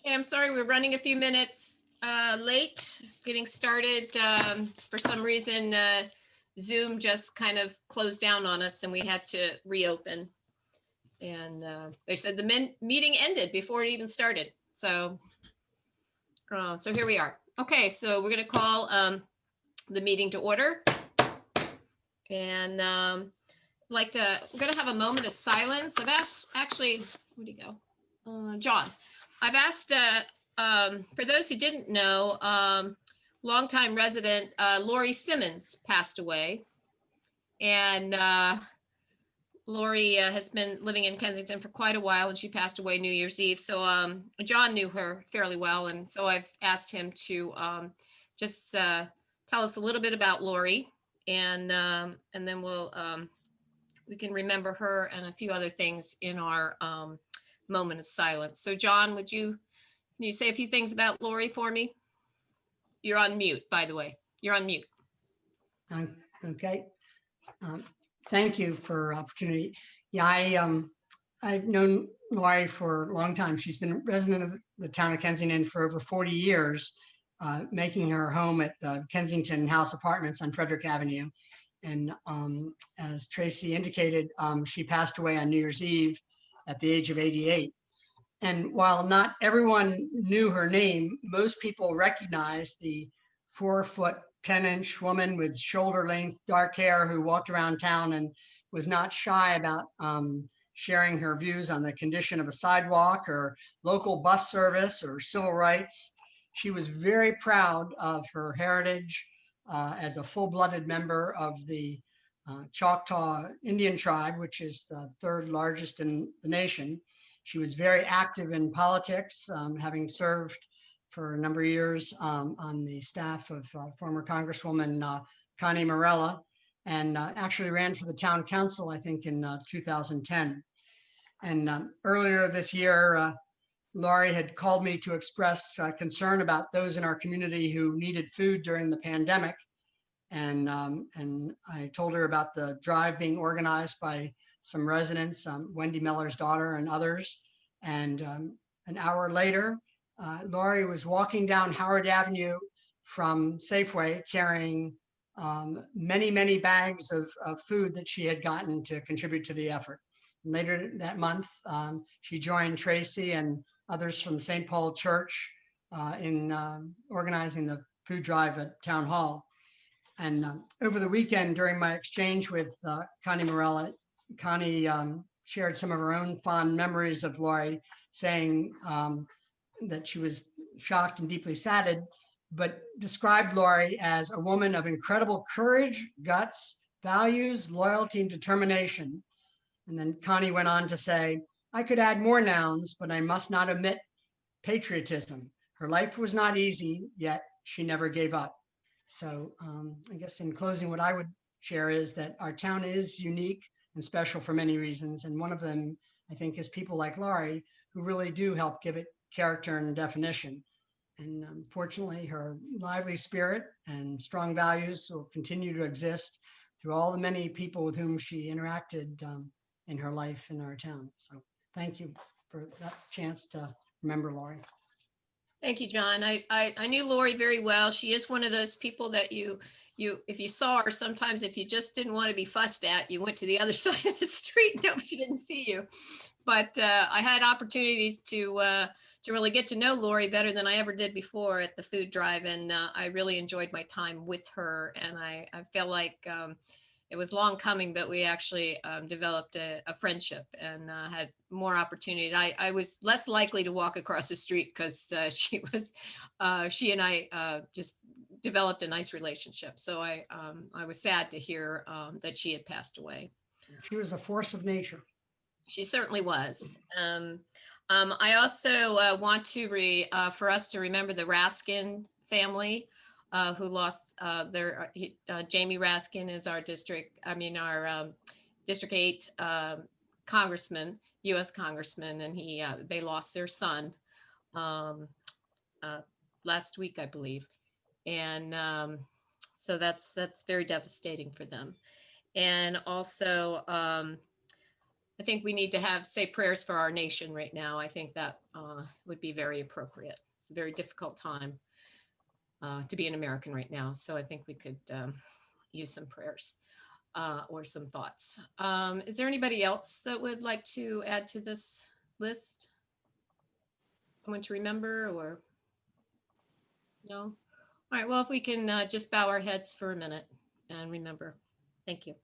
Okay, I'm sorry, we're running a few minutes late getting started. For some reason, Zoom just kind of closed down on us and we had to reopen. And they said the meeting ended before it even started. So here we are. Okay, so we're going to call the meeting to order. And we're going to have a moment of silence. I've asked, actually, where'd he go? John. I've asked, for those who didn't know, longtime resident Lori Simmons passed away. And Lori has been living in Kensington for quite a while, and she passed away New Year's Eve. So John knew her fairly well, and so I've asked him to just tell us a little bit about Lori, and then we can remember her and a few other things in our moment of silence. So John, can you say a few things about Lori for me? You're on mute, by the way. You're on mute. Okay. Thank you for opportunity. Yeah, I've known Lori for a long time. She's been a resident of the town of Kensington for over 40 years, making her home at the Kensington House Apartments on Frederick Avenue. And as Tracy indicated, she passed away on New Year's Eve at the age of 88. And while not everyone knew her name, most people recognized the 4'10" woman with shoulder length dark hair who walked around town and was not shy about sharing her views on the condition of a sidewalk or local bus service or civil rights. She was very proud of her heritage as a full-blooded member of the Choctaw Indian tribe, which is the third largest in the nation. She was very active in politics, having served for a number of years on the staff of former Congresswoman Connie Morella, and actually ran for the town council, I think, in 2010. And earlier this year, Lori had called me to express concern about those in our community who needed food during the pandemic. And I told her about the drive being organized by some residents, Wendy Miller's daughter and others. And an hour later, Lori was walking down Howard Avenue from Safeway carrying many, many bags of food that she had gotten to contribute to the effort. And later that month, she joined Tracy and others from St. Paul Church in organizing the food drive at Town Hall. And over the weekend, during my exchange with Connie Morella, Connie shared some of her own fond memories of Lori, saying that she was shocked and deeply saddened, but described Lori as a woman of incredible courage, guts, values, loyalty, and determination. And then Connie went on to say, I could add more nouns, but I must not omit patriotism. Her life was not easy, yet she never gave up. So I guess in closing, what I would share is that our town is unique and special for many reasons. And one of them, I think, is people like Lori, who really do help give it character and definition. And fortunately, her lively spirit and strong values will continue to exist through all the many people with whom she interacted in her life in our town. So thank you for that chance to remember Lori. Thank you, John. I knew Lori very well. She is one of those people that you if you saw her, sometimes if you just didn't want to be fussed at, you went to the other side of the street. No, she didn't see you. But I had opportunities to really get to know Lori better than I ever did before at the food drive, and I really enjoyed my time with her. And I felt like it was long coming, but we actually developed a friendship and had more opportunity. I was less likely to walk across the street because she and I just developed a nice relationship. So I was sad to hear that she had passed away. She was a force of nature. She certainly was. I also want to for us to remember the Raskin family. Who lost Jamie Raskin is our District 8 congressman, U.S. congressman, and they lost their son last week, I believe. And so that's very devastating for them. And also I think we need to have, say, prayers for our nation right now. I think that would be very appropriate. It's a very difficult time to be an American right now. So I think we could use some prayers or some thoughts. Is there anybody else that would like to add to this list? Someone to remember or no? All right, well, if we can just bow our heads for a minute and remember. Thank you.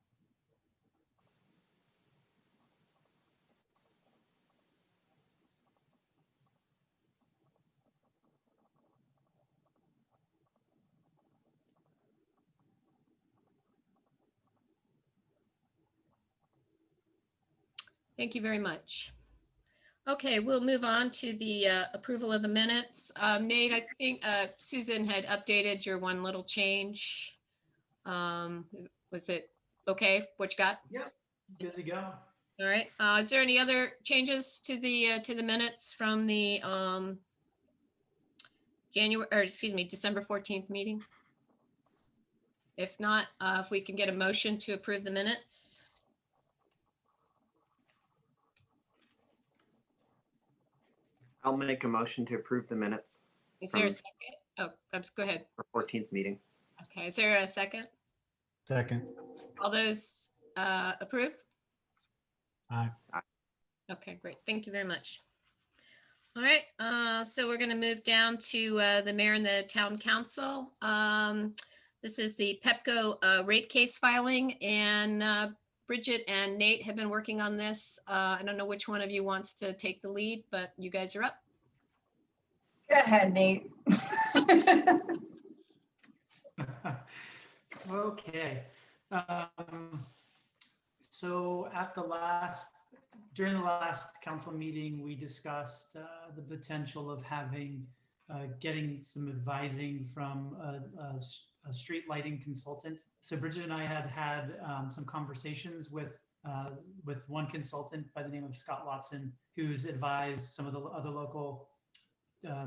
Thank you very much. Okay, we'll move on to the approval of the minutes. Nate, I think Susan had updated your one little change. Was it okay? What you got? Yep, good to go. All right. Is there any other changes to the minutes from the December 14th meeting? If not, if we can get a motion to approve the minutes. I'll make a motion to approve the minutes Is there a second? Oh, go ahead. for 14th meeting. Okay, is there a second? Second. All those approve? Aye. Okay, great. Thank you very much. All right, so we're going to move down to the mayor and the town council. This is the Pepco rate case filing, and Bridget and Nate have been working on this. I don't know which one of you wants to take the lead, but you guys are up. Go ahead, Nate. Okay. So during the last council meeting, we discussed the potential of getting some advising from a street lighting consultant. So Bridget and I had some conversations with one consultant by the name of Scott Watson, who's advised some of the other local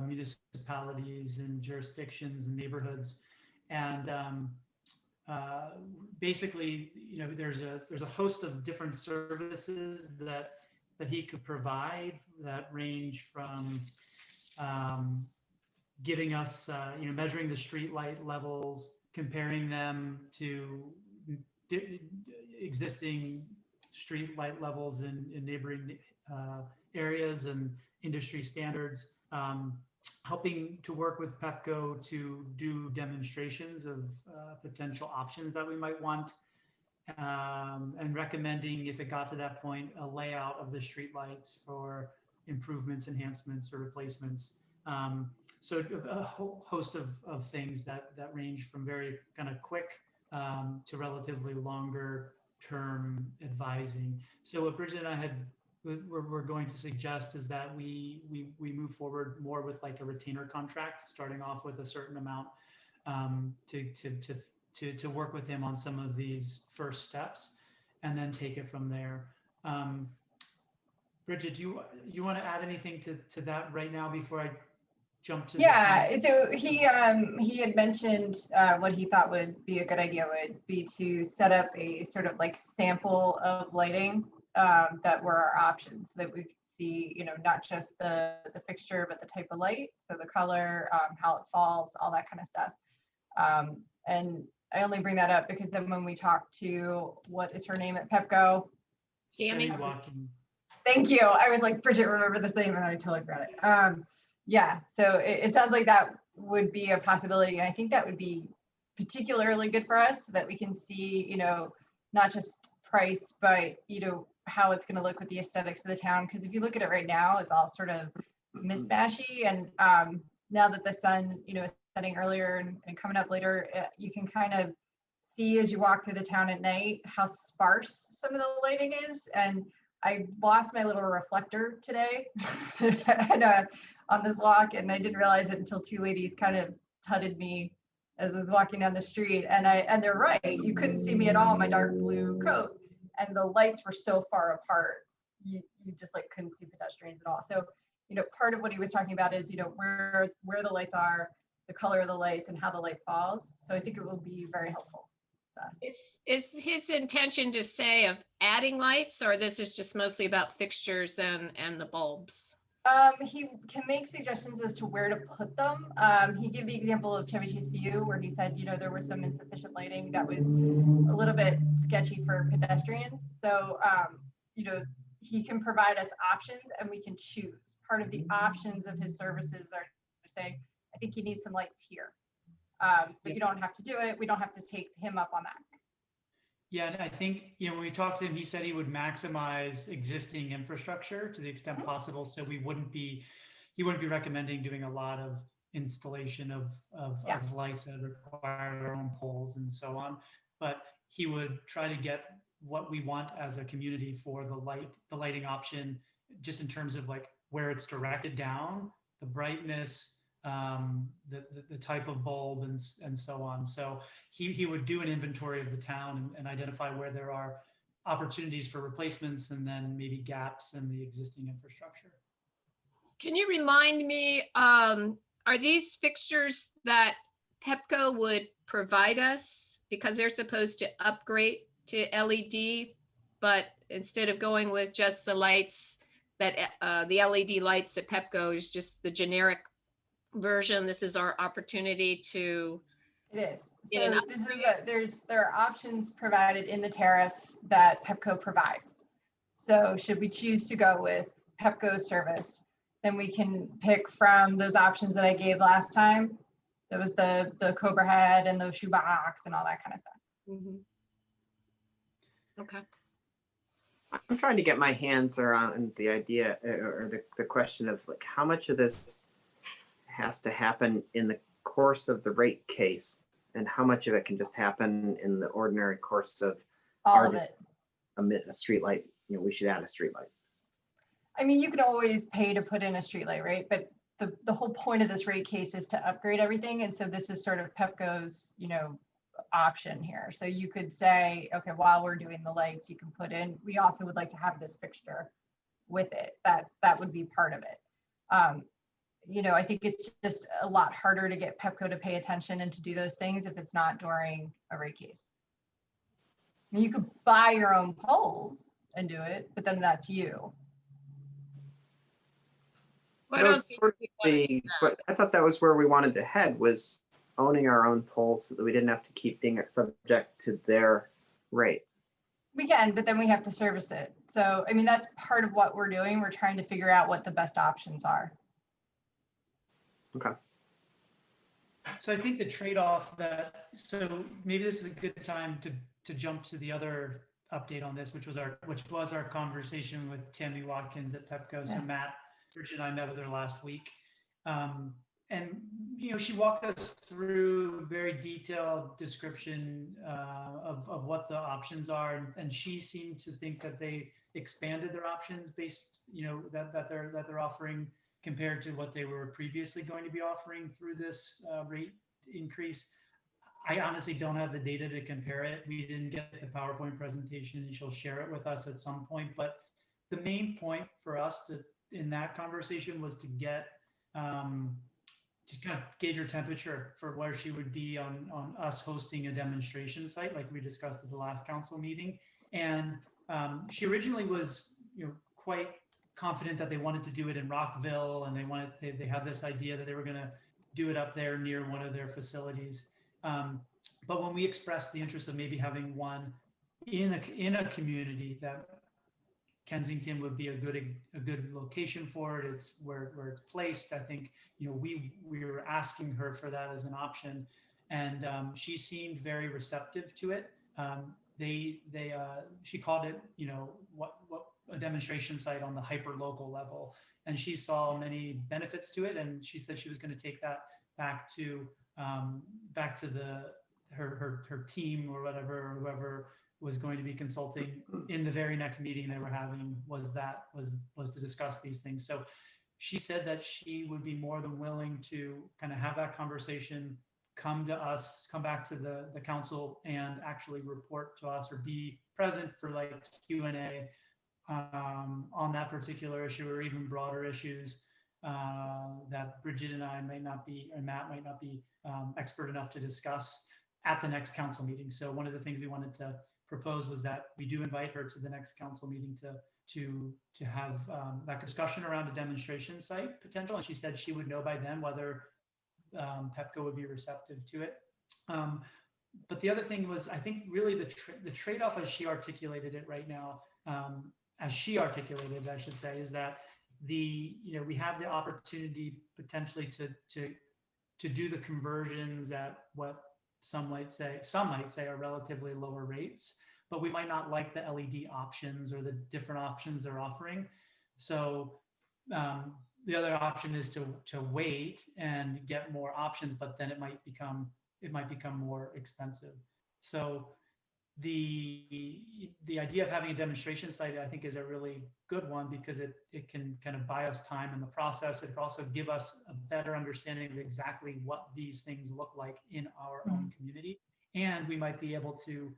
municipalities and jurisdictions and neighborhoods. And basically, you know, there's a host of different services that he could provide that range from giving us, measuring the street light levels, comparing them to existing street light levels in neighboring areas and industry standards, helping to work with Pepco to do demonstrations of potential options that we might want, and recommending, if it got to that point, a layout of the street lights for improvements, enhancements, or replacements. So a whole host of things that range from very kind of quick to relatively longer term advising. So what Bridget and I we're going to suggest is that we move forward more with like a retainer contract, starting off with a certain amount to work with him on some of these first steps, and then take it from there. Bridget, do you want to add anything to that right now before I jump to? Yeah, so he had mentioned what he thought would be a good idea would be to set up a sort of like sample of lighting that were our options, so that we could see, you know, not just the fixture, but the type of light, so the color, how it falls, all that kind of stuff. And I only bring that up because then when we talk to, what is her name at Pepco? Jamie? Thank you. I was like, Bridget, remember this name, and then I totally forgot it. Yeah, so it sounds like that would be a possibility. And I think that would be particularly good for us, so that we can see, you know, not just price, but, you know, how it's going to look with the aesthetics of the town. Because if you look at it right now, it's all sort of mismatchy. And now that the sun, you know, is setting earlier and coming up later, you can kind of see as you walk through the town at night how sparse some of the lighting is. And I lost my little reflector today and, on this walk, and I didn't realize it until two ladies kind of tutted me as I was walking down the street. And they're right, you couldn't see me at all in my dark blue coat, and the lights were so far apart, you just like couldn't see pedestrians at all. So, you know, part of what he was talking about is, you know, where the lights are, the color of the lights, and how the light falls. So I think it will be very helpful. us. Is his intention to say of adding lights, or this is just mostly about fixtures and the bulbs? He can make suggestions as to where to put them. He gave the example of Chevy Chase View where he said, there was some insufficient lighting that was a little bit sketchy for pedestrians. So, he can provide us options and we can choose. Part of the options of his services are saying, I think you need some lights here. But you don't have to do it. We don't have to take him up on that. Yeah, and I think, when we talked to him, he said he would maximize existing infrastructure to the extent possible. So he wouldn't be recommending doing a lot of installation of lights that require their own poles and so on. But he would try to get what we want as a community for the lighting option, just in terms of like where it's directed down, the brightness, the type of bulb and so on. So he would do an inventory of the town and identify where there are opportunities for replacements and then maybe gaps in the existing infrastructure. Can you remind me, are these fixtures that Pepco would provide us because they're supposed to upgrade to LED, but instead of going with just the lights that the LED lights that Pepco is just the generic version, this is our opportunity to. It is. So there are options provided in the tariff that Pepco provides. So should we choose to go with Pepco's service, then we can pick from those options that I gave last time. There was the Cobra head and the shoebox and all that kind of stuff. Mm-hmm. Okay. I'm trying to get my hands around the idea or the question of like how much of this has to happen in the course of the rate case and how much of it can just happen in the ordinary course of all of it. A street light. We should add a street light. I mean, you could always pay to put in a street light, right? But the whole point of this rate case is to upgrade everything. And so this is sort of Pepco's, option here. So you could say, okay, while we're doing the lights, you can put in, we also would like to have this fixture with it. That would be part of it. I think it's just a lot harder to get Pepco to pay attention and to do those things if it's not during a rate case. I mean, you could buy your own poles and do it, but then that's you. Well, I thought that was where we wanted to head, was owning our own poles so that we didn't have to keep being subject to their rates. We can, but then we have to service it. So, I mean, that's part of what we're doing. We're trying to figure out what the best options are. Okay. So I think the trade-off so maybe this is a good time to jump to the other update on this, which was our conversation with Tammy Watkins at Pepco. So Matt, Richard and I met with her last week. And, she walked us through a very detailed description of what the options are. And she seemed to think that they expanded their options based, that they're offering compared to what they were previously going to be offering through this rate increase. I honestly don't have the data to compare it. We didn't get the PowerPoint presentation, and she'll share it with us at some point. But the main point for us in that conversation was to get just kind of gauge her temperature for where she would be on us hosting a demonstration site like we discussed at the last council meeting. And she originally was quite confident that they wanted to do it in Rockville, and they had this idea that they were going to do it up there near one of their facilities. But when we expressed the interest of maybe having one in a community that Kensington would be a good location for it, it's where it's placed. I think we were asking her for that as an option, and she seemed very receptive to it. She called it what a demonstration site on the hyper local level, and she saw many benefits to it, and she said she was going to take that back to her team or whatever, or whoever was going to be consulting in the very next meeting they were having was to discuss these things. So she said that she would be more than willing to kind of have that conversation, come back to the council and actually report to us or be present for like Q&A on that particular issue or even broader issues that Bridget and I might not be, or Matt might not be expert enough to discuss at the next council meeting. So one of the things we wanted to propose was that we do invite her to the next council meeting to have that discussion around a demonstration site potential. And she said she would know by then whether Pepco would be receptive to it. But the other thing was, I think really the trade-off as she articulated it right now, I should say, is that we have the opportunity potentially to do the conversions at what some might say are relatively lower rates, but we might not like the LED options or the different options they're offering. So the other option is to wait and get more options, but then it might become more expensive. So the idea of having a demonstration site, I think, is a really good one because it can kind of buy us time in the process. It can also give us a better understanding of exactly what these things look like in our own community. And we might be able to,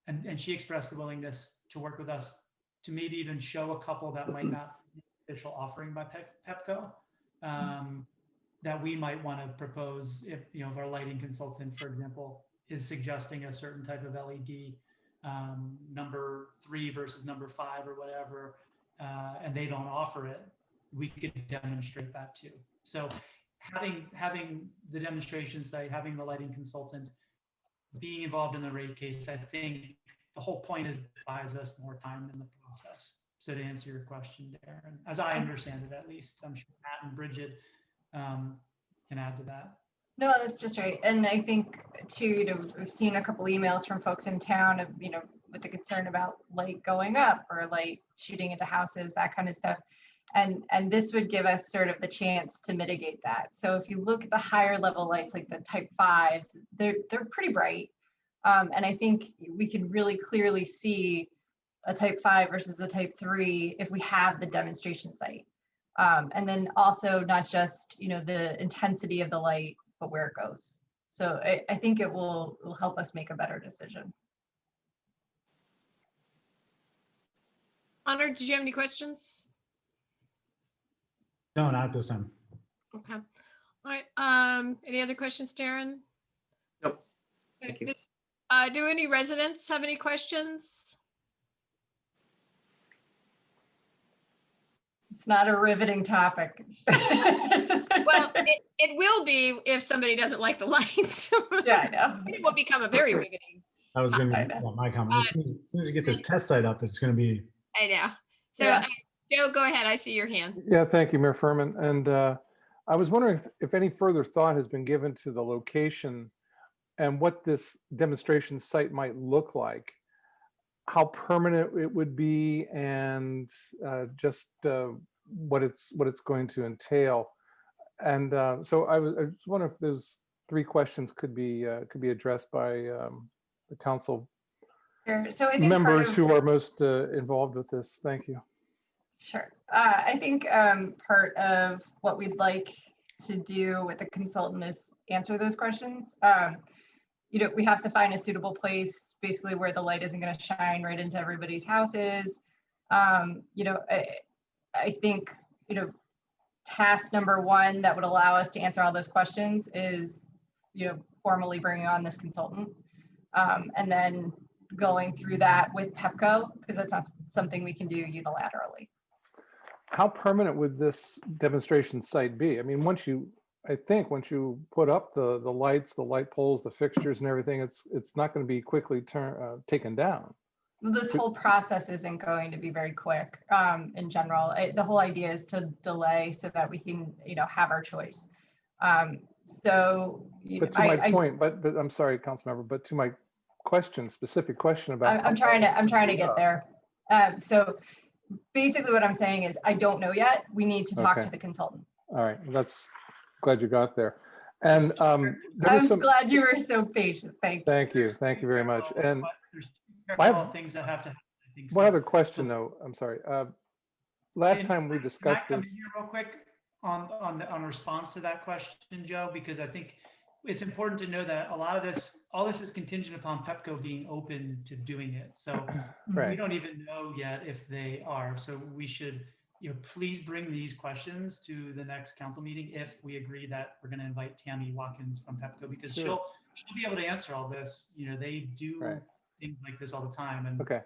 and she expressed the willingness to work with us to maybe even show a couple that might not be official offering by Pepco, that we might want to propose if our lighting consultant, for example, is suggesting a certain type of LED, number 3 versus number 5 or whatever, and they don't offer it, we could demonstrate that too. So having the demonstration site, having the lighting consultant, being involved in the rate case, I think the whole point is it buys us more time in the process. So to answer your question, Darren, as I understand it, at least, I'm sure Matt and Bridget can add to that. No, that's just right. And I think too, we've seen a couple emails from folks in town of, with the concern about light going up or light shooting into houses, that kind of stuff. And this would give us sort of the chance to mitigate that. So if you look at the higher level lights, like the type 5s, they're pretty bright. And I think we can really clearly see a type 5 versus a type 3 if we have the demonstration site. And then also not just, the intensity of the light, but where it goes. So I think it will help us make a better decision. Honor, did you have any questions? No, not this time. Okay. All right. Any other questions, Darren? Nope. Thank you. Do any residents have any questions? It's not a riveting topic. Well, it will be if somebody doesn't like the lights. Yeah, I know. It will become a very riveting. That was going to I be know. my comment. As soon as you get this test site up, it's going to be. I know. So, Yeah. Joe, go ahead. I see your hand. Yeah, thank you, Mayor Furman. And I was wondering if any further thought has been given to the location and what this demonstration site might look like, how permanent it would be, and just what it's going to entail. And so I was wondering if those 3 questions could be addressed by the council Sure. So I think members who are most involved with this. Thank you. Sure. I think part of what we'd like to do with the consultant is answer those questions. We have to find a suitable place, basically where the light isn't going to shine right into everybody's houses. I think, task number 1 that would allow us to answer all those questions is, formally bringing on this consultant, and then going through that with Pepco, because that's not something we can do unilaterally. How permanent would this demonstration site be? I mean, once you put up the lights, the light poles, the fixtures and everything, it's not going to be quickly taken down. This whole process isn't going to be very quick in general. The whole idea is to delay so that we can, have our choice. But to my point, but I'm sorry, Councilmember, but to my specific question about. I'm trying to get there. So basically what I'm saying is I don't know yet. We need to talk to the consultant. All right, that's glad you got there. And I'm glad you were so patient. Thank you. Thank you very much. And I have things that have to happen. I think one other question though, I'm sorry. Last time we discussed can I come this. in here real quick on response to that question, Joe, because I think it's important to know that all this is contingent upon Pepco being open to doing it. So Right. we don't even know yet if they are. So we should, please bring these questions to the next council meeting if we agree that we're going to invite Tammy Watkins from Pepco, because Sure. she'll be able to answer all this. You know, they do Right. things like this all the time. And Okay,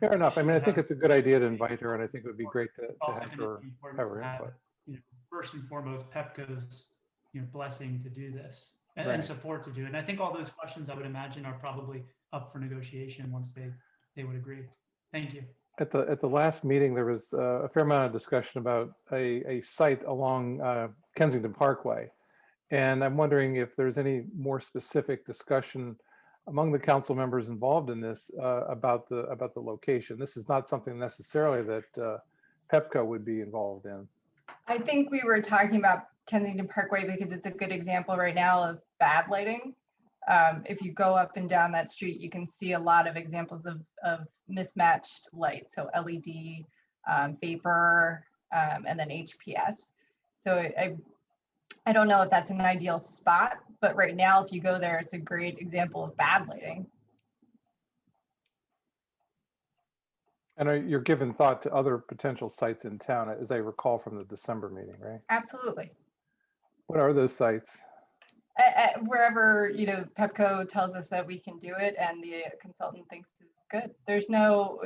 fair enough. I mean, I think it's a good idea to invite her, and I think it would be It's great to also have going to her, be important have her to have, input. you know, first and foremost, Pepco's, you know, blessing to do this and, Right. support to do it. And I think all those questions, I would imagine, are probably up for negotiation once they would agree. Thank you. At the last meeting, there was a fair amount of discussion about a site along Kensington Parkway. And I'm wondering if there's any more specific discussion among the council members involved in this about the location. This is not something necessarily that Pepco would be involved in. I think we were talking about Kensington Parkway because it's a good example right now of bad lighting. If you go up and down that street, you can see a lot of examples of mismatched light. So LED, vapor, and then HPS. So I don't know if that's an ideal spot, but right now, if you go there, it's a great example of bad lighting. And you're giving thought to other potential sites in town, as I recall from the December meeting, right? Absolutely. What are those sites? Wherever, you know, Pepco tells us that we can do it and the consultant thinks it's good. There's no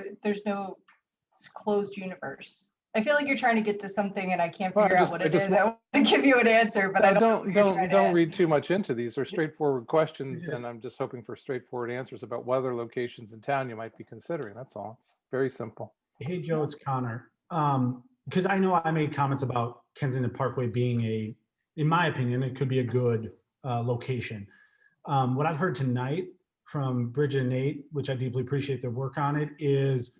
closed universe. I feel like you're trying to get to something and I can't figure out what it is. I want to give you an answer, but I don't read too much into these. They're straightforward questions, and I'm just hoping for straightforward answers about what other locations in town you might be considering. That's all. It's very simple. Hey, Joe, it's Connor. Because I know I made comments about Kensington Parkway being in my opinion, it could be a good location. What I've heard tonight from Bridget and Nate, which I deeply appreciate their work on it, is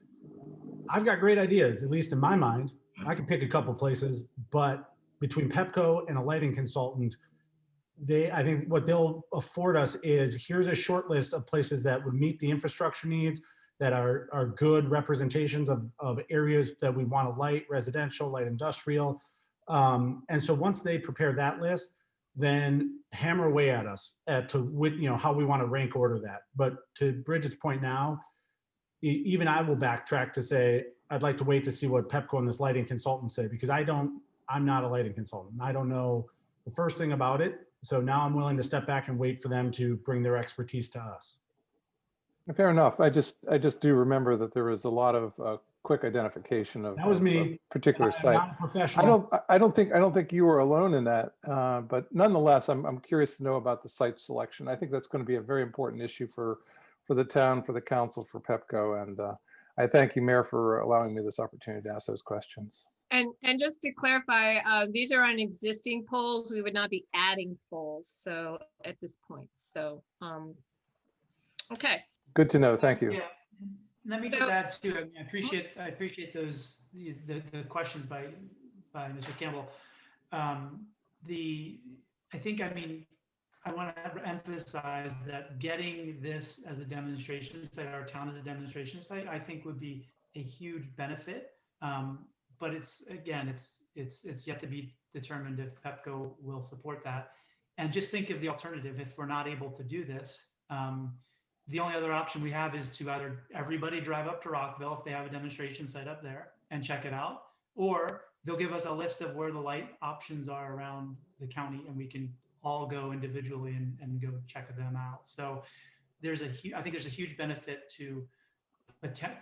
I've got great ideas, at least in my mind. I can pick a couple places, but between Pepco and a lighting consultant, I think what they'll afford us is here's a short list of places that would meet the infrastructure needs, that are good representations of areas that we want to light, residential, light industrial. And so once they prepare that list, then hammer away at us how we want to rank order that. But to Bridget's point now, even I will backtrack to say, I'd like to wait to see what Pepco and this lighting consultant say, because I'm not a lighting consultant. I don't know the first thing about it. So now I'm willing to step back and wait for them to bring their expertise to us. Fair enough. I just do remember that there was a lot of quick identification of That was me. a particular site. Not a professional. I don't think you were alone in that, but nonetheless, I'm curious to know about the site selection. I think that's going to be a very important issue for the town, for the council, for Pepco, and I thank you, Mayor, for allowing me this opportunity to ask those questions. And just to clarify, these are on existing poles. We would not be adding poles. So at this point, so okay. Good to know. Thank you. Yeah. Let me just add too. I mean, I appreciate those the questions by Mr. Campbell. I want to emphasize that getting this as a demonstration site, our town as a demonstration site, I think would be a huge benefit. But it's yet to be determined if Pepco will support that. And just think of the alternative if we're not able to do this. The only other option we have is to either everybody drive up to Rockville if they have a demonstration site up there and check it out, or they'll give us a list of where the light options are around the county and we can all go individually and go check them out. So I think there's a huge benefit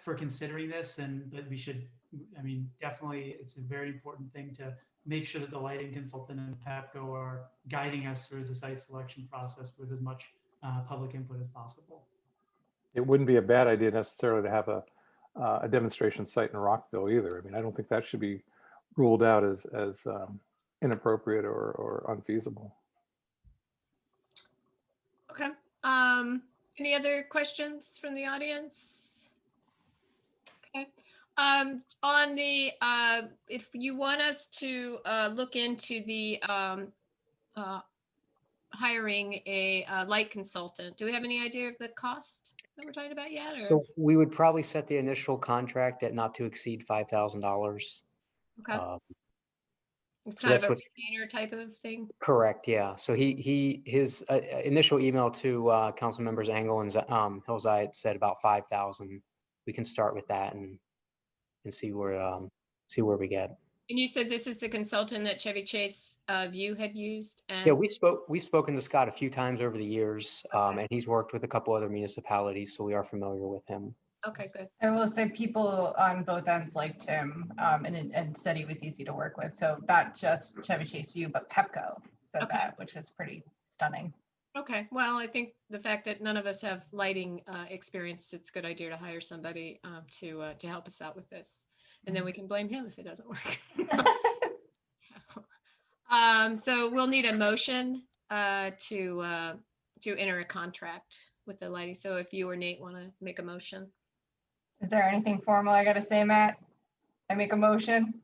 for considering this, but we should, definitely it's a very important thing to make sure that the lighting consultant and Pepco are guiding us through the site selection process with as much public input as possible. It wouldn't be a bad idea necessarily to have a demonstration site in Rockville either. I mean, I don't think that should be ruled out as inappropriate or unfeasible. Okay. Any other questions from the audience? Okay. On the if you want us to look into the hiring a light consultant, do we have any idea of the cost that we're talking about yet? Or? So we would probably set the initial contract at not to exceed $5,000. Okay. It's kind of a retainer type of thing. Correct. Yeah. So his initial email to council members Engel and Hillside said about 5,000. We can start with that and see where we get. And you said this is the consultant that Chevy Chase View had used? And Yeah, we've spoken to Scott a few times over the years, and he's worked with a couple other municipalities, so we are familiar with him. Okay, good. I will say people on both ends liked him and said he was easy to work with. So not just Chevy Chase View, but Pepco said Okay. that, which is pretty stunning. Okay, well, I think the fact that none of us have lighting experience, it's a good idea to hire somebody to help us out with this. And then we can blame him if it doesn't work. So we'll need a motion to enter a contract with the lighting. So if you or Nate want to make a motion. Is there anything formal I got to say, Matt? I make a motion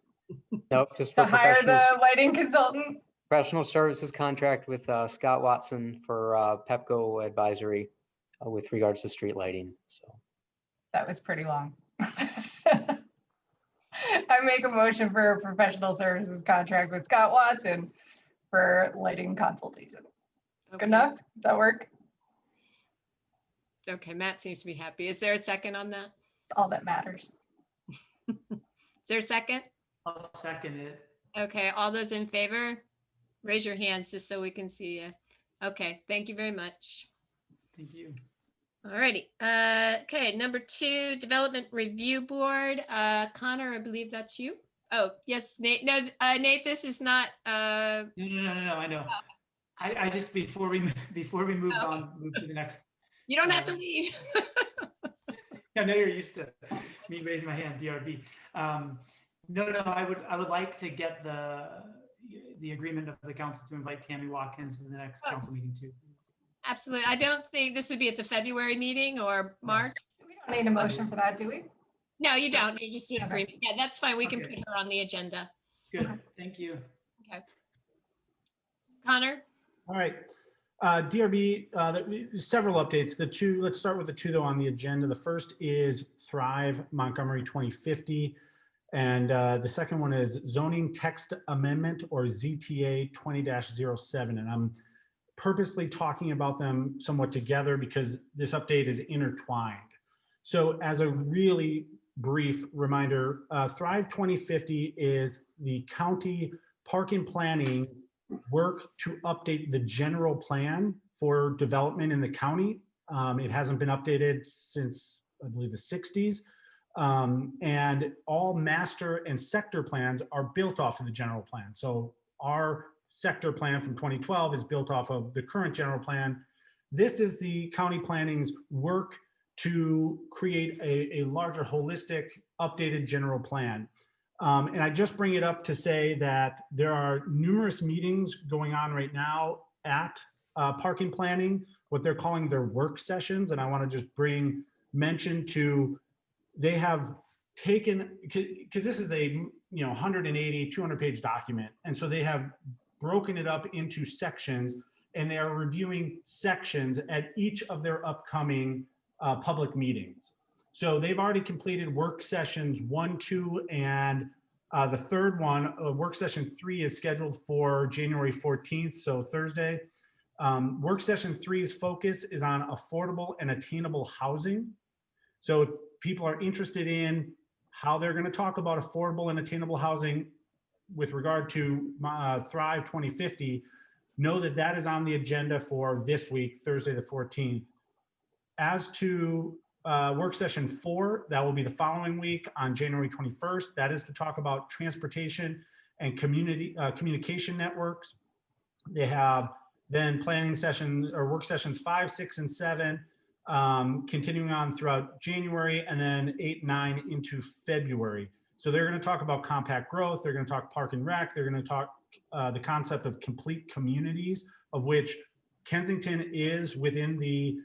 Nope, just to for hire the lighting consultant. professional services contract with Scott Watson for Pepco advisory with regards to street lighting. So That was pretty long. I make a motion for a professional services contract with Scott Watson for lighting consultation. Okay. Good enough? Does that work? Okay, Matt seems to be happy. Is there a second on that? All that matters. Is there a second? I'll second it. Okay, all those in favor, raise your hands just so we can see you. Okay, thank you very much. Thank you. All righty. Okay, number 2, Development Review Board. Connor, I believe that's you. Oh, yes, Nate. No, Nate, this is not. No, I know. I just before we move on, move to the next. You don't have to leave. I know you're used to me raising my hand, DRB. No, I would like to get the agreement of the council to invite Tammy Watkins to the next council meeting too. Absolutely. I don't think this would be at the February meeting or March. We don't need a motion for that, do we? No, you don't. You just do an Okay. agreement. Yeah, that's fine. We can Okay. put her on the agenda. Good, thank you. Connor? All right. DRB, several updates. Let's start with the 2 though on the agenda. The first is Thrive Montgomery 2050. And the second one is Zoning Text Amendment or ZTA 20-07. And I'm purposely talking about them somewhat together because this update is intertwined. So as a really brief reminder, Thrive 2050 is the county park and planning work to update the general plan for development in the county. It hasn't been updated since, I believe, the 60s. And all master and sector plans are built off of the general plan. So our sector plan from 2012 is built off of the current general plan. This is the county planning's work to create a larger holistic updated general plan. And I just bring it up to say that there are numerous meetings going on right now at parking planning, what they're calling their work sessions. And I want to just bring mention to, they have taken, because this is a 180, 200 page document. And so they have broken it up into sections and they are reviewing sections at each of their upcoming public meetings. So they've already completed work sessions 1, 2, and the third one, work session 3 is scheduled for January 14th, so Thursday. Work session 3's focus is on affordable and attainable housing. So if people are interested in how they're going to talk about affordable and attainable housing with regard to Thrive 2050, know that that is on the agenda for this week, Thursday the 14th. As to work session 4, that will be the following week on January 21st. That is to talk about transportation and community communication networks. They have then planning sessions or work sessions 5, 6, and 7, continuing on throughout January, and then 8, 9 into February. So they're going to talk about compact growth. They're going to talk park and rec. They're going to talk the concept of complete communities, of which Kensington is within the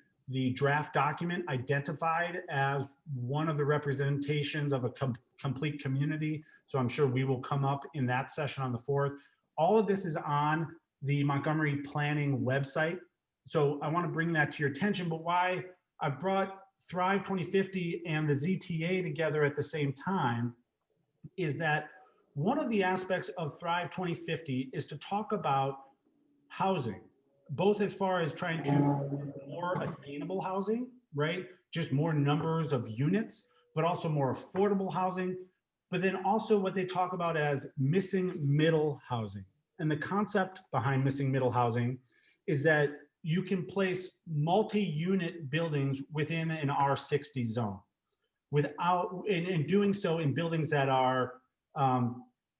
draft document identified as one of the representations of a complete community. So I'm sure we will come up in that session on the 4th. All of this is on the Montgomery Planning website. So I want to bring that to your attention, but why I brought Thrive 2050 and the ZTA together at the same time is that one of the aspects of Thrive 2050 is to talk about housing, both as far as trying to more attainable housing, right? Just more numbers of units, but also more affordable housing. but then also what they talk about as missing middle housing. And the concept behind missing middle housing is that you can place multi-unit buildings within an R60 zone without, and doing so in buildings that are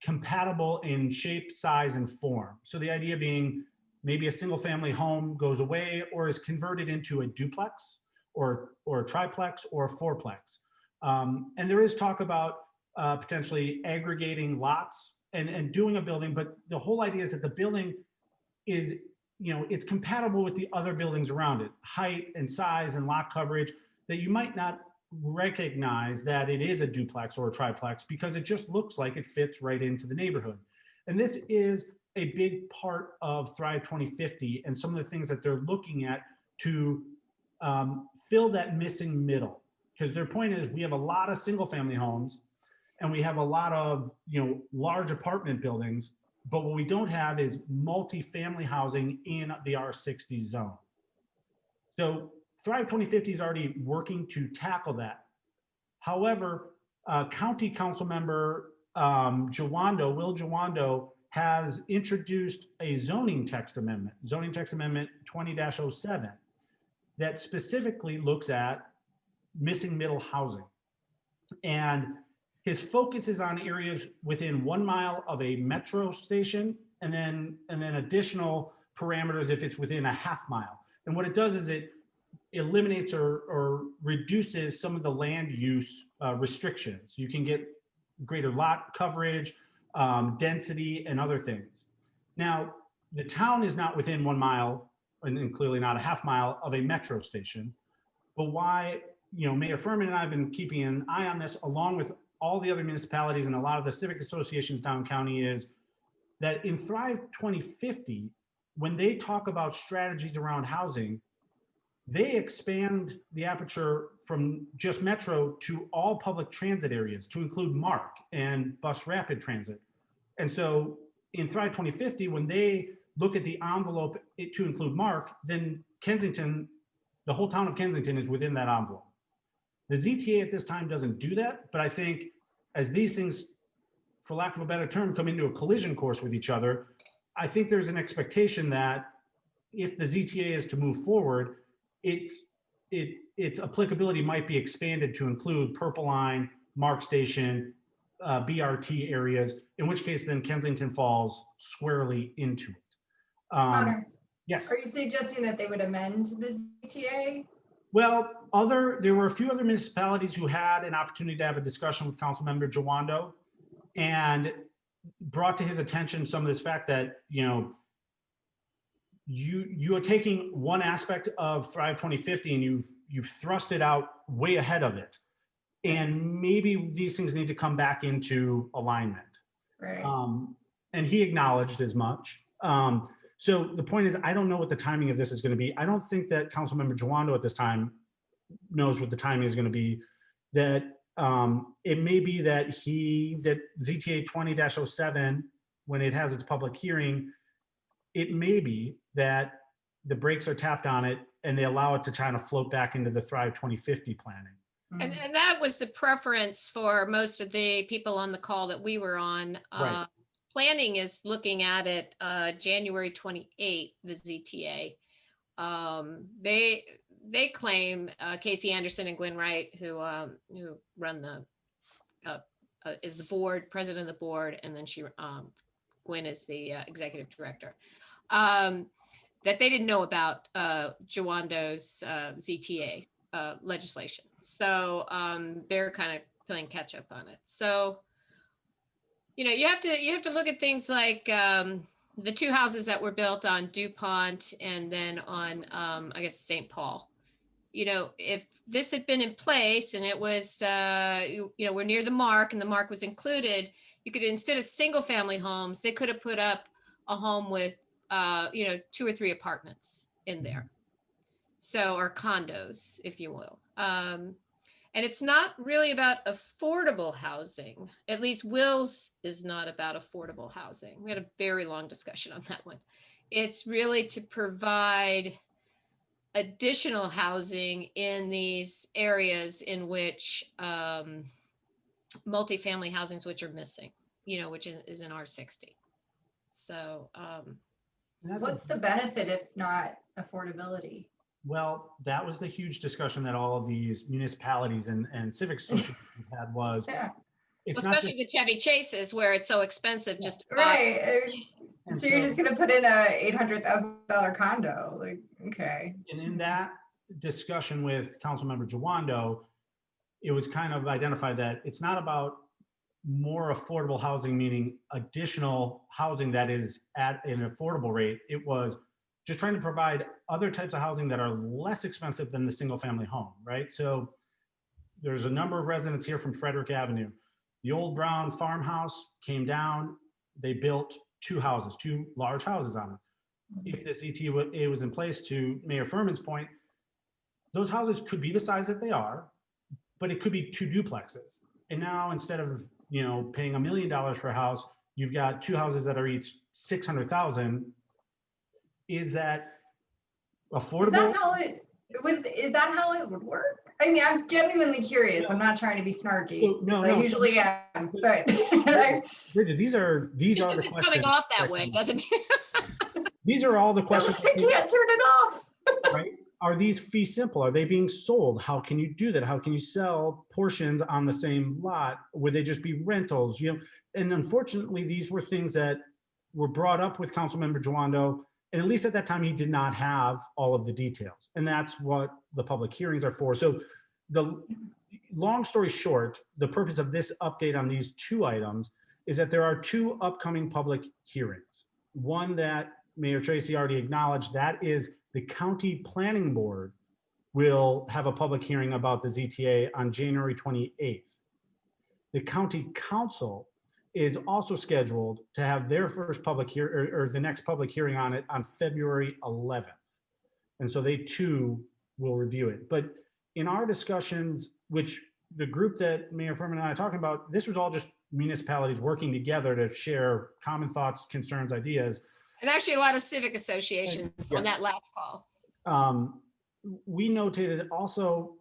compatible in shape, size, and form. So the idea being maybe a single family home goes away or is converted into a duplex or a triplex or a fourplex. And there is talk about potentially aggregating lots and doing a building, but the whole idea is that the building is, it's compatible with the other buildings around it, height and size and lot coverage, that you might not recognize that it is a duplex or a triplex because it just looks like it fits right into the neighborhood. And this is a big part of Thrive 2050 and some of the things that they're looking at to fill that missing middle. Because their point is we have a lot of single family homes and we have a lot of large apartment buildings, but what we don't have is multi-family housing in the R60 zone. So Thrive 2050 is already working to tackle that. However, County Council Member Will Jawando, has introduced a zoning text amendment 20-07, that specifically looks at missing middle housing. And his focus is on areas within 1 mile of a metro station, and then additional parameters if it's within a half mile. And what it does is it eliminates or reduces some of the land use restrictions. You can get greater lot coverage, density, and other things. Now, the town is not within 1 mile, and clearly not a half mile of a metro station. But why, Mayor Furman and I have been keeping an eye on this, along with all the other municipalities and a lot of the civic associations down county, is that in Thrive 2050, when they talk about strategies around housing, they expand the aperture from just metro to all public transit areas to include MARC and bus rapid transit. And so in Thrive 2050, when they look at the envelope to include MARC, then Kensington, the whole town of Kensington is within that envelope. The ZTA at this time doesn't do that, but I think as these things, for lack of a better term, come into a collision course with each other, I think there's an expectation that if the ZTA is to move forward, its applicability might be expanded to include Purple Line, MARC Station, BRT areas, in which case then Kensington falls squarely into it. Connor, Yes. are you suggesting that they would amend the ZTA? Well, there were a few other municipalities who had an opportunity to have a discussion with Councilmember Jawando and brought to his attention some of this fact that, you are taking one aspect of Thrive 2050 and you've thrust it out way ahead of it. And maybe these things need to come back into alignment. Right. And he acknowledged as much. So the point is, I don't know what the timing of this is going to be. I don't think that Councilmember Jawando at this time knows what the timing is going to be. That it may be that ZTA 20-07, when it has its public hearing, it may be that the brakes are tapped on it and they allow it to kind of float back into the Thrive 2050 planning. And that was the preference for most of the people on the call that we were on. Right. Planning is looking at it January 28th, the ZTA. They claim Casey Anderson and Gwen Wright, who run the is the board president of the board, and then Gwen is the executive director. That they didn't know about Jawando's ZTA legislation, so they're kind of playing catch up on it. So you have to look at things like the two houses that were built on DuPont and then on I guess St. Paul. If this had been in place and it was we're near the MARC and the MARC was included, you could, instead of single family homes, they could have put up a home with 2 or 3 apartments in there, or condos, if you will. And it's not really about affordable housing. At least Will's is not about affordable housing. We had a very long discussion on that one. It's really to provide additional housing in these areas in which multifamily housings, which are missing, which is in R60. So, That's What's the benefit if not affordability? well, that was the huge discussion that all of these municipalities and civic associations had was, Yeah, it's not especially just, the Chevy Chases where it's so expensive Yeah. just to buy. right. and So you're so, just gonna put in a $800,000 condo, like, okay. and in that discussion with Councilmember Jawando, it was kind of identified that it's not about more affordable housing, meaning additional housing that is at an affordable rate. It was just trying to provide other types of housing that are less expensive than the single family home, right? So there's a number of residents here from Frederick Avenue. The old brown farmhouse came down, they built two large houses on it. If this ETA was in place, to Mayor Furman's point, those houses could be the size that they are, but it could be two duplexes. And now instead of, paying $1 million for a house, you've got two houses that are each 600,000. Is that affordable? Is that how it would work? I mean, I'm genuinely curious. I'm not trying to be snarky. Well, no, 'cause I no. usually am, but Bridget, these are Just the because it's questions. coming off that way doesn't mean. These are all the questions. I can't turn it off. Right? Are these fee simple? Are they being sold? How can you do that? How can you sell portions on the same lot? Would they just be rentals? And unfortunately, these were things that were brought up with Councilmember Jawando. And at least at that time, he did not have all of the details. And that's what the public hearings are for. So the long story short, the purpose of this update on these two items is that there are two upcoming public hearings. One that Mayor Tracy already acknowledged, that is the County Planning Board will have a public hearing about the ZTA on January 28th. The County Council is also scheduled to have their first public hearing, or the next public hearing on it, on February 11th. And so they too will review it. But in our discussions, which the group that Mayor Furman and I are talking about, this was all just municipalities working together to share common thoughts, concerns, ideas. And actually a lot of civic associations Yeah. on that last call. We notated also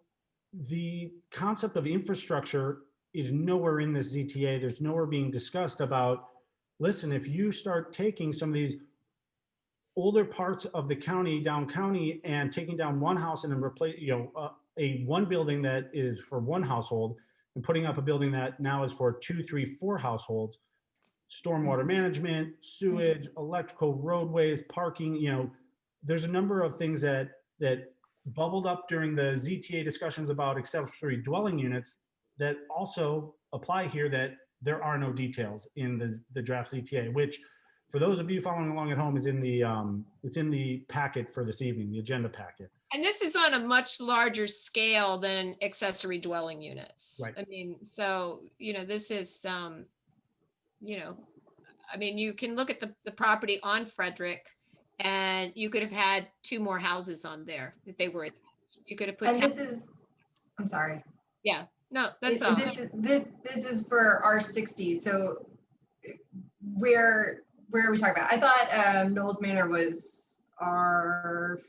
the concept of infrastructure is nowhere in this ZTA. There's nowhere being discussed about, listen, if you start taking some of these older parts of the county, down county, and taking down one house and then replace, a one building that is for one household and putting up a building that now is for 2, 3, 4 households, stormwater management, sewage, electrical, roadways, parking, there's a number of things that bubbled up during the ZTA discussions about accessory dwelling units that also apply here, that there are no details in the draft ZTA, which for those of you following along at home is in the packet for this evening, the agenda packet. And this is on a much larger scale than accessory dwelling units. Right. I mean, so, this is, you can look at the property on Frederick and you could have had 2 more houses on there if they were, you could have put. And I'm sorry. Yeah, no, that's all. This is for R60. So where are we talking about? I thought Knowles Manor was R50.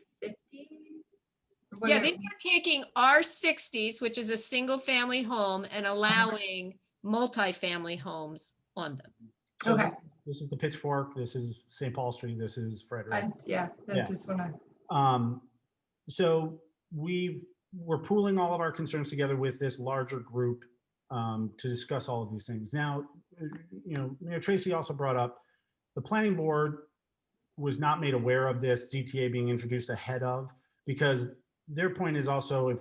Yeah, they were taking R60s, which is a single family home, and allowing multifamily homes on them. So Okay. This is the Pitchfork. This is St. Paul Street. This is Frederick. Just want to. So we're pooling all of our concerns together with this larger group to discuss all of these things. Now, Mayor Tracy also brought up the planning board was not made aware of this ZTA being introduced ahead of, because their point is also, if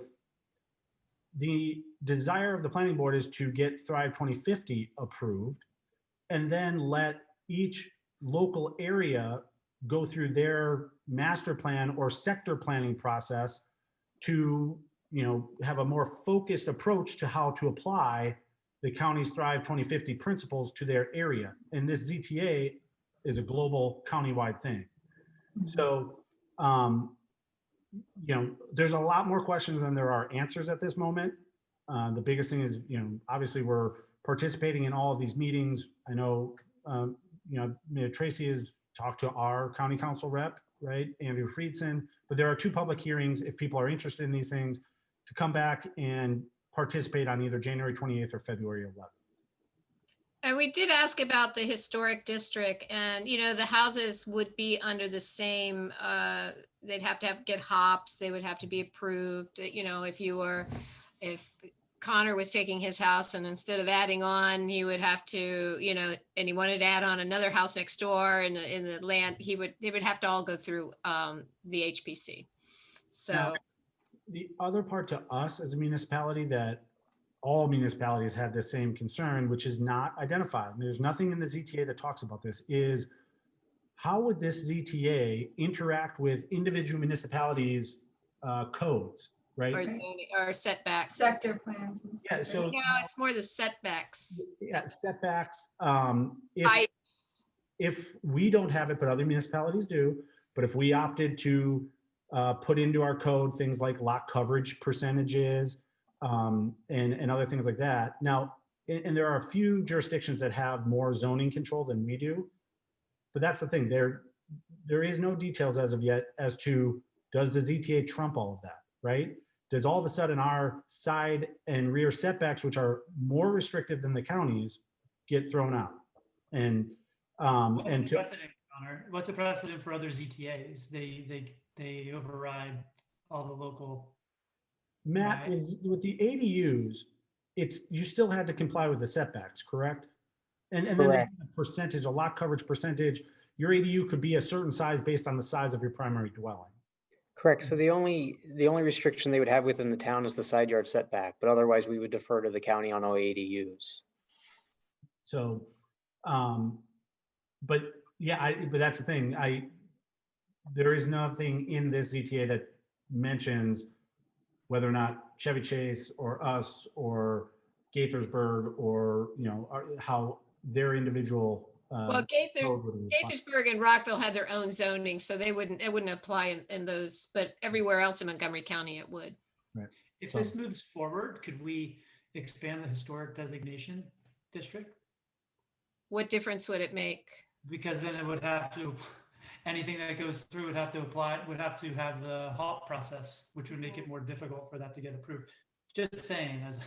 the desire of the planning board is to get Thrive 2050 approved and then let each local area go through their master plan or sector planning process to, have a more focused approach to how to apply the county's Thrive 2050 principles to their area. And this ZTA is a global countywide thing. So, there's a lot more questions than there are answers at this moment. The biggest thing is, obviously we're participating in all of these meetings. I know, Mayor Tracy has talked to our county council rep, right, Andrew Friedson, but there are 2 public hearings if people are interested in these things to come back and participate on either January 28th or February 11th. And we did ask about the historic district, and, you know, the houses would be under the same, they'd have to get hops, they would have to be approved, you know, if Connor was taking his house and instead of adding on, he would have to, you know, and he wanted to add on another house next door in the land, they would have to all go through the HPC. So. Now, the other part to us as a municipality that all municipalities had the same concern, which is not identified, and there's nothing in the ZTA that talks about this, is how would this ZTA interact with individual municipalities' codes, right? Or setbacks. Sector plans. And Yeah, stuff, right? so No, it's more the setbacks. yeah, setbacks. Heights. If we don't have it, but other municipalities do, but if we opted to put into our code things like lot coverage percentages and other things like that. Now, and there are a few jurisdictions that have more zoning control than we do, but that's the thing. There is no details as of yet as to, does the ZTA trump all of that, right? Does all of a sudden our side and rear setbacks, which are more restrictive than the counties, get thrown out? And What's the precedent, Connor? What's the precedent for other ZTAs? They override all the local. Matt, Right. with the ADUs, you still had to comply with the setbacks, correct? And then they Correct. had a percentage, a lot coverage percentage. Your ADU could be a certain size based on the size of your primary dwelling. Correct. So the only restriction they would have within the town is the side yard setback, but otherwise we would defer to the county on ADUs. So, but yeah, but that's the thing. There is nothing in this ZTA that mentions whether or not Chevy Chase or us or Gaithersburg or, you know, how their individual. Well, code would apply. Gaithersburg and Rockville had their own zoning, so it wouldn't apply in those, but everywhere else in Montgomery County it would. If this moves forward, could we expand the historic designation district? What difference would it make? Because then it would have to, anything that goes through would have to have the HALT process, which would make it more difficult for that to get approved. Just saying, as a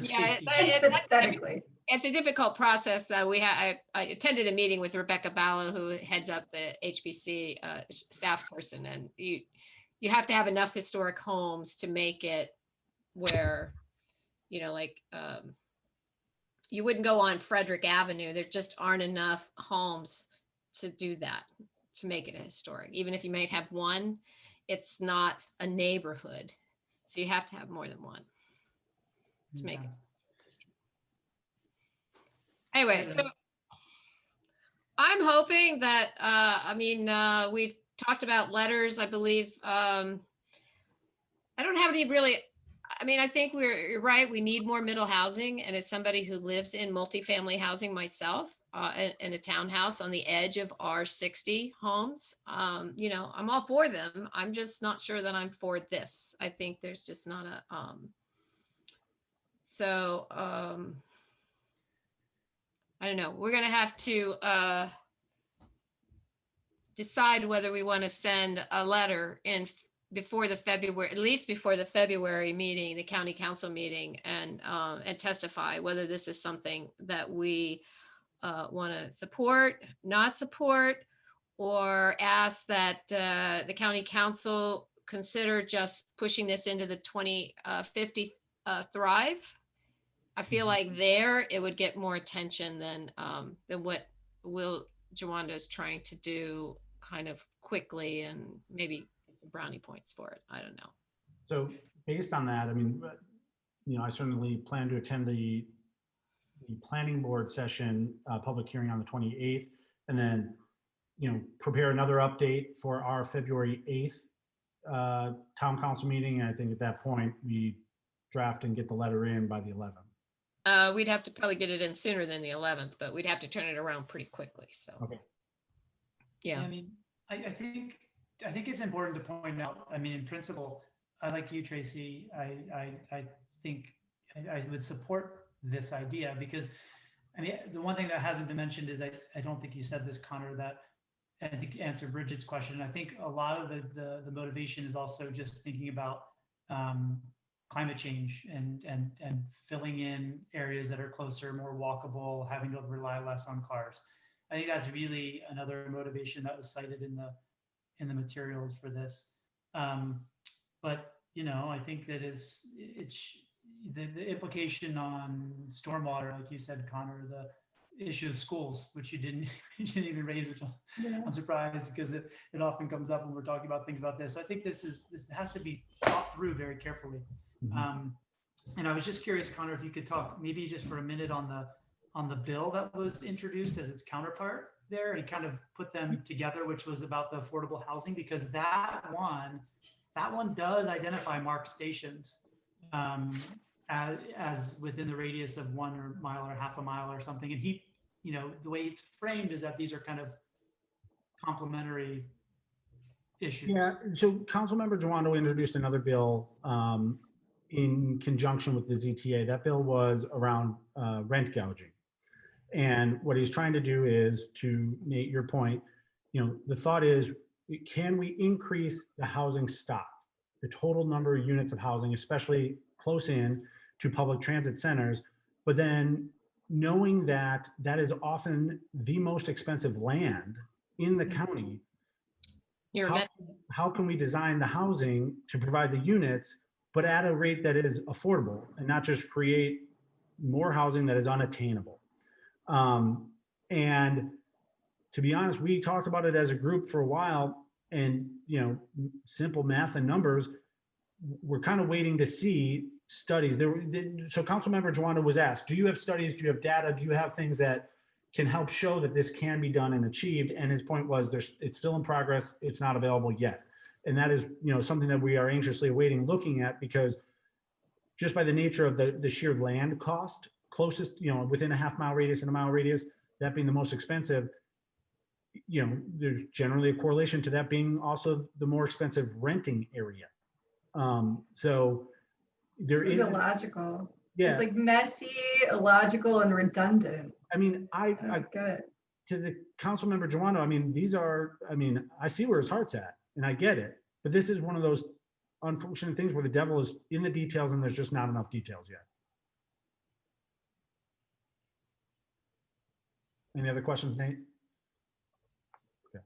Yeah, safety. Hypothetically. It's a difficult process. I attended a meeting with Rebecca Ballo, who heads up the HPC staff person, and you have to have enough historic homes to make it where, you know, like you wouldn't go on Frederick Avenue. There just aren't enough homes to do that, to make it a historic. Even if you might have one, it's not a neighborhood. So you have to have more than one to make it. Anyway, so I'm hoping that, we've talked about letters, I believe. I don't have any really, I think you're right. We need more middle housing. And as somebody who lives in multifamily housing myself, in a townhouse on the edge of R60 homes, you know, I'm all for them. I'm just not sure that I'm for this. I think there's just not a, I don't know. We're going to have to decide whether we want to send a letter in before the February, at least before the February meeting, the county council meeting, and testify whether this is something that we want to support, not support, or ask that the county council consider just pushing this into the 2050 Thrive. I feel like it would get more attention than what Will Jawanda is trying to do kind of quickly, and maybe get some brownie points for it. I don't know. So based on that, you know, I certainly plan to attend the planning board session, public hearing on the 28th, and then, you know, prepare another update for our February 8th town council meeting. And I think at that point we draft and get the letter in by the 11th. We'd have to probably get it in sooner than the 11th, but we'd have to turn it around pretty quickly. So, okay. Yeah. I think it's important to point out, in principle, I like you, Tracy. I think I would support this idea because, the one thing that hasn't been mentioned is I don't think you said this, Connor, that I think to answer Bridget's question. I think a lot of the motivation is also just thinking about climate change and filling in areas that are closer, more walkable, having to rely less on cars. I think that's really another motivation that was cited in the materials for this. But I think that the implication on stormwater, like you said, Connor, the issue of schools, which you didn't even raise, which I'm surprised because it often comes up when we're talking about things about this. I think this has to be thought through very carefully. And I was just curious, Connor, if you could talk maybe just for a minute on the bill that was introduced as its counterpart there and kind of put them together, which was about the affordable housing, because that one does identify marked stations as within the radius of 1 mile or half a mile or something. And the way it's framed is that these are kind of complementary issues. Yeah, so Councilmember Joando introduced another bill in conjunction with the ZTA. That bill was around rent gouging. And what he's trying to do is, to Nate, your point, the thought is, can we increase the housing stock, the total number of units of housing, especially close in to public transit centers, but then knowing that that is often the most expensive land in the county, how can we design the housing to provide the units, but at a rate that is affordable and not just create more housing that is unattainable? And to be honest, we talked about it as a group for a while, and simple math and numbers, we're kind of waiting to see studies. So Councilmember Joando was asked, do you have studies, do you have data, do you have things that can help show that this can be done and achieved? And his point was, it's still in progress, it's not available yet. And that is something that we are anxiously awaiting looking at, because just by the nature of the sheer land cost, closest, within a half-mile radius and a mile radius, that being the most expensive, there's generally a correlation to that being also the more expensive renting area. So there is illogical. Yeah, it's like messy, illogical, and redundant. I mean, I get it. To the Councilmember Joando, I see where his heart's at, and I get it, but this is one of those unfortunate things where the devil is in the details, and there's just not enough details yet. Any other questions, Nate? Okay.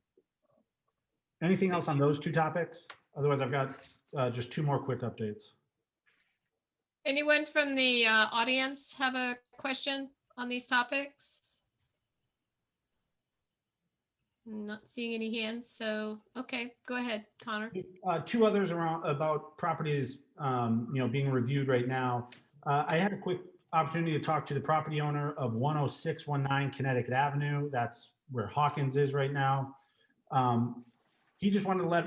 Anything else on those two topics? Otherwise, I've got just two more quick updates. Anyone from the audience have a question on these topics? Not seeing any hands, so okay, go ahead, Connor. Two others around about properties, being reviewed right now. I had a quick opportunity to talk to the property owner of 10619 Connecticut Avenue. That's where Hawkins is right now. He just wanted to let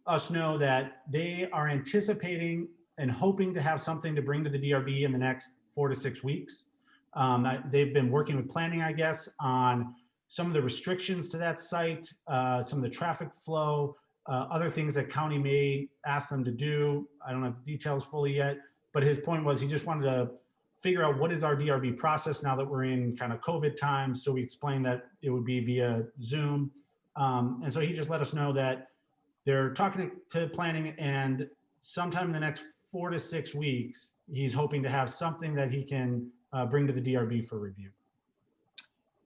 us know that they are anticipating and hoping to have something to bring to the DRB in the next 4 to 6 weeks. They've been working with planning, I guess, on some of the restrictions to that site, some of the traffic flow, other things that county may ask them to do. I don't have the details fully yet, but his point was he just wanted to figure out what is our DRB process now that we're in kind of COVID times. So we explained that it would be via Zoom. And so he just let us know that they're talking to planning, and sometime in the next 4 to 6 weeks, he's hoping to have something that he can bring to the DRB for review.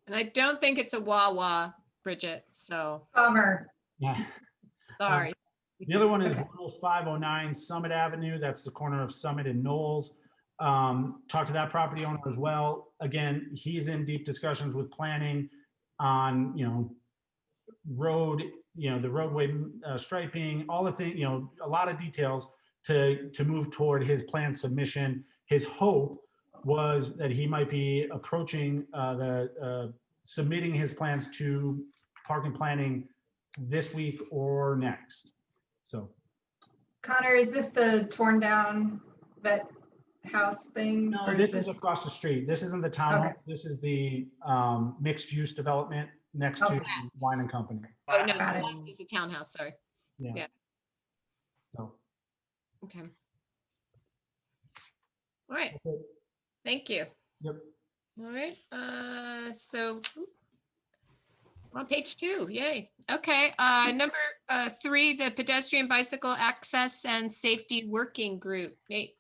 And I don't think it's a Wawa, Bridget, so Bummer. Yeah. sorry. The other one is 10509 Summit Avenue. That's the corner of Summit and Knowles. Talked to that property owner as well. Again, he's in deep discussions with planning on, road, the roadway striping, all the things, a lot of details to move toward his plan submission. His hope was that he might be approaching submitting his plans to Park and Planning this week or next. So, Connor, is this the torn down vet house thing? no, this is across the street. This isn't the townhouse. Okay. This is the mixed use development next to Wine and Company. Oh, no, Got it. so this is the townhouse, sorry. Yeah. So, Okay. All right, okay. thank you. Yep. All right, so we're on page 2, yay. Okay, number 3, the Pedestrian Bicycle Access and Safety Working Group. Nate.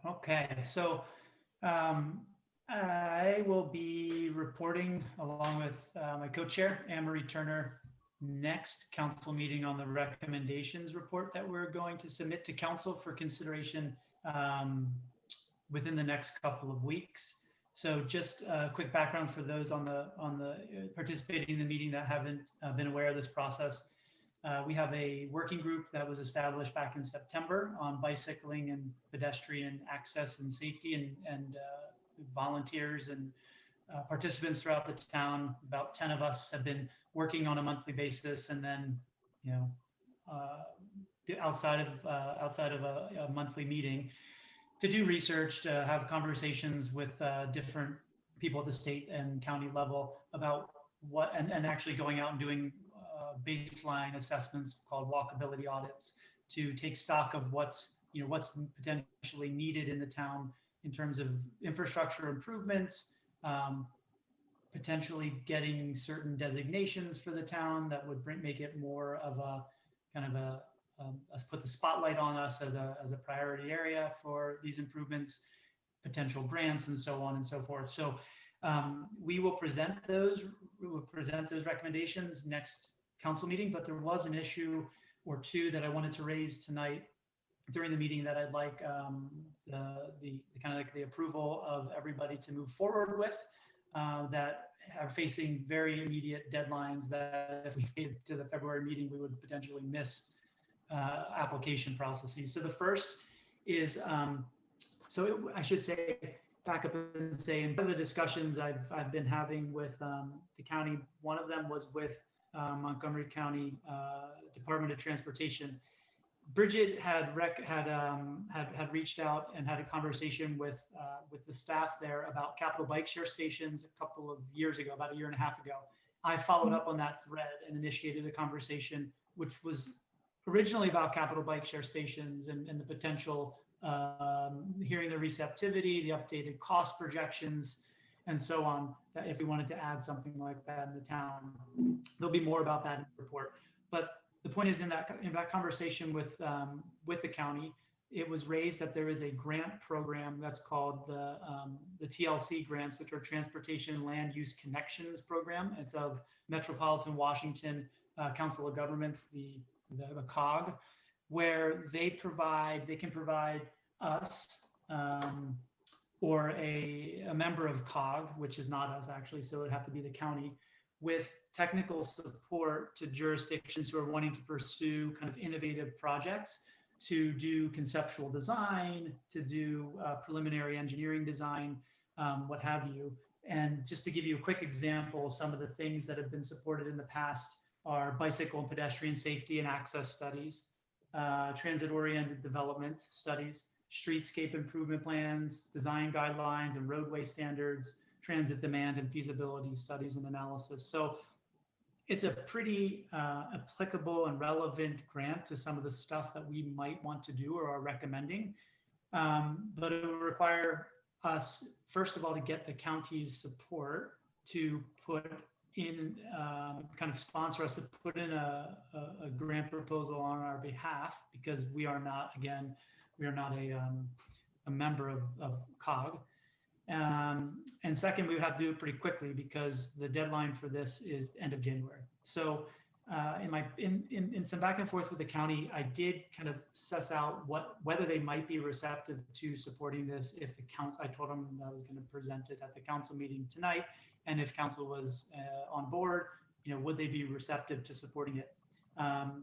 Okay, so I will be reporting along with my co-chair, Anne-Marie Turner, next council meeting on the recommendations report that we're going to submit to council for consideration within the next couple of weeks. So just a quick background for those on the participating in the meeting that haven't been aware of this process. We have a working group that was established back in September on bicycling and pedestrian access and safety, and volunteers and participants throughout the town. About 10 of us have been working on a monthly basis, and then, you know, outside of a monthly meeting, to do research, to have conversations with different people at the state and county level about what, and actually going out and doing baseline assessments called walkability audits to take stock of what's potentially needed in the town in terms of infrastructure improvements, potentially getting certain designations for the town that would make it more of a kind of a us put the spotlight on us as a priority area for these improvements, potential grants, and so on and so forth. So we will present those recommendations next council meeting, but there was an issue or two that I wanted to raise tonight during the meeting that I'd like the kind of like the approval of everybody to move forward with, that are facing very immediate deadlines that if we made it to the February meeting, we would potentially miss application processes. So the first is, I should say, back up and say, in one of the discussions I've been having with the county, one of them was with Montgomery County Department of Transportation. Bridget had reached out and had a conversation with the staff there about capital bike share stations a couple of years ago, about a year and a half ago. I followed up on that thread and initiated a conversation, which was originally about capital bike share stations and the potential, hearing the receptivity, the updated cost projections, and so on, that if we wanted to add something like that in the town. There'll be more about that in the report. But the point is, in that conversation with the county, it was raised that there is a grant program that's called the TLC grants, which are Transportation Land Use Connections Program. It's of Metropolitan Washington Council of Governments, the COG, where they can provide us or a member of COG, which is not us actually, so it would have to be the county, with technical support to jurisdictions who are wanting to pursue kind of innovative projects, to do conceptual design, to do preliminary engineering design, what have you. And just to give you a quick example, some of the things that have been supported in the past are bicycle and pedestrian safety and access studies, transit-oriented development studies, streetscape improvement plans, design guidelines and roadway standards, transit demand and feasibility studies and analysis. So it's a pretty applicable and relevant grant to some of the stuff that we might want to do or are recommending. But it will require us, first of all, to get the county's support to put in, kind of sponsor us to put in a grant proposal on our behalf, because we are not, again, we are not a member of COG. And second, we would have to do it pretty quickly because the deadline for this is end of January. So in some back and forth with the county, I did kind of suss out whether they might be receptive to supporting this. If the council, I told them I was going to present it at the council meeting tonight, and if council was on board, would they be receptive to supporting it?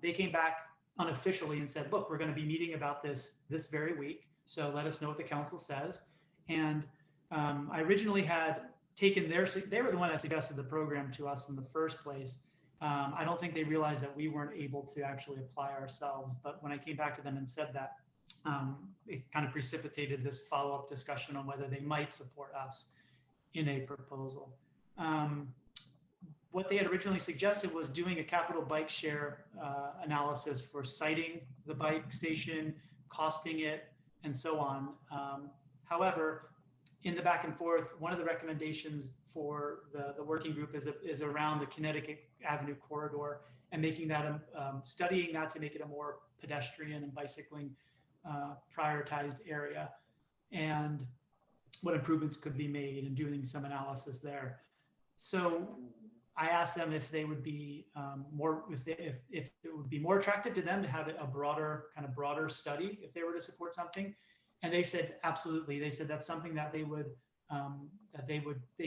They came back unofficially and said, look, we're going to be meeting about this very week, so let us know what the council says. And I originally had taken they were the one that suggested the program to us in the first place. I don't think they realized that we weren't able to actually apply ourselves. But when I came back to them and said that, it kind of precipitated this follow-up discussion on whether they might support us in a proposal. What they had originally suggested was doing a capital bike share analysis for siting the bike station, costing it, and so on. However, in the back and forth, one of the recommendations for the working group is around the Connecticut Avenue corridor and making that, studying that to make it a more pedestrian and bicycling prioritized area. and what improvements could be made, and doing some analysis there. So I asked them if they would be if it would be more attractive to them to have a broader study if they were to support something, and they said absolutely. They said that's something that they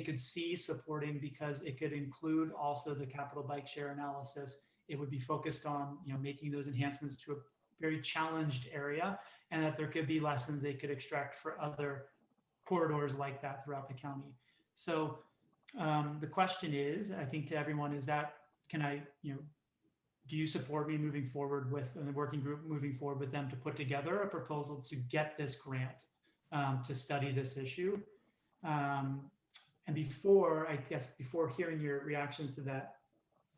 could see supporting, because it could include also the capital bike share analysis. It would be focused on making those enhancements to a very challenged area, and that there could be lessons they could extract for other corridors like that throughout the county. So the question is, I think to everyone, is that, do you support me moving forward with, and the working group moving forward with them to put together a proposal to get this grant to study this issue? And before hearing your reactions to that,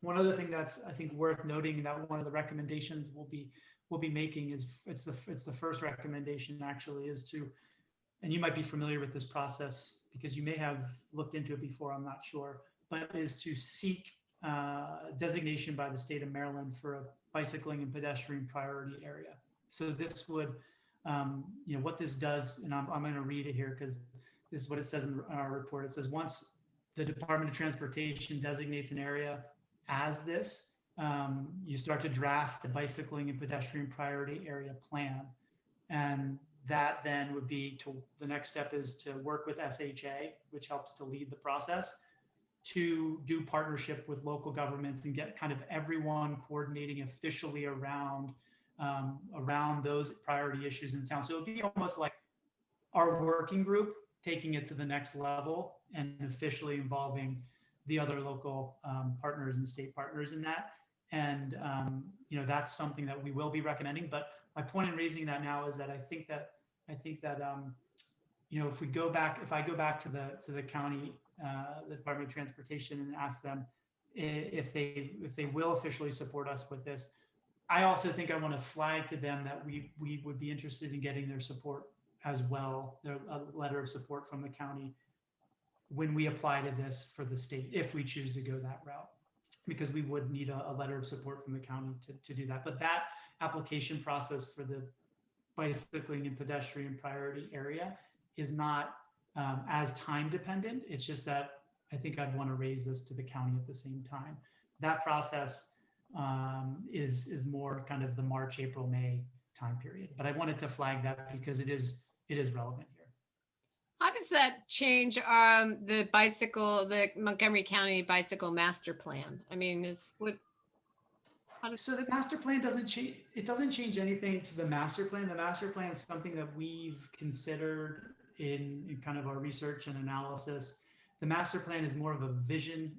one other thing that's, I think, worth noting, that one of the recommendations we'll be making is, it's the first recommendation actually, is to, and you might be familiar with this process because you may have looked into it before, I'm not sure, but is to seek designation by the state of Maryland for a bicycling and pedestrian priority area. So this would, what this does, and I'm going to read it here because this is what it says in our report. It says, once the Department of Transportation designates an area as this, you start to draft the bicycling and pedestrian priority area plan. And that then would be the next step is to work with SHA, which helps to lead the process, to do partnership with local governments and get kind of everyone coordinating officially around those priority issues in town. So it would be almost like our working group taking it to the next level and officially involving the other local partners and state partners in that. And that's something that we will be recommending. But my point in raising that now is that I think that if I go back to the county, the Department of Transportation, and ask them if they will officially support us with this, I also think I want to flag to them that we would be interested in getting their support as well, a letter of support from the county when we apply to this for the state, if we choose to go that route, because we would need a letter of support from the county to do that. But that application process for the bicycling and pedestrian priority area is not as time dependent. It's just that I think I'd want to raise this to the county at the same time. That process is more kind of the March, April, May time period. But I wanted to flag that because it is relevant here. How does that change the Montgomery County Bicycle Master Plan? I mean, So the master plan doesn't change. It doesn't change anything to the master plan. The master plan is something that we've considered in kind of our research and analysis. The master plan is more of a vision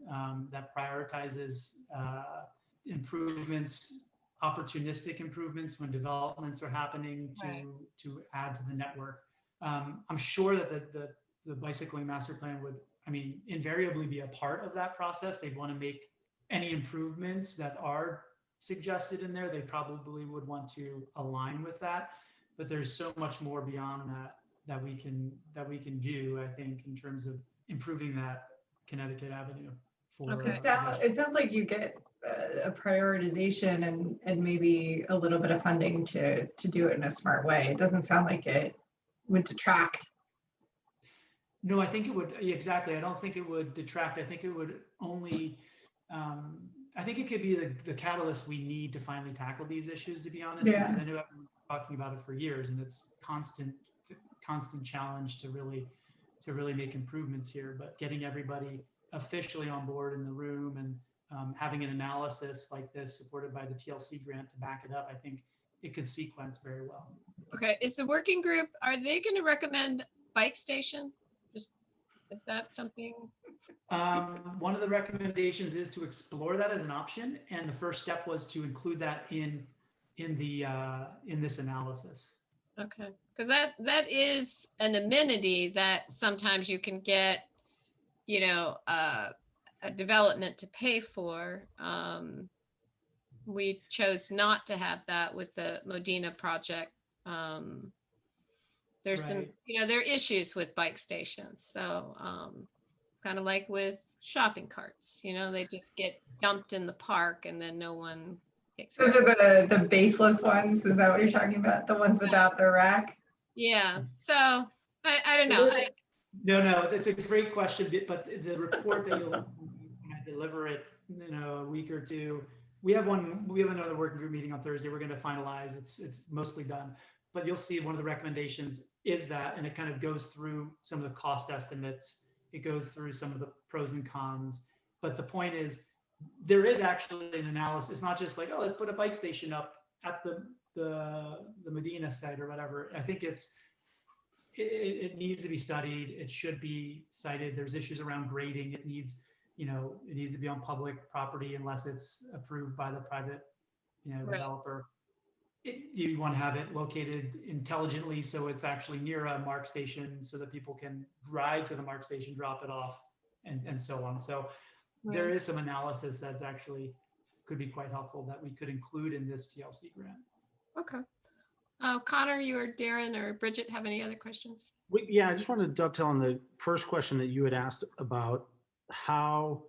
that prioritizes improvements, opportunistic improvements when developments are happening to add to the network. I'm sure that the bicycling master plan would, invariably be a part of that process. They'd want to make any improvements that are suggested in there. They probably would want to align with that, but there's so much more beyond that we can do, I think, in terms of improving that Connecticut Avenue. It sounds like you get a prioritization and maybe a little bit of funding to do it in a smart way. It doesn't sound like it would detract. No, I think it would. Exactly. I don't think it would detract. I think it would only, I think it could be the catalyst we need to finally tackle these issues, to be honest, because I know I've been talking about it for years, and it's constant challenge to really make improvements here. But getting everybody officially on board in the room and having an analysis like this supported by the TLC grant to back it up, I think it could sequence very well. Okay, is the working group, are they going to recommend bike station? Is that something? One of the recommendations is to explore that as an option, and the first step was to include that in this analysis. Okay, because that is an amenity that sometimes you can get, a development to pay for. We chose not to have that with the Modena project. There's some, there are issues with bike stations. So kind of like with shopping carts, they just get dumped in the park and then no one takes Those are the baseless ones. Is that what you're talking about? The ones without the rack? Yeah. So I don't know. No, that's a great question, but the report that you'll deliver it, a week or two. We have another working group meeting on Thursday. We're going to finalize. It's mostly done, but you'll see one of the recommendations is that, and it kind of goes through some of the cost estimates. It goes through some of the pros and cons. But the point is, there is actually an analysis. It's not just like, oh, let's put a bike station up at the Medina site or whatever. I think it needs to be studied. It should be cited. There's issues around grading. It needs to be on public property unless it's approved by the private, Right. developer. You want to have it located intelligently, so it's actually near a MARC station, so that people can ride to the MARC station, drop it off, and so on. So there is some analysis that's actually could be quite helpful that we could include in this TLC grant. Okay. Connor, you or Darren or Bridget have any other questions? Yeah, I just wanted to dovetail on the first question that you had asked about how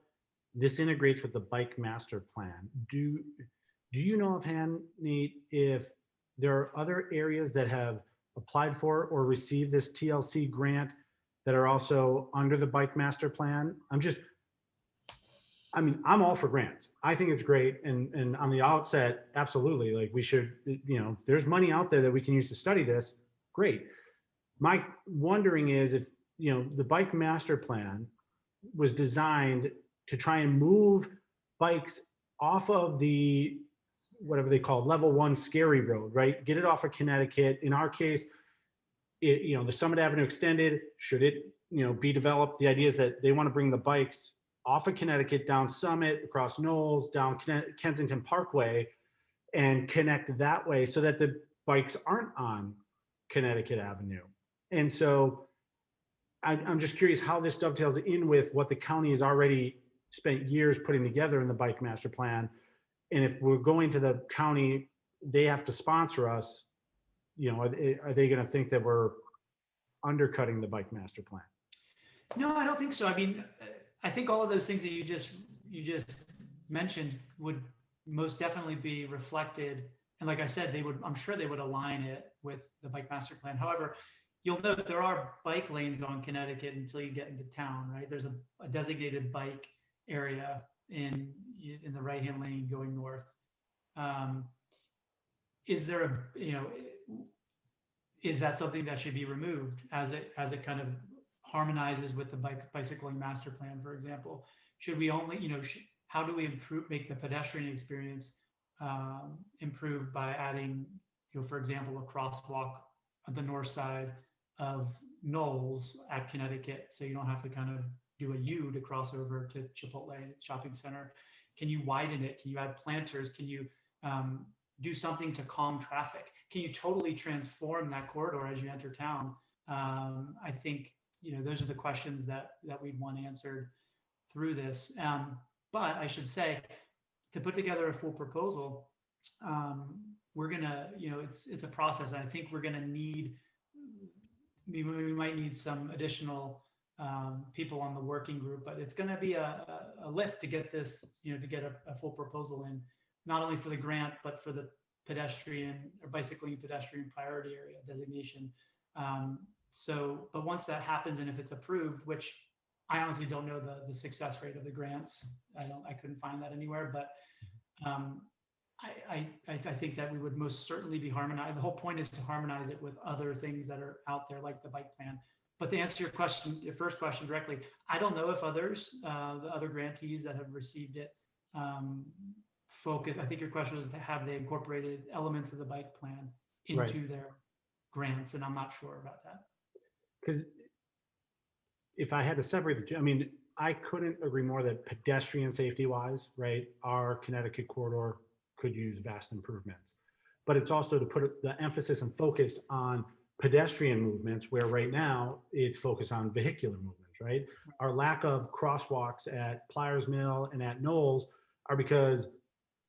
this integrates with the bike master plan. Do you know offhand, Nate, if there are other areas that have applied for or received this TLC grant that are also under the bike master plan? I'm all for grants. I think it's great. And on the outset, absolutely, like we should, there's money out there that we can use to study this. Great. My wondering is if, the bike master plan was designed to try and move bikes off of the, whatever they call level 1 scary road, right? Get it off of Connecticut. In our case, the Summit Avenue extended, should it, be developed? The idea is that they want to bring the bikes off of Connecticut, down Summit, across Knowles, down Kensington Parkway, and connect that way so that the bikes aren't on Connecticut Avenue. And so I'm just curious how this dovetails in with what the county has already spent years putting together in the bike master plan. And if we're going to the county, they have to sponsor us, are they going to think that we're undercutting the bike master plan? No, I don't think so. I think all of those things that you just mentioned would most definitely be reflected. And like I said, I'm sure they would align it with the bike master plan. However, you'll note there are bike lanes on Connecticut until you get into town, right? There's a designated bike area in the right-hand lane going north. Is that something that should be removed as it kind of harmonizes with the bicycling master plan, for example? Should we only, how do we make the pedestrian experience improved by adding, for example, a crosswalk on the north side of Knowles at Connecticut, so you don't have to kind of do a U to cross over to Chipotle shopping center? Can you widen it? Can you add planters? Can you do something to calm traffic? Can you totally transform that corridor as you enter town? I think, those are the questions that we'd want answered through this. But I should say, to put together a full proposal, we're gonna, it's a process. I think we're gonna we might need some additional people on the working group, but it's gonna be a lift to get this, to get a full proposal in, not only for the grant, but for the pedestrian or bicycling pedestrian priority area designation. But once that happens, and if it's approved, which I honestly don't know the success rate of the grants, I couldn't find that anywhere, but I think that we would most certainly be harmonized. The whole point is to harmonize it with other things that are out there, like the bike plan. But to answer your first question directly, I don't know if others, the other grantees that have received it, focus. I think your question was, have they incorporated elements of the bike plan into their grants, and I'm not sure about that. Because if I had to separate the two, I couldn't agree more that pedestrian safety wise, right, our Connecticut corridor could use vast improvements. But it's also to put the emphasis and focus on pedestrian movements, where right now it's focused on vehicular movements, right? Our lack of crosswalks at Pliers Mill and at Knowles are because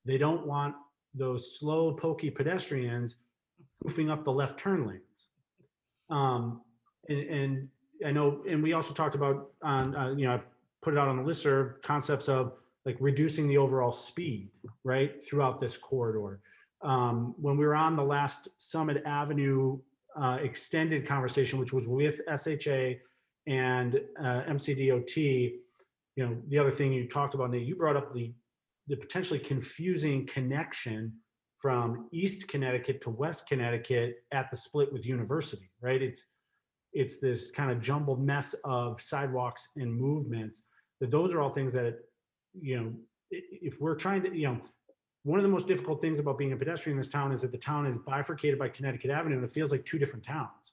they don't want those slow, pokey pedestrians goofing up the left turn lanes. And I know, and we also talked about I put it out on the listserv, concepts of like reducing the overall speed, right, throughout this corridor. When we were on the last Summit Avenue extended conversation, which was with SHA and MCDOT. You know, the other thing you talked about, Nate, you brought up the potentially confusing connection from East Connecticut to West Connecticut at the split with University, right? It's this kind of jumbled mess of sidewalks and movements. That those are all things that, you know, if we're trying to, you know, one of the most difficult things about being a pedestrian in this town is that the town is bifurcated by Connecticut Avenue, and it feels like two different towns.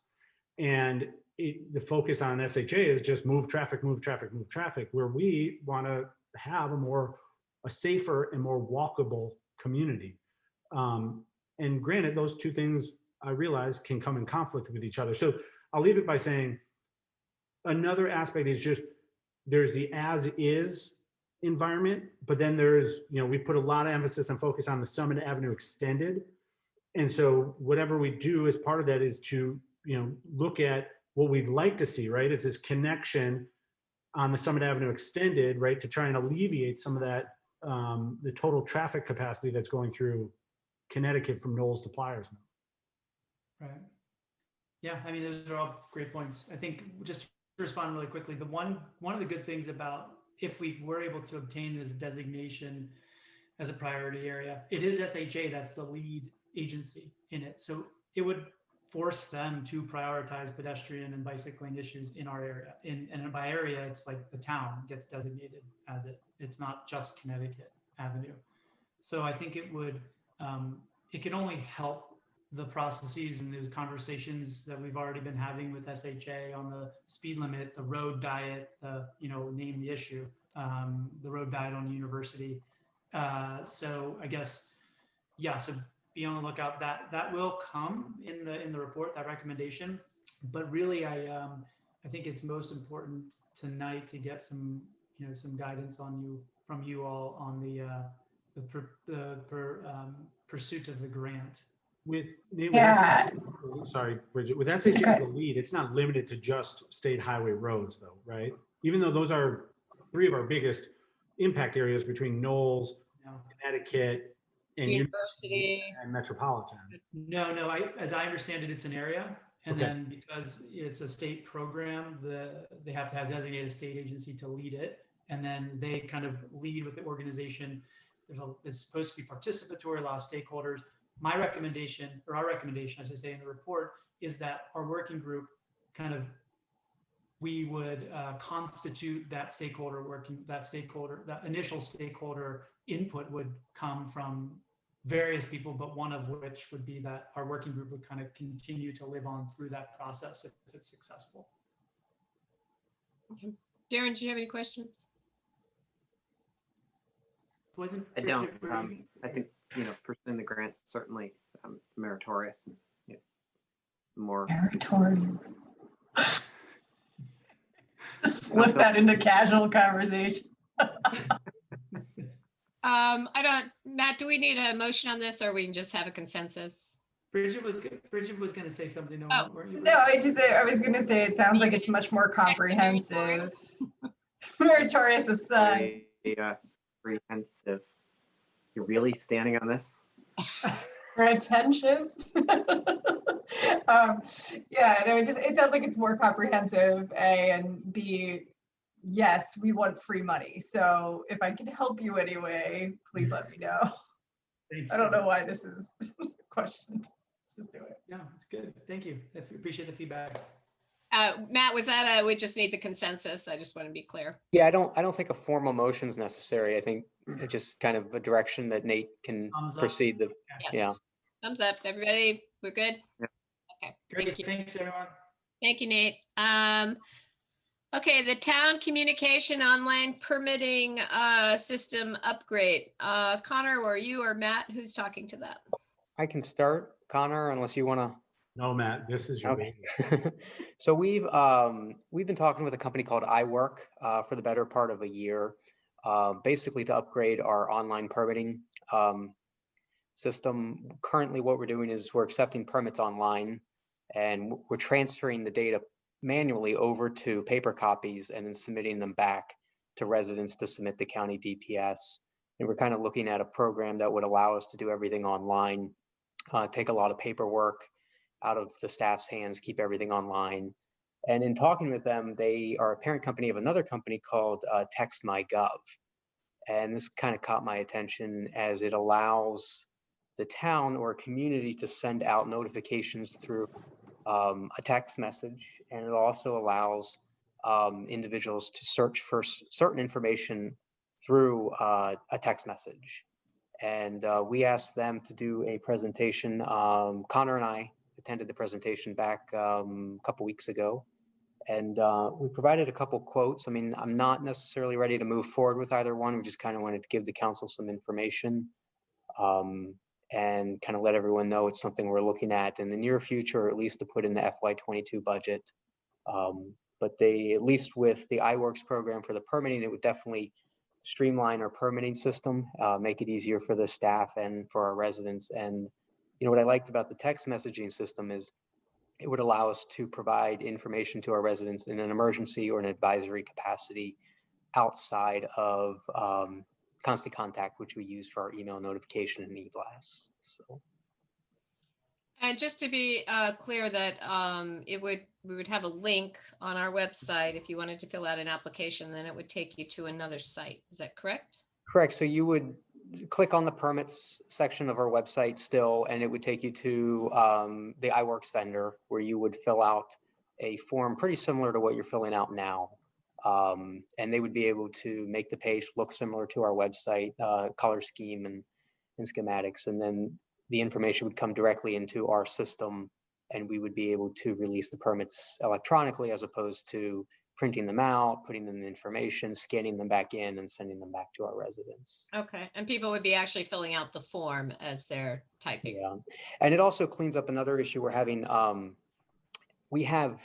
And the focus on SHA is just move traffic, move traffic, move traffic, where we want to have a safer and more walkable community. And granted, those two things I realize can come in conflict with each other. So I'll leave it by saying another aspect is just there's the as is environment, but then there's, you know, we put a lot of emphasis and focus on the Summit Avenue extended. And so whatever we do as part of that is to, you know, look at what we'd like to see, right? Is this connection on the Summit Avenue extended, right? To try and alleviate some of that, the total traffic capacity that's going through Connecticut from Knowles to Pliers. Right. Yeah, I mean, those are all great points. I think just to respond really quickly, one of the good things about if we were able to obtain this designation as a priority area, it is SHA that's the lead agency in it. So it would force them to prioritize pedestrian and bicycling issues in our area. And by area, it's like the town gets designated as it. It's not just Connecticut Avenue. So I think it would, it could only help the processes and the conversations that we've already been having with SHA on the speed limit, the road diet, you know, name the issue, the road diet on University. So I guess, yeah, so be on the lookout. That will come in the report, that recommendation. But really, I think it's most important tonight to get some, you know, some guidance from you all on the pursuit of the grant. Sorry, Bridget, with SHA as the lead, it's not limited to just state highway roads though, right? Even though those are three of our biggest impact areas between Knowles, Connecticut, and University and Metropolitan. No, as I understand it, it's an area. And Okay. then because it's a state program, they have to have designated state agency to lead it. And then they kind of lead with the organization. It's supposed to be participatory, a lot of stakeholders. My recommendation, or our recommendation, I should say, in the report is that our working group we would constitute that that initial stakeholder input would come from various people, but one of which would be that our working group would kind of continue to live on through that process if it's successful. Okay. Darren, do you have any questions? I don't. I think, you know, pursuing the grants certainly meritorious and, you know, more meritorious. Slip that into casual conversation. Matt, do we need a motion on this, or we can just have a consensus? Bridget was going to say something. Oh. No, I was going to say it sounds like it's much more comprehensive. Meritorious aside. Yes, comprehensive. You're really standing on this? Pretentious. Yeah, no, it sounds like it's more comprehensive, A, and B, yes, we want free money. So if I can help you anyway, please let me know. I don't know why this is questioned. Let's just do it. Yeah, it's good. Thank you. I appreciate the feedback. Matt, was that we just need the consensus? I just want to be clear. Yeah, I don't think a formal motion is necessary. I think it's just kind of a direction that Nate can proceed. Yes. Yeah. Thumbs up, everybody. We're good. Yeah. Okay. Great. Thank you. Thanks, everyone. Thank you, Nate. Okay, the town communication online permitting system upgrade. Connor, or you or Matt, who's talking to that? I can start, Connor, unless you want to. No, Matt, this is your Okay. So we've been talking with a company called iWork for the better part of a year, basically to upgrade our online permitting system. Currently, what we're doing is we're accepting permits online, and we're transferring the data manually over to paper copies and then submitting them back to residents to submit the county DPS. And we're kind of looking at a program that would allow us to do everything online, take a lot of paperwork out of the staff's hands, keep everything online. And in talking with them, they are a parent company of another company called TextMyGov. And this kind of caught my attention as it allows the town or community to send out notifications through a text message. And it also allows individuals to search for certain information through a text message. And we asked them to do a presentation. Connor and I attended the presentation back a couple weeks ago. And we provided a couple quotes. I mean, I'm not necessarily ready to move forward with either one. We just kind of wanted to give the council some information and kind of let everyone know it's something we're looking at in the near future, or at least to put in the FY22 budget. But they, at least with the iWorks program for the permitting, it would definitely streamline our permitting system, make it easier for the staff and for our residents. And you know what I liked about the text messaging system is it would allow us to provide information to our residents in an emergency or an advisory capacity outside of constant contact, which we use for our email notification and e-blast. So. And just to be clear that we would have a link on our website. If you wanted to fill out an application, then it would take you to another site. Is that correct? Correct. So you would click on the permits section of our website still, and it would take you to the iWorks vendor, where you would fill out a form pretty similar to what you're filling out now. And they would be able to make the page look similar to our website, color scheme and schematics. And then the information would come directly into our system, and we would be able to release the permits electronically as opposed to printing them out, putting in the information, scanning them back in, and sending them back to our residents. Okay. And people would be actually filling out the form as they're typing. Yeah. And it also cleans up another issue we're having. We have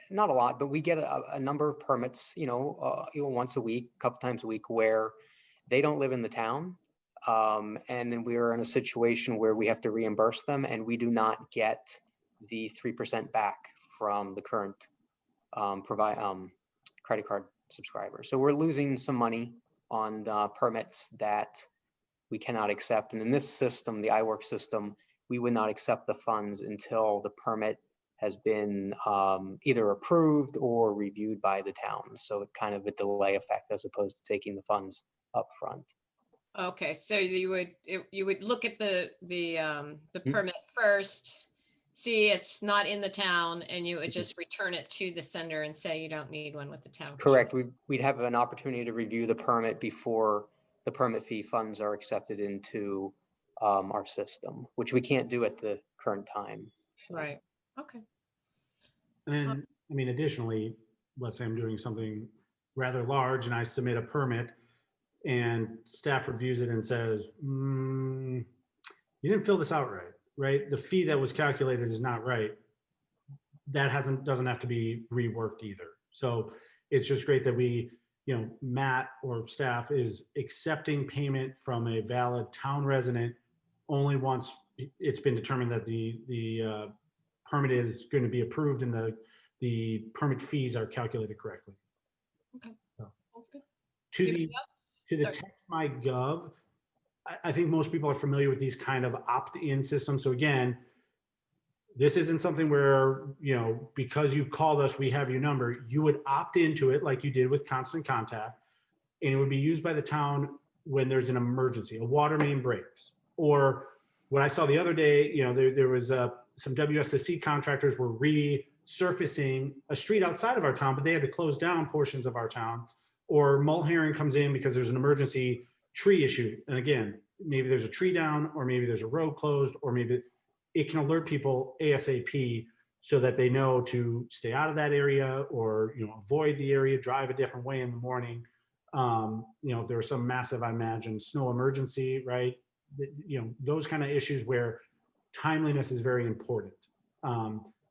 not a lot, but we get a number of permits, once a week, a couple times a week, where they don't live in the town. And then we are in a situation where we have to reimburse them, and we do not get the 3% back from the current credit card subscriber. So we're losing some money on the permits that we cannot accept. And in this system, the iWork system, we would not accept the funds until the permit has been either approved or reviewed by the town. So it kind of a delay effect as opposed to taking the funds up front. Okay, so you would look at the permit first, see it's not in the town, and you would just return it to the sender and say you don't need one with the town. Correct. We'd have an opportunity to review the permit before the permit fee funds are accepted into our system, which we can't do at the current time. So. Right. Okay. And then, additionally, let's say I'm doing something rather large and I submit a permit and staff reviews it and says, you didn't fill this out right? The fee that was calculated is not right. That doesn't have to be reworked either. So it's just great that we, Matt or staff is accepting payment from a valid town resident only once it's been determined that the permit is going to be approved and the permit fees are calculated correctly. Okay, that's good. To the TextMyGov, I think most people are familiar with these kind of opt-in systems. So again, this isn't something where, because you've called us, we have your number. You would opt into it like you did with Constant Contact, and it would be used by the town when there's an emergency, a water main breaks. Or what I saw the other day, there was some WSSC contractors were resurfacing a street outside of our town, but they had to close down portions of our town. Or Mulherring comes in because there's an emergency tree issue. And again, maybe there's a tree down, or maybe there's a road closed, or maybe it can alert people ASAP so that they know to stay out of that area, or, avoid the area, drive a different way in the morning. If there's some massive, I imagine, snow emergency, right? Those kind of issues where timeliness is very important.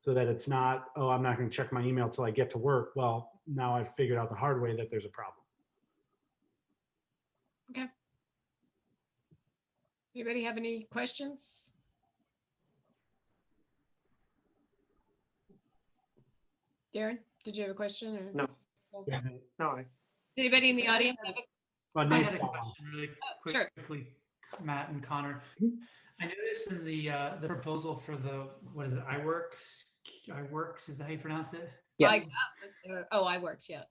So that it's not, I'm not going to check my email till I get to work. Well, now I've figured out the hard way that there's a problem. Okay. Anybody have any questions? Darren, did you have a question? Or? No. No. Did anybody in the audience have a I had a question really sure. quickly, Matt and Connor. I noticed in the proposal for the, what is it, iWorks, is that how you pronounce it? Yes. iWorks, yeah.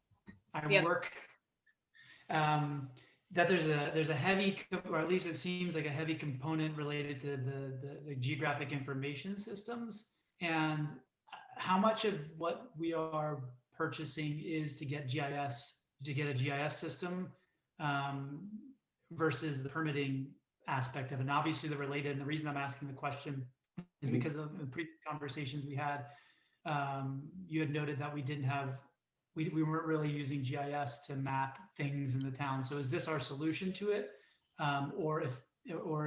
Yeah. iWork. That there's a heavy, or at least it seems like a heavy component related to the geographic information systems. And how much of what we are purchasing is to get a GIS system versus the permitting aspect of it. And obviously they're related. And the reason I'm asking the question is because of the previous conversations we had. You had noted that we weren't really using GIS to map things in the town. So is this our solution to it? Or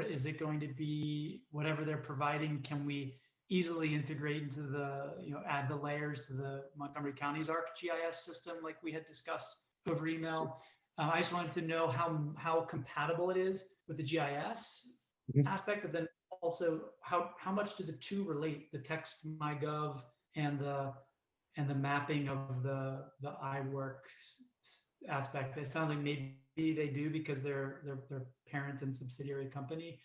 is it going to be whatever they're providing? Can we easily integrate into add the layers to the Montgomery County's ArcGIS system like we had discussed over email? I just wanted to know how compatible it is with the GIS aspect, but then also how much do the two relate, the text MyGov and the mapping of the iWorks aspect? It sounds like maybe they do because they're parent and subsidiary company.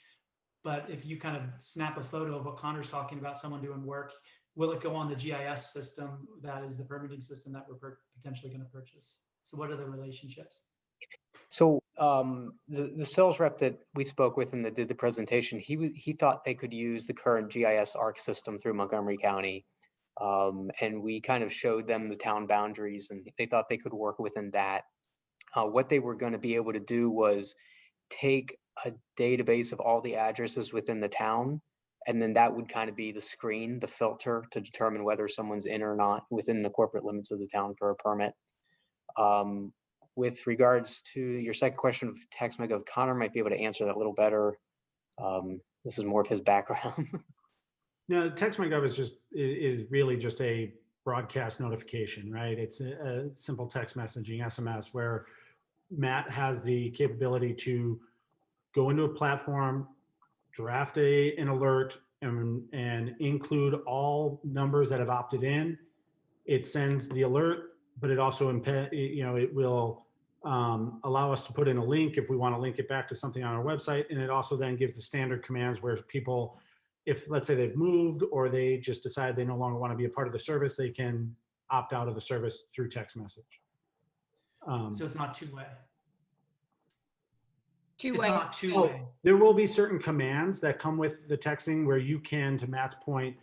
But if you kind of snap a photo of what Connor's talking about, someone doing work, will it go on the GIS system that is the permitting system that we're potentially going to purchase? So what are the relationships? So the sales rep that we spoke with and that did the presentation, he thought they could use the current GIS ARC system through Montgomery County. And we kind of showed them the town boundaries and they thought they could work within that. What they were going to be able to do was take a database of all the addresses within the town, and then that would kind of be the screen, the filter to determine whether someone's in or not within the corporate limits of the town for a permit. With regards to your second question of text MyGov, Connor might be able to answer that a little better. This is more of his background. No, text MyGov is really just a broadcast notification, right? It's a simple text messaging, SMS, where Matt has the capability to go into a platform, draft an alert, and include all numbers that have opted in. It sends the alert, but it also it will allow us to put in a link if we want to link it back to something on our website, and it also then gives the standard commands where people, if let's say they've moved or they just decide they no longer want to be a part of the service, they can opt out of the service through text message. So it's not two-way. Two-way. It's not two-way. There will be certain commands that come with the texting where you can, to Matt's point,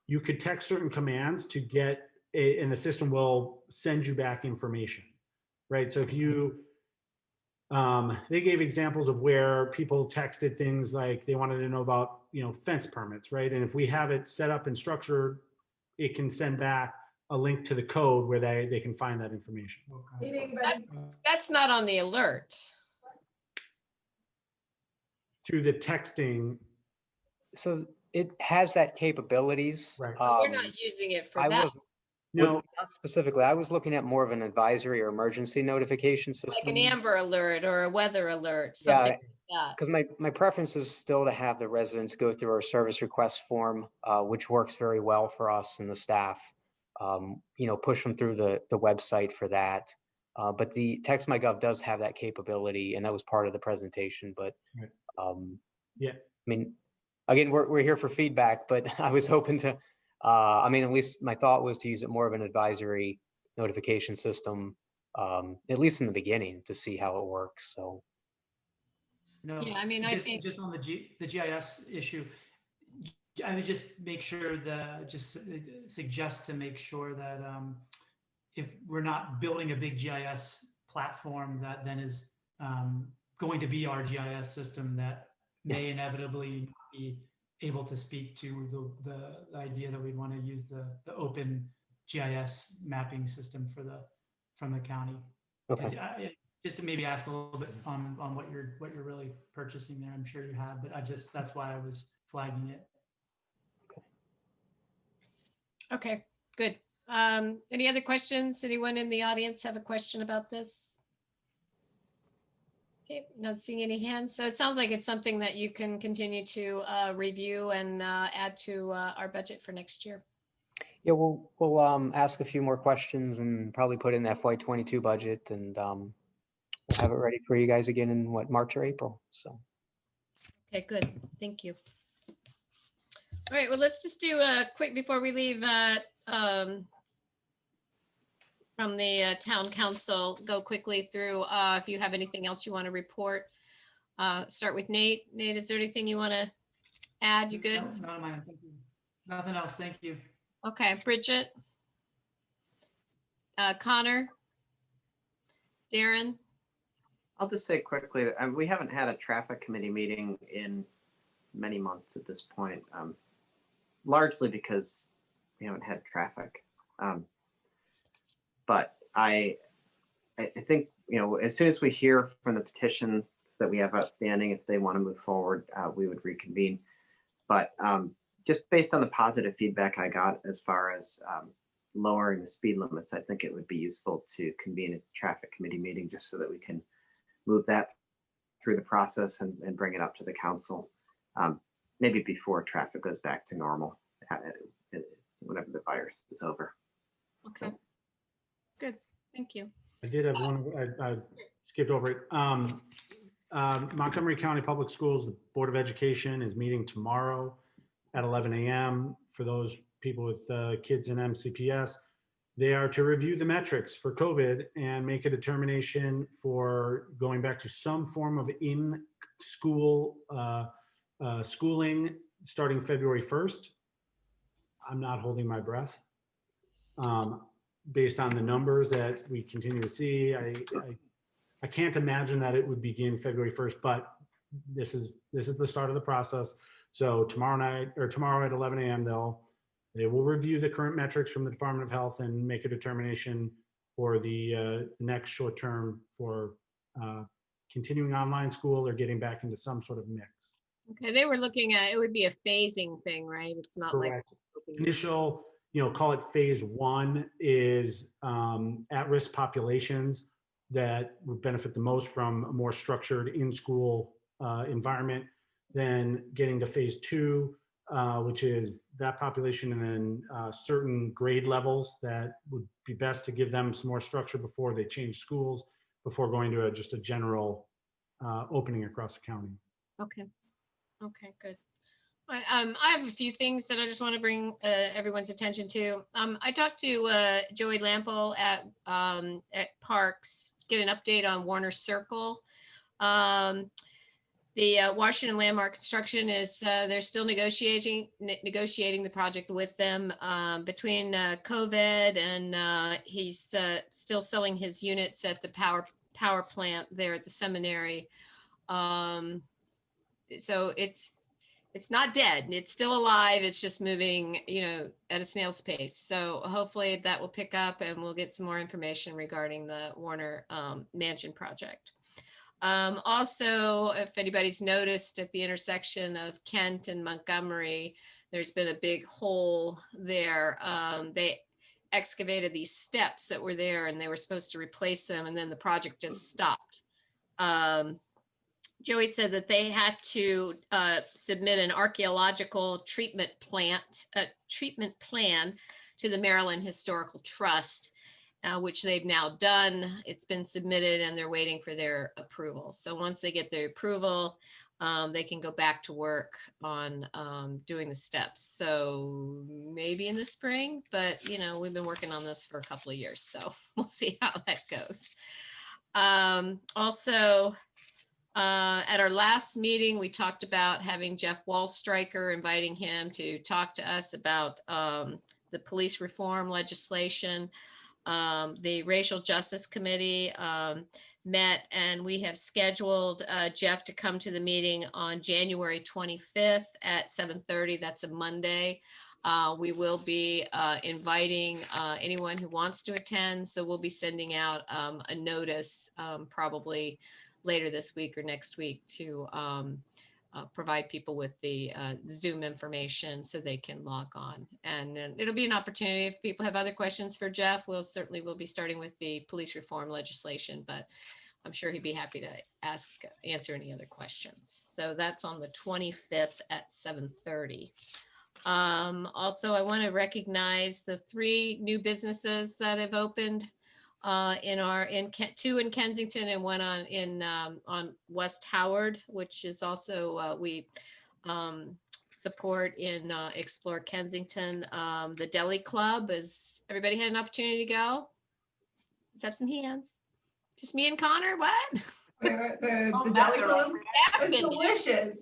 you could text certain commands to get, and the system will send you back information, right? So if you, they gave examples of where people texted things like they wanted to know about, fence permits, right? And if we have it set up and structured, it can send back a link to the code where they can find that information. That's not on the alert. Through the texting. So it has that capabilities. Right. We're not using it for that. No, not specifically. I was looking at more of an advisory or emergency notification system. Like an Amber Alert or a weather alert, something like that. Because my preference is still to have the residents go through our service request form, which works very well for us and the staff. Push them through the website for that. But the Text MyGov does have that capability, and that was part of the presentation. But yeah, I mean, again, we're here for feedback, but I was hoping to. At least my thought was to use it more of an advisory notification system, at least in the beginning, to see how it works. So. No, yeah, I think just on the GIS issue, I would just make sure suggest to make sure that if we're not building a big GIS platform that then is going to be our GIS system that may inevitably be able to speak to the idea that we'd want to use the open GIS mapping system from the county. Okay. Just to maybe ask a little bit on what you're really purchasing there. I'm sure you have, but that's why I was flagging it. Okay, good. Any other questions? Anyone in the audience have a question about this? Okay, not seeing any hands. So it sounds like it's something that you can continue to review and add to our budget for next year. Yeah, we'll ask a few more questions and probably put in the FY22 budget, and we'll have it ready for you guys again in March or April. So. Okay, good. Thank you. All right, well, let's just do a quick, before we leave, from the town council, go quickly through, if you have anything else you want to report. Start with Nate. Nate, is there anything you want to add? You good? No, not mine. Thank you. Nothing else. Thank you. Okay, Bridget? Connor? Darren? I'll just say quickly, we haven't had a traffic committee meeting in many months at this point, largely because we haven't had traffic. But I think, as soon as we hear from the petitions that we have outstanding, if they want to move forward, we would reconvene. But just based on the positive feedback I got as far as lowering the speed limits, I think it would be useful to convene a traffic committee meeting just so that we can move that through the process and bring it up to the council, maybe before traffic goes back to normal, whenever the virus is over. Okay, good, thank you. I did have one, I skipped over it. Montgomery County Public Schools, the Board of Education is meeting tomorrow at 11 a.m. For those people with kids in MCPS. They are to review the metrics for COVID and make a determination for going back to some form of in-school schooling starting February 1st. I'm not holding my breath. Based on the numbers that we continue to see, I can't imagine that it would begin February 1st, but this is the start of the process. So tomorrow at 11 a.m. They will review the current metrics from the Department of Health and make a determination for the next short term for continuing online school or getting back into some sort of mix. Okay, they were looking at, it would be a phasing thing, right? It's not Correct. like. Initial, call it phase 1 is at-risk populations that would benefit the most from a more structured in-school environment. Then getting to phase 2, which is that population, and then certain grade levels that would be best to give them some more structure before they change schools, before going to just a general opening across the county. Okay, okay, good. I have a few things that I just want to bring everyone's attention to. I talked to Joey Lample at Parks to get an update on Warner Circle. The Washington Landmark Construction is, they're still negotiating the project with them between COVID and he's still selling his units at the power plant there at the seminary. So it's not dead. It's still alive. It's just moving, at a snail's pace. So hopefully that will pick up and we'll get some more information regarding the Warner Mansion project. Also, if anybody's noticed at the intersection of Kent and Montgomery, there's been a big hole there. They excavated these steps that were there and they were supposed to replace them, and then the project just stopped. Joey said that they had to submit an archaeological treatment plan to the Maryland Historical Trust, which they've now done. It's been submitted and they're waiting for their approval. So once they get their approval, they can go back to work on doing the steps. So maybe in the spring, but we've been working on this for a couple of years, so we'll see how that goes. Also, at our last meeting, we talked about having Jeff Wallstreicher, inviting him to talk to us about the police reform legislation. The Racial Justice Committee met, and we have scheduled Jeff to come to the meeting on January 25th at 7:30. That's a Monday. We will be inviting anyone who wants to attend. So we'll be sending out a notice probably later this week or next week to provide people with the Zoom information so they can log on. And it'll be an opportunity if people have other questions for Jeff. We'll be starting with the police reform legislation, but I'm sure he'd be happy to answer any other questions. So that's on the 25th at 7:30. Also, I want to recognize the 3 new businesses that have opened two in Kensington and one on West Howard, which is also we support in Explore Kensington. The Deli Club, is everybody had an opportunity to go? Let's have some hands. Just me and Connor, what? The deli club is Aspen. delicious.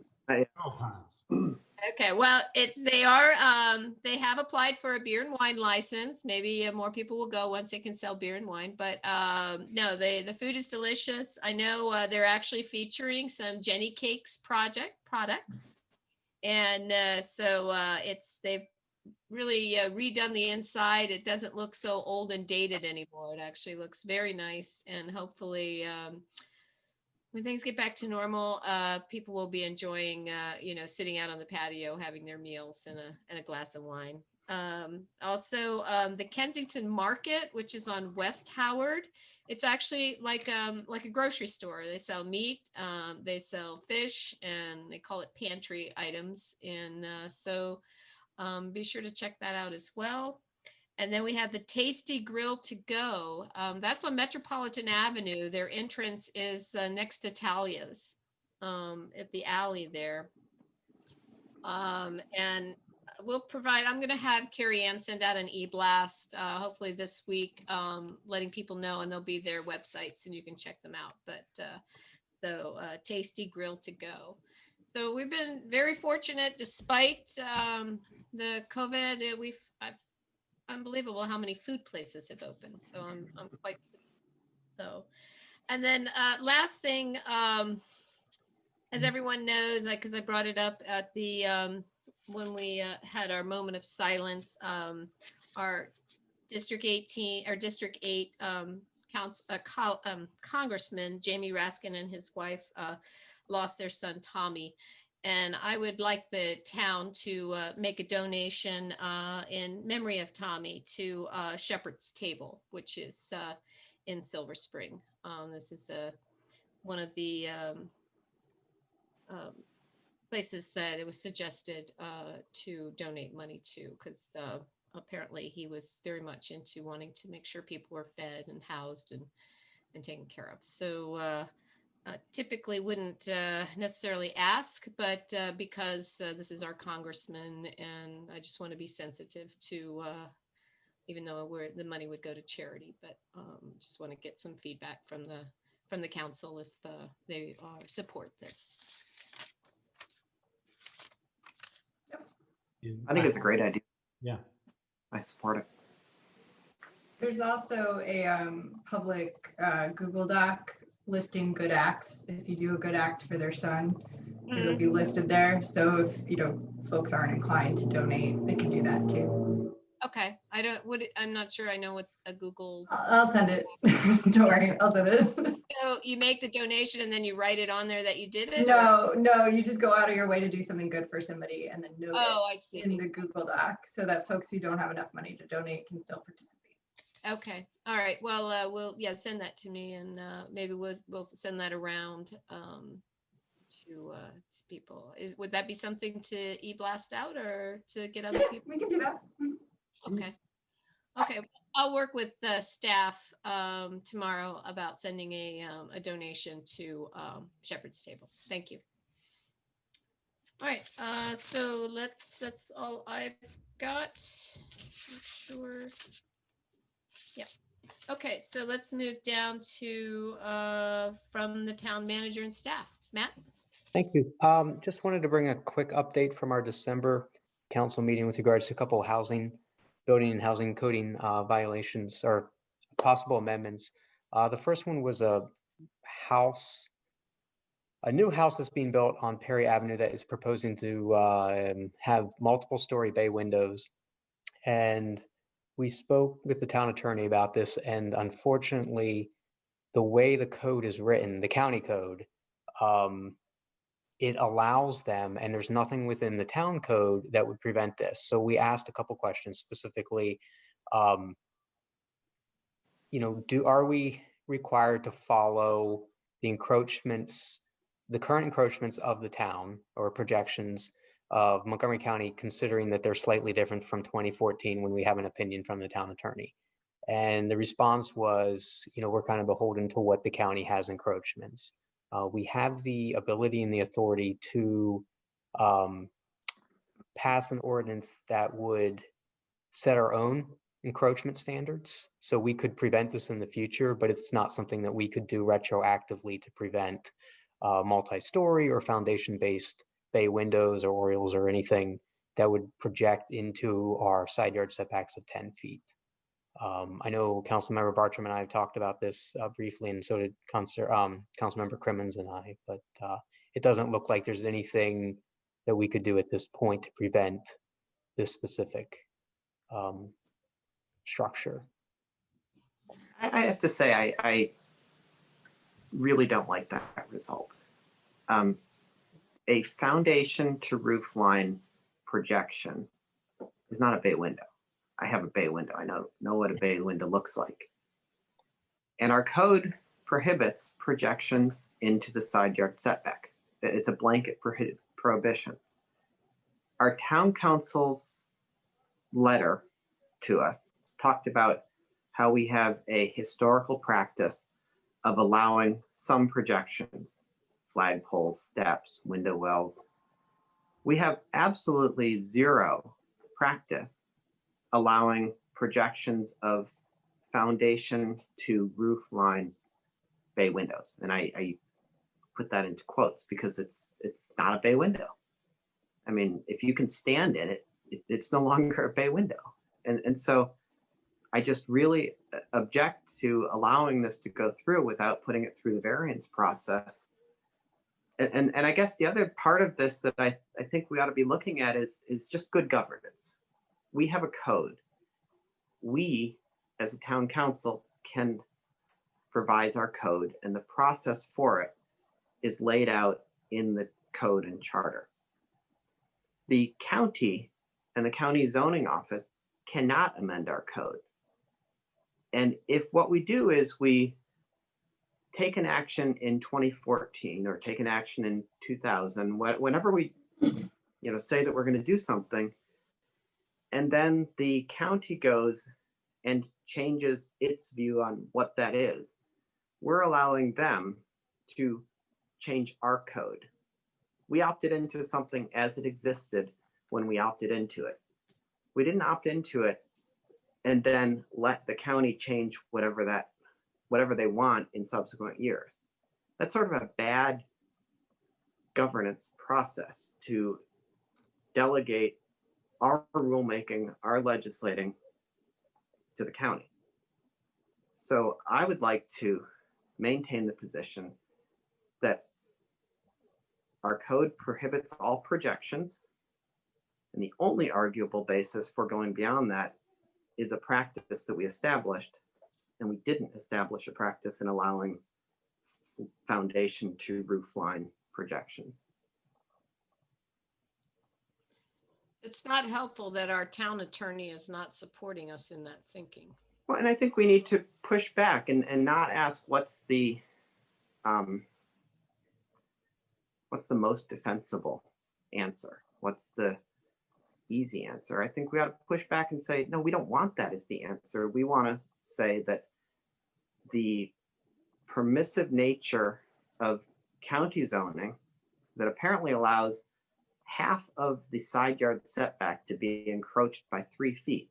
All times. Okay, well, they have applied for a beer and wine license. Maybe more people will go once they can sell beer and wine, but no, the food is delicious. I know they're actually featuring some Jenny Cakes products. And so they've really redone the inside. It doesn't look so old and dated anymore. It actually looks very nice, and hopefully when things get back to normal, people will be enjoying, sitting out on the patio, having their meals and a glass of wine. Also, the Kensington Market, which is on West Howard, it's actually like a grocery store. They sell meat, they sell fish, and they call it pantry items. And so be sure to check that out as well. And then we have the Tasty Grill to Go. That's on Metropolitan Avenue. Their entrance is next to Talia's at the alley there. And I'm going to have Carrie Ann send out an e-blast, hopefully this week, letting people know, and they'll be their websites and you can check them out. But Tasty Grill to Go. So we've been very fortunate despite the COVID. Unbelievable how many food places have opened. So I'm quite pleased. So, and then last thing, as everyone knows, because I brought it up at the when we had our moment of silence, our District 8 Congressman Jamie Raskin and his wife lost their son Tommy. And I would like the town to make a donation in memory of Tommy to Shepherd's Table, which is in Silver Spring. This is one of the places that it was suggested to donate money to, because apparently he was very much into wanting to make sure people were fed and housed and taken care of. So typically wouldn't necessarily ask, but because this is our congressman, and I just want to be sensitive to, even though the money would go to charity, but just want to get some feedback from the council if they support this. I think it's a great idea. Yeah. I support it. There's also a public Google Doc listing good acts. If you do a good act for their son, it'll be listed there. So if folks aren't inclined to donate, they can do that too. Okay, I'm not sure I know what a Google. I'll send it. Don't worry, I'll send it. So you make the donation and then you write it on there that you did it? No, you just go out of your way to do something good for somebody and then note I see. in the Google Doc so that folks who don't have enough money to donate can still participate. Okay. All right. Well, we'll send that to me, and maybe we'll send that around to people. Would that be something to e-blast out or to get other people? We can do that. Okay. Okay. I'll work with the staff tomorrow about sending a donation to Shepherd's Table. Thank you. All right. So that's all I've got. I'm sure. Yeah. Okay, so let's move down to from the town manager and staff. Matt? Thank you. Just wanted to bring a quick update from our December council meeting with regards to a couple of building and housing coding violations or possible amendments. The first one was a new house that's being built on Perry Avenue that is proposing to have multiple story bay windows. And we spoke with the town attorney about this, and unfortunately, the way the code is written, the county code, it allows them, and there's nothing within the town code that would prevent this. So we asked a couple questions specifically, are we required to follow the current encroachments of the town or projections of Montgomery County, considering that they're slightly different from 2014 when we have an opinion from the town attorney? And the response was, we're kind of beholden to what the county has encroachments. We have the ability and the authority to um, pass an ordinance that would set our own encroachment standards. So we could prevent this in the future, but it's not something that we could do retroactively to prevent multi-story or foundation-based bay windows or oriels or anything that would project into our side yard setbacks of 10 feet. I know Councilmember Bartram and I have talked about this briefly, and so did Councilmember Crimmins and I, but it doesn't look like there's anything that we could do at this point to prevent this specific structure. I have to say, I really don't like that result. A foundation to roof line projection is not a bay window. I have a bay window. I know what a bay window looks like. And our code prohibits projections into the side yard setback. It's a blanket prohibition. Our town council's letter to us talked about how we have a historical practice of allowing some projections, flagpoles, steps, window wells. We have absolutely zero practice allowing projections of foundation to roof line bay windows. And I put that into quotes because it's not a bay window. I mean, if you can stand in it, it's no longer a bay window. And so I just really object to allowing this to go through without putting it through the variance process. And I guess the other part of this that I think we ought to be looking at is just good governance. We have a code. We, as a town council, can revise our code, and the process for it is laid out in the code and charter. The county and the county zoning office cannot amend our code. And if what we do is we take an action in 2014 or take an action in 2000, whenever we say that we're going to do something, and then the county goes and changes its view on what that is, we're allowing them to change our code. We opted into something as it existed when we opted into it. We didn't opt into it and then let the county change whatever they want in subsequent years. That's sort of a bad governance process to delegate our rulemaking, our legislating to the county. So I would like to maintain the position that our code prohibits all projections, and the only arguable basis for going beyond that is a practice that we established, and we didn't establish a practice in allowing foundation to roof line projections. It's not helpful that our town attorney is not supporting us in that thinking. Well, and I think we need to push back and not ask what's the most defensible answer? What's the easy answer? I think we ought to push back and say, no, we don't want that as the answer. We want to say that the permissive nature of county zoning that apparently allows half of the side yard setback to be encroached by 3 feet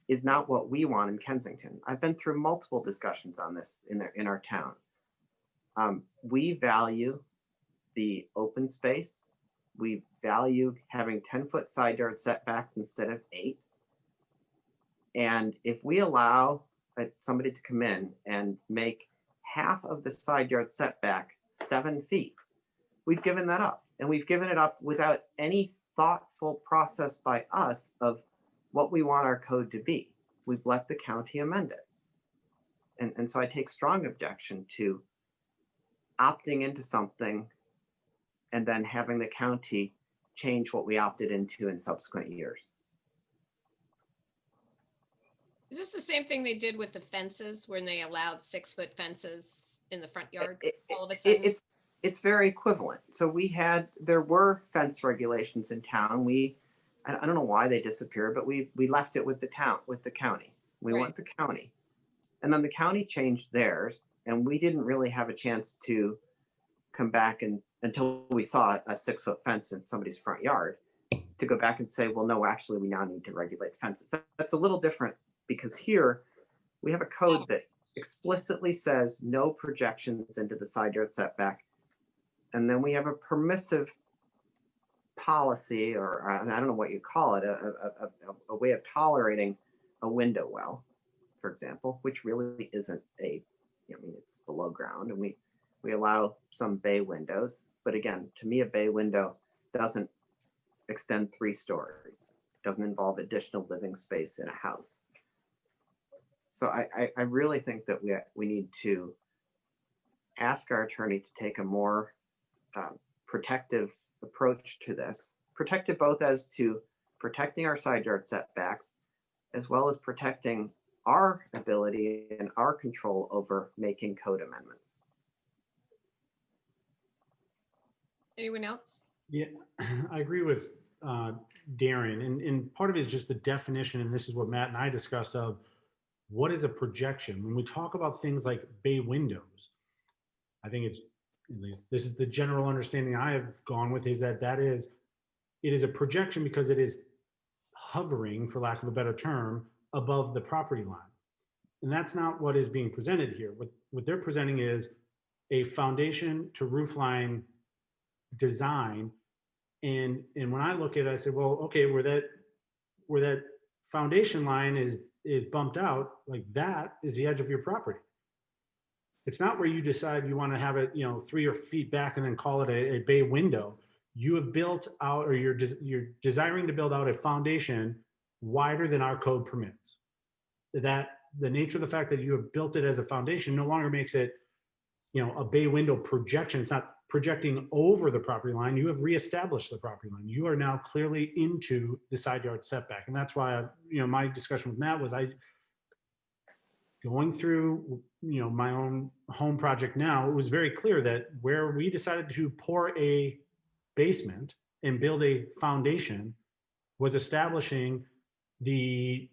is not what we want in Kensington. I've been through multiple discussions on this in our town. We value the open space. We value having 10-foot side yard setbacks instead of 8. And if we allow somebody to come in and make half of the side yard setback 7 feet, we've given that up. And we've given it up without any thoughtful process by us of what we want our code to be. We've let the county amend it. And so I take strong objection to opting into something and then having the county change what we opted into in subsequent years. Is this the same thing they did with the fences when they allowed 6-foot fences in the front yard all of a sudden? It's very equivalent. So there were fence regulations in town. I don't know why they disappeared, but we left it with the county. We went the county. And then the county changed theirs, and we didn't really have a chance to come back and until we saw a 6-foot fence in somebody's front yard to go back and say, well, no, actually, we now need to regulate fences. That's a little different because here we have a code that explicitly says no projections into the side yard setback. And then we have a permissive policy, or I don't know what you call it, a way of tolerating a window well, for example, which really isn't I mean, it's below ground, and we allow some bay windows. But again, to me, a bay window doesn't extend 3 stories, doesn't involve additional living space in a house. So I really think that we need to ask our attorney to take a more protective approach to this, protective both as to protecting our side yard setbacks, as well as protecting our ability and our control over making code amendments. Anyone else? Yeah, I agree with Darren, and part of it is just the definition, and this is what Matt and I discussed of what is a projection. When we talk about things like bay windows, I think it's, at least this is the general understanding I have gone with, is that it is a projection because it is hovering, for lack of a better term, above the property line. And that's not what is being presented here. What they're presenting is a foundation to roof line design. And when I look at it, I say, well, okay, where that foundation line is bumped out, like that is the edge of your property. It's not where you decide you want to have it, 3 feet back and then call it a bay window. You have built out, or you're desiring to build out a foundation wider than our code permits. That the nature of the fact that you have built it as a foundation no longer makes it, a bay window projection. It's not projecting over the property line. You have reestablished the property line. You are now clearly into the side yard setback. And that's why, my discussion with Matt was going through, my own home project now, it was very clear that where we decided to pour a basement and build a foundation was establishing the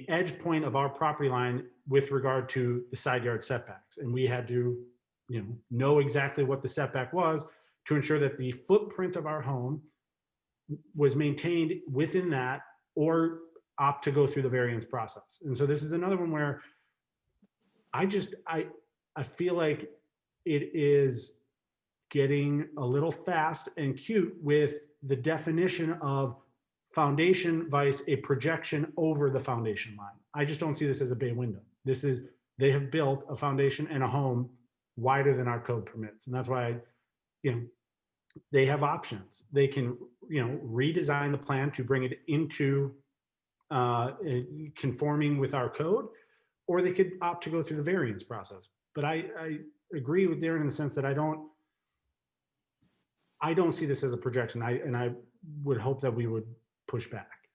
edge point of our property line with regard to the side yard setbacks. And we had to, know exactly what the setback was to ensure that the footprint of our home was maintained within that, or opt to go through the variance process. And so this is another one where I feel like it is getting a little fast and cute with the definition of foundation vice a projection over the foundation line. I just don't see this as a bay window. They have built a foundation and a home wider than our code permits. And that's why, they have options. They can, redesign the plan to bring it into conforming with our code, or they could opt to go through the variance process. But I agree with Darren in the sense that I don't see this as a projection. I would hope that we would push back.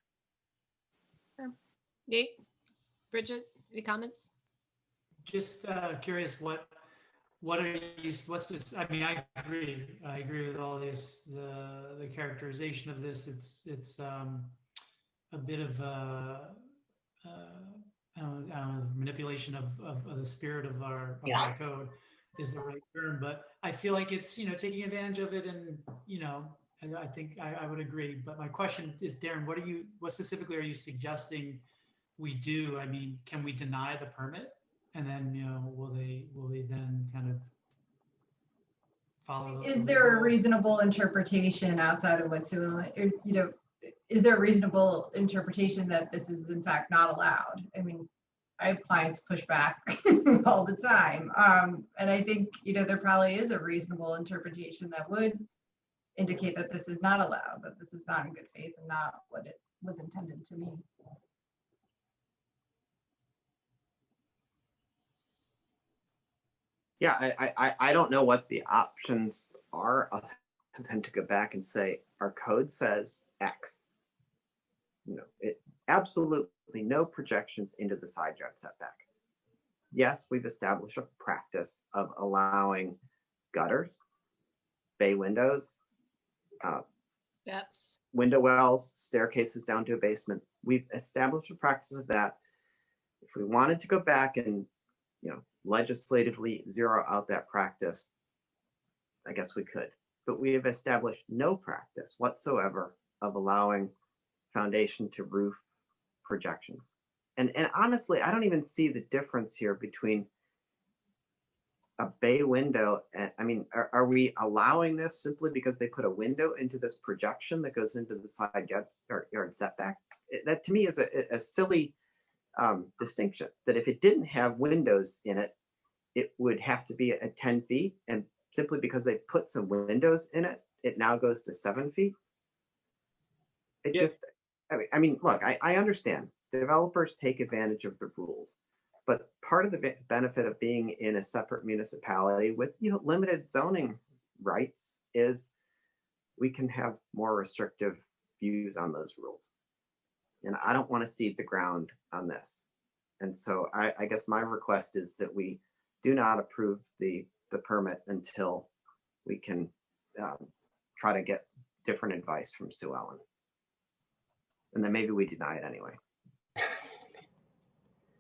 Nate, Bridget, any comments? Just curious, what are you, I mean, I agree with all this, the characterization of this. It's a bit of I don't know, manipulation of the spirit of our code is the right term, but I feel like it's, taking advantage of it, and, and I think I would agree. But my question is, Darren, what specifically are you suggesting we do? I mean, can we deny the permit, and then, will they then kind of follow? Is there a reasonable interpretation outside of what's, is there a reasonable interpretation that this is in fact not allowed? I mean, I have clients push back all the time. And I think, there probably is a reasonable interpretation that would indicate that this is not allowed, that this is not in good faith and not what it was intended to mean. Yeah, I don't know what the options are other than to go back and say, our code says X. It absolutely no projections into the side yard setback. Yes, we've established a practice of allowing gutters, bay windows, window wells, staircases down to a basement. We've established a practice of that. If we wanted to go back and, legislatively zero out that practice, I guess we could, but we have established no practice whatsoever of allowing foundation to roof projections. And honestly, I don't even see the difference here between a bay window and, I mean, are we allowing this simply because they put a window into this projection that goes into the side yard setback? That to me is a silly distinction, that if it didn't have windows in it, it would have to be at 10 feet. And simply because they put some windows in it, it now goes to 7 feet. It Yeah. just, I mean, look, I understand developers take advantage of the rules, but part of the benefit of being in a separate municipality with, you know, limited zoning rights is we can have more restrictive views on those rules. And I don't want to cede the ground on this. And so I guess my request is that we do not approve the permit until we can try to get different advice from Sue Ellen. And then maybe we deny it anyway.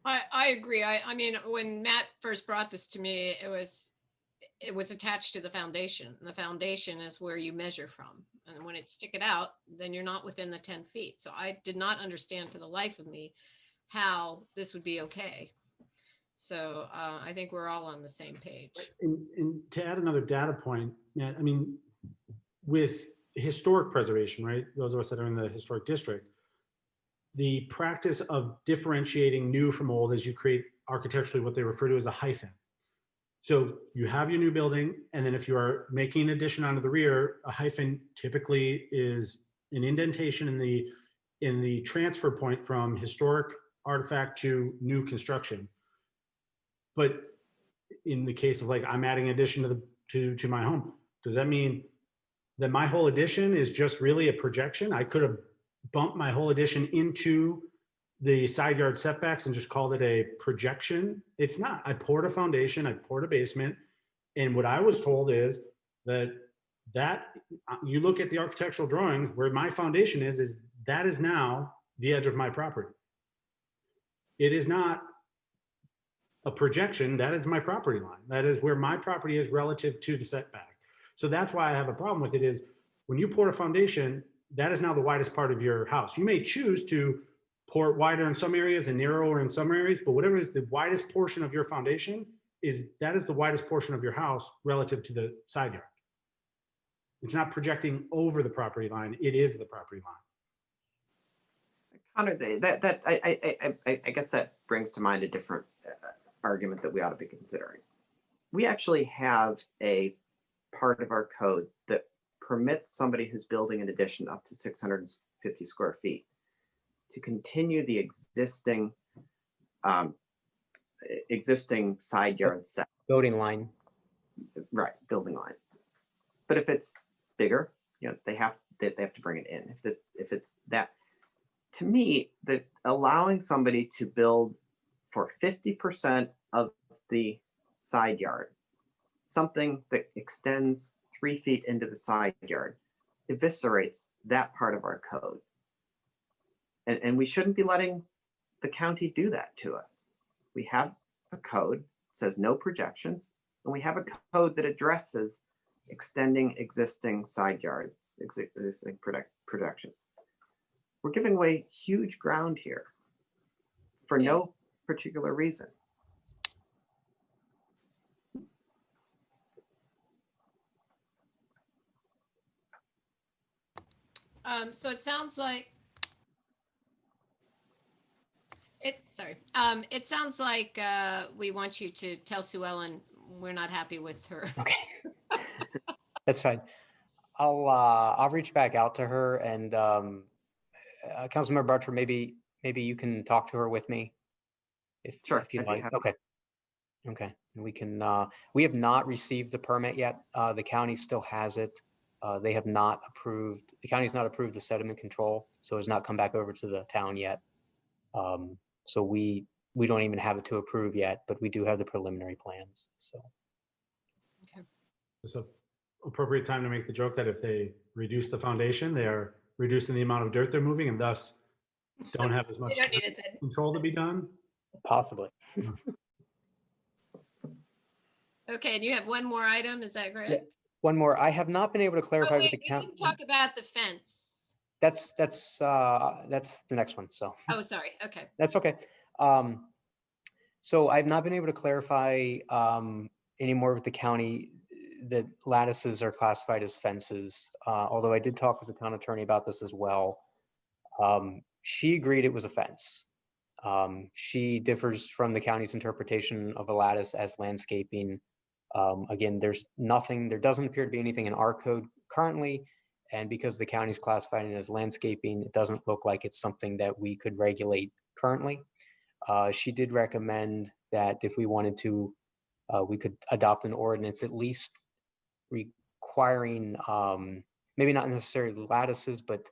I agree. I mean, when Matt first brought this to me, it was attached to the foundation. And the foundation is where you measure from. And when it stick it out, then you're not within the 10 feet. So I did not understand for the life of me how this would be okay. So I think we're all on the same page. And to add another data point, yeah, I mean, with historic preservation, right? Those of us that are in the historic district, the practice of differentiating new from old is you create architecturally what they refer to as a hyphen. So you have your new building, and then if you are making an addition onto the rear, a hyphen typically is an indentation in the transfer point from historic artifact to new construction. But in the case of like, I'm adding addition to my home, does that mean that my whole addition is just really a projection? I could have bumped my whole addition into the side yard setbacks and just called it a projection. It's not. I poured a foundation, I poured a basement, and what I was told is that you look at the architectural drawings where my foundation is that is now the edge of my property. It is not a projection. That is my property line. That is where my property is relative to the setback. So that's why I have a problem with it is when you pour a foundation, that is now the widest part of your house. You may choose to pour it wider in some areas and narrower in some areas, but whatever is the widest portion of your foundation that is the widest portion of your house relative to the side yard. It's not projecting over the property line. It is the property line. Connor, I guess that brings to mind a different argument that we ought to be considering. We actually have a part of our code that permits somebody who's building an addition up to 650 square feet to continue the existing side yard set. Building line. Right, building line. But if it's bigger, you know, they have to bring it in. If it's that, to me, that allowing somebody to build for 50% of the side yard, something that extends 3 feet into the side yard, eviscerates that part of our code. And we shouldn't be letting the county do that to us. We have a code that says no projections, and we have a code that addresses extending existing side yards, existing projections. We're giving away huge ground here for no particular reason. So it sounds like it sounds like we want you to tell Sue Ellen we're not happy with her. Okay. That's fine. I'll reach back out to her, and Councilmember Butcher, maybe you can talk to her with me if you I'd be like. happy. Okay. And we can we have not received the permit yet. The county still has it. They have not approved, the county's not approved the sediment control, so it's not come back over to the town yet. So we don't even have it to approve yet, but we do have the preliminary plans, so. It's an appropriate time to make the joke that if they reduce the foundation, they are reducing the amount of dirt they're moving and thus don't have as much control to be done. Possibly. Okay, and you have one more item, is that correct? Yeah. One more. I have not been able to Oh, clarify with wait, the we county. can talk about the fence. That's the next one. So Oh, sorry. Okay. that's okay. So I've not been able to clarify anymore with the county that lattices are classified as fences. Although I did talk with the town attorney about this as well. She agreed it was a fence. She differs from the county's interpretation of a lattice as landscaping. Again, there doesn't appear to be anything in our code currently. And because the county's classifying it as landscaping, it doesn't look like it's something that we could regulate currently. She did recommend that if we wanted to, we could adopt an ordinance at least requiring, maybe not necessarily lattices, but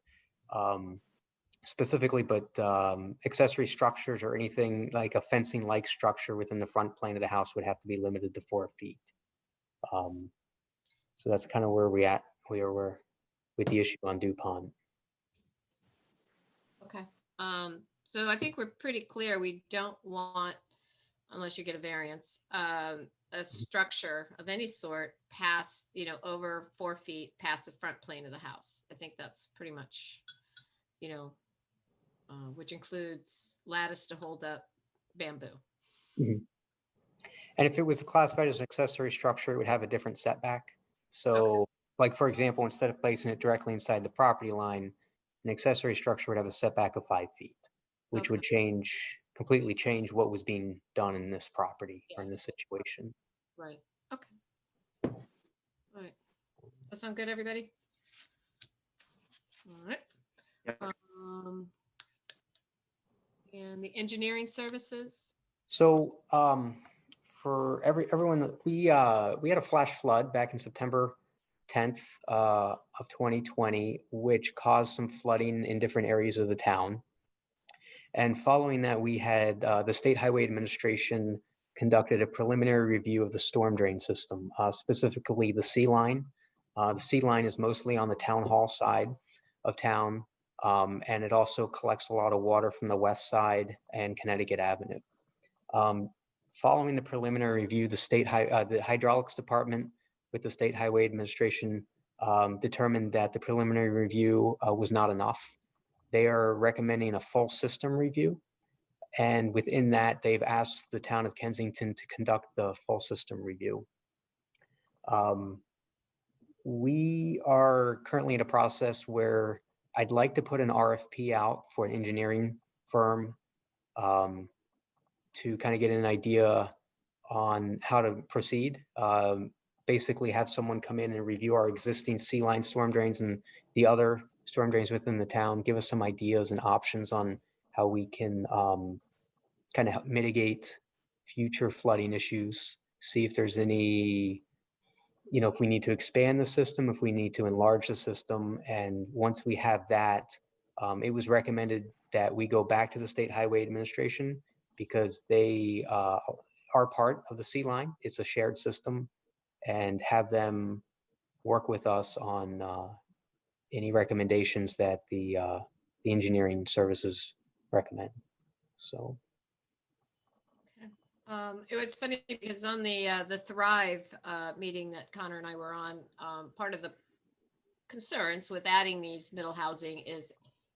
specifically, but accessory structures or anything like a fencing-like structure within the front plane of the house would have to be limited to 4 feet. So that's kind of where we are with the issue on DuPont. Okay. So I think we're pretty clear. We don't want, unless you get a variance, a structure of any sort past, over 4 feet past the front plane of the house. I think that's pretty much, which includes lattice to hold up bamboo. Mm-hmm. And if it was classified as an accessory structure, it would have a different setback. So like, for example, instead of placing it directly inside the property line, an accessory structure would have a setback of 5 feet, which would completely change what was being done in this property or in this situation. Right. Okay. All right. Does that sound good, everybody? All right. Yep. And the engineering services. So for everyone, we had a flash flood back in September 10th of 2020, which caused some flooding in different areas of the town. And following that, we had the State Highway Administration conducted a preliminary review of the storm drain system, specifically the C line. The C line is mostly on the town hall side of town, and it also collects a lot of water from the west side and Connecticut Avenue. Following the preliminary review, the hydraulics department with the State Highway Administration determined that the preliminary review was not enough. They are recommending a full system review. And within that, they've asked the town of Kensington to conduct the full system review. We are currently in a process where I'd like to put an RFP out for an engineering firm to kind of get an idea on how to proceed. Basically have someone come in and review our existing C-line storm drains and the other storm drains within the town, give us some ideas and options on how we can kind of mitigate future flooding issues, see if there's any, if we need to expand the system, if we need to enlarge the system. And once we have that, it was recommended that we go back to the State Highway Administration because they are part of the C line. It's a shared system, and have them work with us on any recommendations that the engineering services recommend. So. It was funny because on the Thrive meeting that Connor and I were on, part of the concerns with adding these middle housing is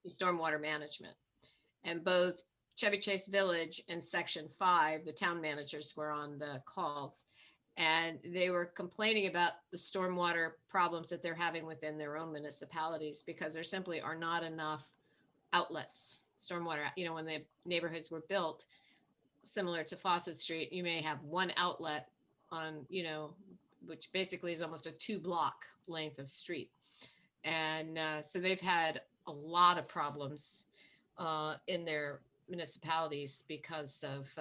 stormwater management. And both Chevy Chase Village and Section 5, the town managers were on the calls, and they were complaining about the stormwater problems that they're having within their own municipalities because there simply are not enough outlets, stormwater. When the neighborhoods were built, similar to Fawcett Street, you may have one outlet on, which basically is almost a 2-block length of street. And so they've had a lot of problems in their municipalities because of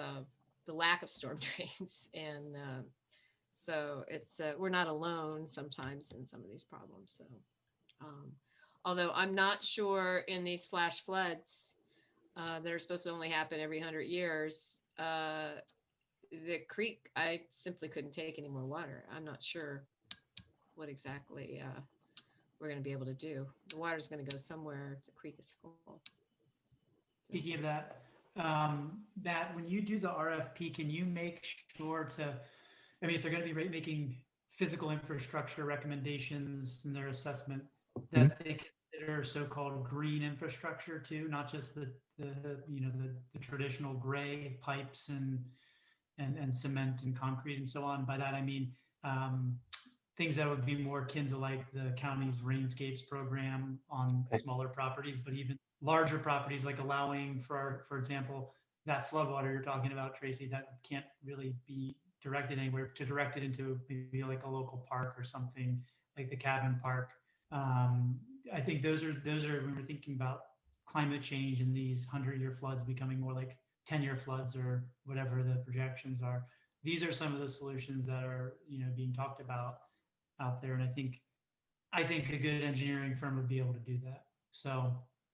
the lack of storm drains. And so it's, we're not alone sometimes in some of these problems. So, although I'm not sure in these flash floods that are supposed to only happen every 100 years, the creek, I simply couldn't take any more water. I'm not sure what exactly we're going to be able to do. The water's going to go somewhere if the creek is full. Speaking of that, Matt, when you do the RFP, can you make sure to, if they're going to be making physical infrastructure recommendations in their assessment that they consider so-called green infrastructure too, not just the traditional gray pipes and cement and concrete and so on. By that I mean things that would be more akin to like the county's Rainscapes program on smaller properties, but even larger properties, like allowing for example, that floodwater you're talking about, Tracy, that can't really be directed anywhere, to direct it into maybe like a local park or something like the Cabin Park. I think those are when we're thinking about climate change and these 100-year floods becoming more like 10-year floods or whatever the projections are. These are some of the solutions that are being talked about out there, and I think a good engineering firm would be able to do that. So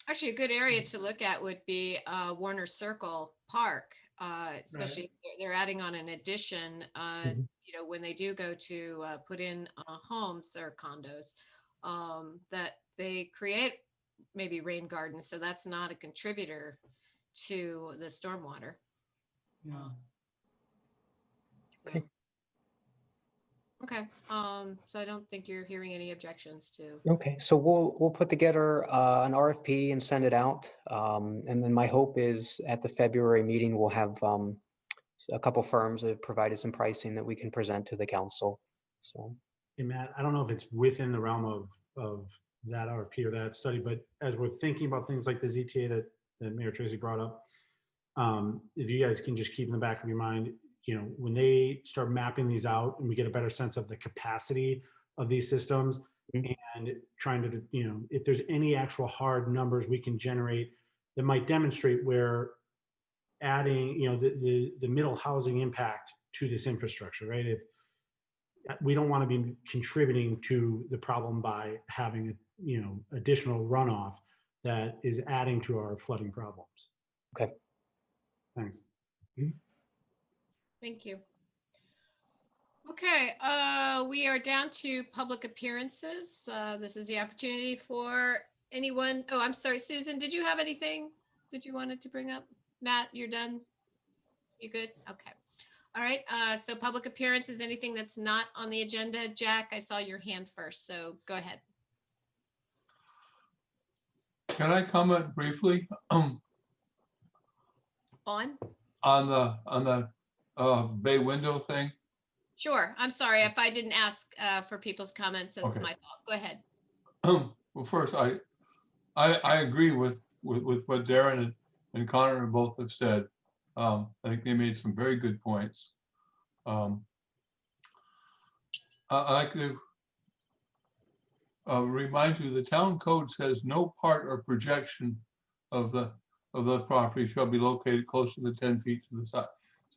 actually, a good area to look at would be Warner Circle Park, especially if they're adding on an addition. When they do go to put in homes or condos, that they create maybe rain gardens, so that's not a contributor to the stormwater. yeah. So. Okay, so I don't think you're hearing any objections to. Okay, so we'll put together an RFP and send it out. And then my hope is at the February meeting, we'll have a couple firms that have provided some pricing that we can present to the council. So, Hey, Matt, I don't know if it's within the realm of that RFP or that study, but as we're thinking about things like the ZTA that Mayor Tracy brought up, if you guys can just keep in the back of your mind, when they start mapping these out and we get a better sense of the capacity of these systems and trying to, if there's any actual hard numbers we can generate that might demonstrate where adding, the middle housing impact to this infrastructure, right? If we don't want to be contributing to the problem by having, additional runoff that is adding to our flooding problems. Okay. Thanks. Thank you. Okay, we are down to public appearances. This is the opportunity for anyone. Oh, I'm sorry, Susan, did you have anything that you wanted to bring up? Matt, you're done? You good? Okay. All right, so public appearances, anything that's not on the agenda. Jack, I saw your hand first, so go ahead. Can I comment briefly On? on the bay window thing? Sure. I'm sorry if I didn't ask for people's comments. That's Okay. my fault. Go ahead. Well, first, I agree with what Darren and Connor both have said. I think they made some very good points. I'd like to remind you, the town code says no part or projection of the property shall be located closer than 10 feet to the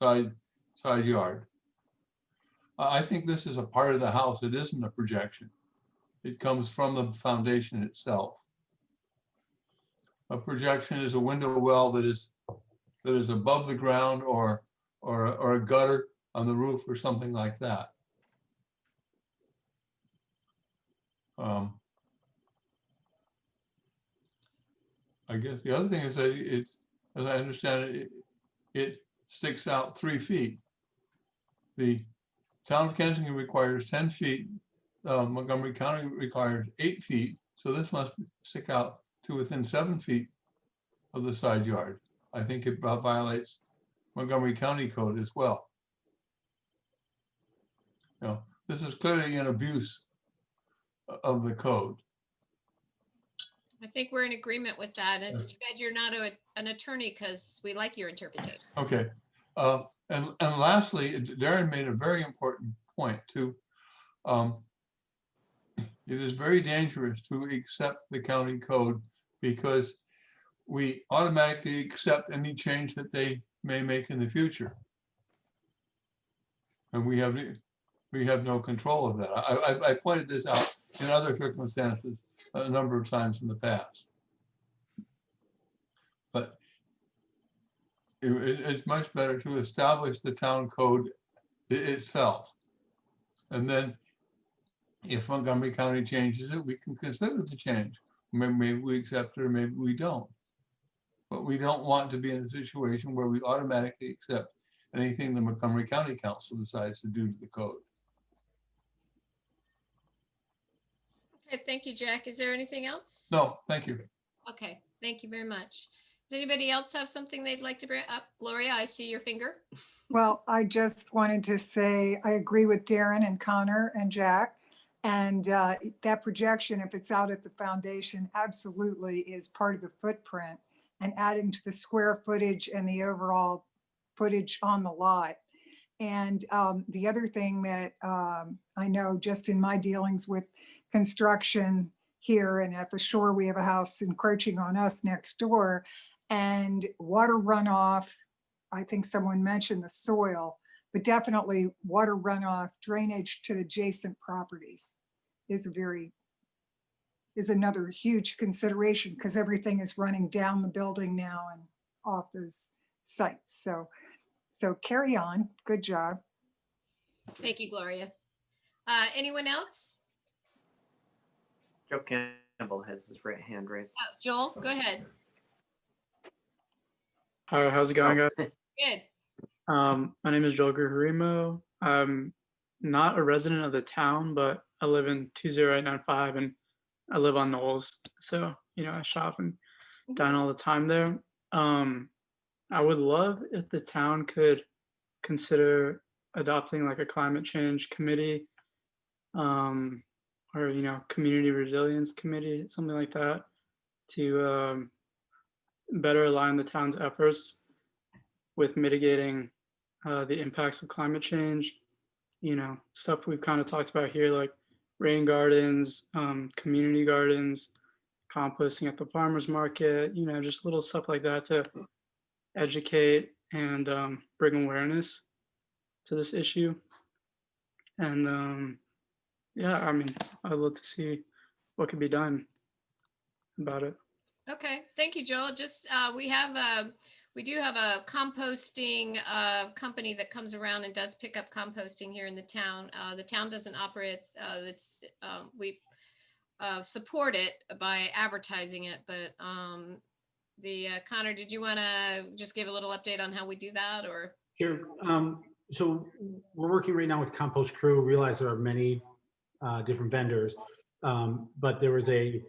side yard. I think this is a part of the house. It isn't a projection. It comes from the foundation itself. A projection is a window well that is above the ground or a gutter on the roof or something like that. I guess the other thing is that it's, as I understand it, it sticks out 3 feet. The Town of Kensington requires 10 feet. Montgomery County requires 8 feet. So this must stick out to within 7 feet of the side yard. I think it violates Montgomery County code as well. This is clearly an abuse of the code. I think we're in agreement with that. It's too bad you're not an attorney because we like your interpretation. Okay. And lastly, Darren made a very important point too. It is very dangerous to accept the county code because we automatically accept any change that they may make in the future. And we have no control of that. I pointed this out in other circumstances a number of times in the past. But it's much better to establish the town code itself. And then if Montgomery County changes it, we can consider the change. Maybe we accept it or maybe we don't. But we don't want to be in a situation where we automatically accept anything the Montgomery County Council decides to do to the code. Okay, thank you, Jack. Is there anything else? No, thank you. Okay, thank you very much. Does anybody else have something they'd like to bring up? Gloria, I see your finger. Well, I just wanted to say, I agree with Darren and Connor and Jack. And that projection, if it's out at the foundation, absolutely is part of the footprint and adding to the square footage and the overall footage on the lot. And the other thing that I know just in my dealings with construction here and at the shore, we have a house encroaching on us next door, and water runoff. I think someone mentioned the soil, but definitely water runoff, drainage to adjacent properties is another huge consideration, because everything is running down the building now and off those sites. So carry on. Good job. Thank you, Gloria. Anyone else? Joe Campbell has his right hand raised. Oh, Joel, go ahead. Hi, how's it going, guys? Good. My name is Joel Guerrero. I'm not a resident of the town, but I live in 20895 and I live on Knowles. So, I shop and dine all the time there. I would love if the town could consider adopting like a climate change committee, or, community resilience committee, something like that, to better align the town's efforts with mitigating the impacts of climate change. Stuff we've kind of talked about here, like rain gardens, community gardens, composting at the farmer's market, just little stuff like that to educate and bring awareness to this issue. And I'd love to see what could be done about it. Okay, thank you, Joel. Just we do have a composting company that comes around and does pick up composting here in the town. The town doesn't operate. We support it by advertising it, but Connor, did you want to just give a little update on how we do that, or? Sure. So we're working right now with Compost Crew. Realize there are many different vendors, but there was a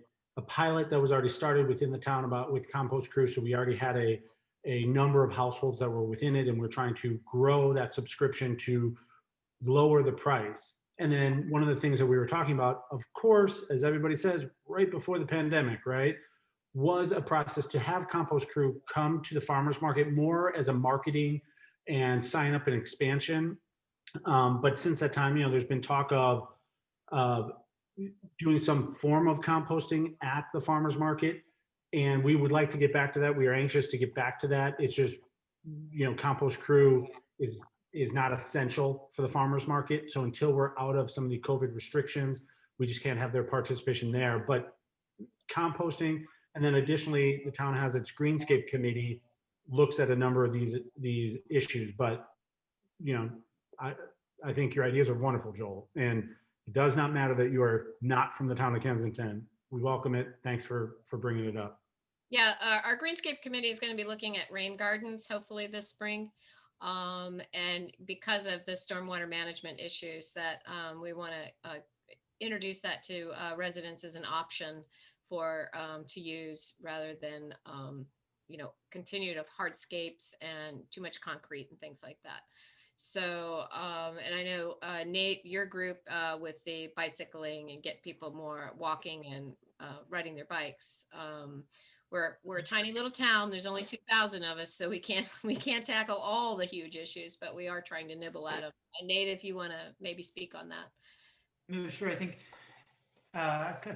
pilot that was already started within the town with Compost Crew. So we already had a number of households that were within it, and we're trying to grow that subscription to lower the price. And then one of the things that we were talking about, of course, as everybody says, right before the pandemic, right, was a process to have Compost Crew come to the farmers market more as a marketing and sign up an expansion. But since that time, there's been talk of doing some form of composting at the farmers market. And we would like to get back to that. We are anxious to get back to that. It's just, Compost Crew is not essential for the farmers market. So until we're out of some of the COVID restrictions, we just can't have their participation there. But composting, and then additionally, the town has its greenscape committee, looks at a number of these issues. But, I think your ideas are wonderful, Joel. And it does not matter that you are not from the town of Kensington. We welcome it. Thanks for bringing it up. Yeah, our Greenscape Committee is going to be looking at rain gardens, hopefully this spring. And because of the stormwater management issues that we want to introduce that to residents as an option for to use rather than, continue to have hardscapes and too much concrete and things like that. So, and I know, Nate, your group with the bicycling and get people more walking and riding their bikes. We're a tiny little town. There's only 2,000 of us, so we can't tackle all the huge issues, but we are trying to nibble at them. And Nate, if you want to maybe speak on that. No, sure. I think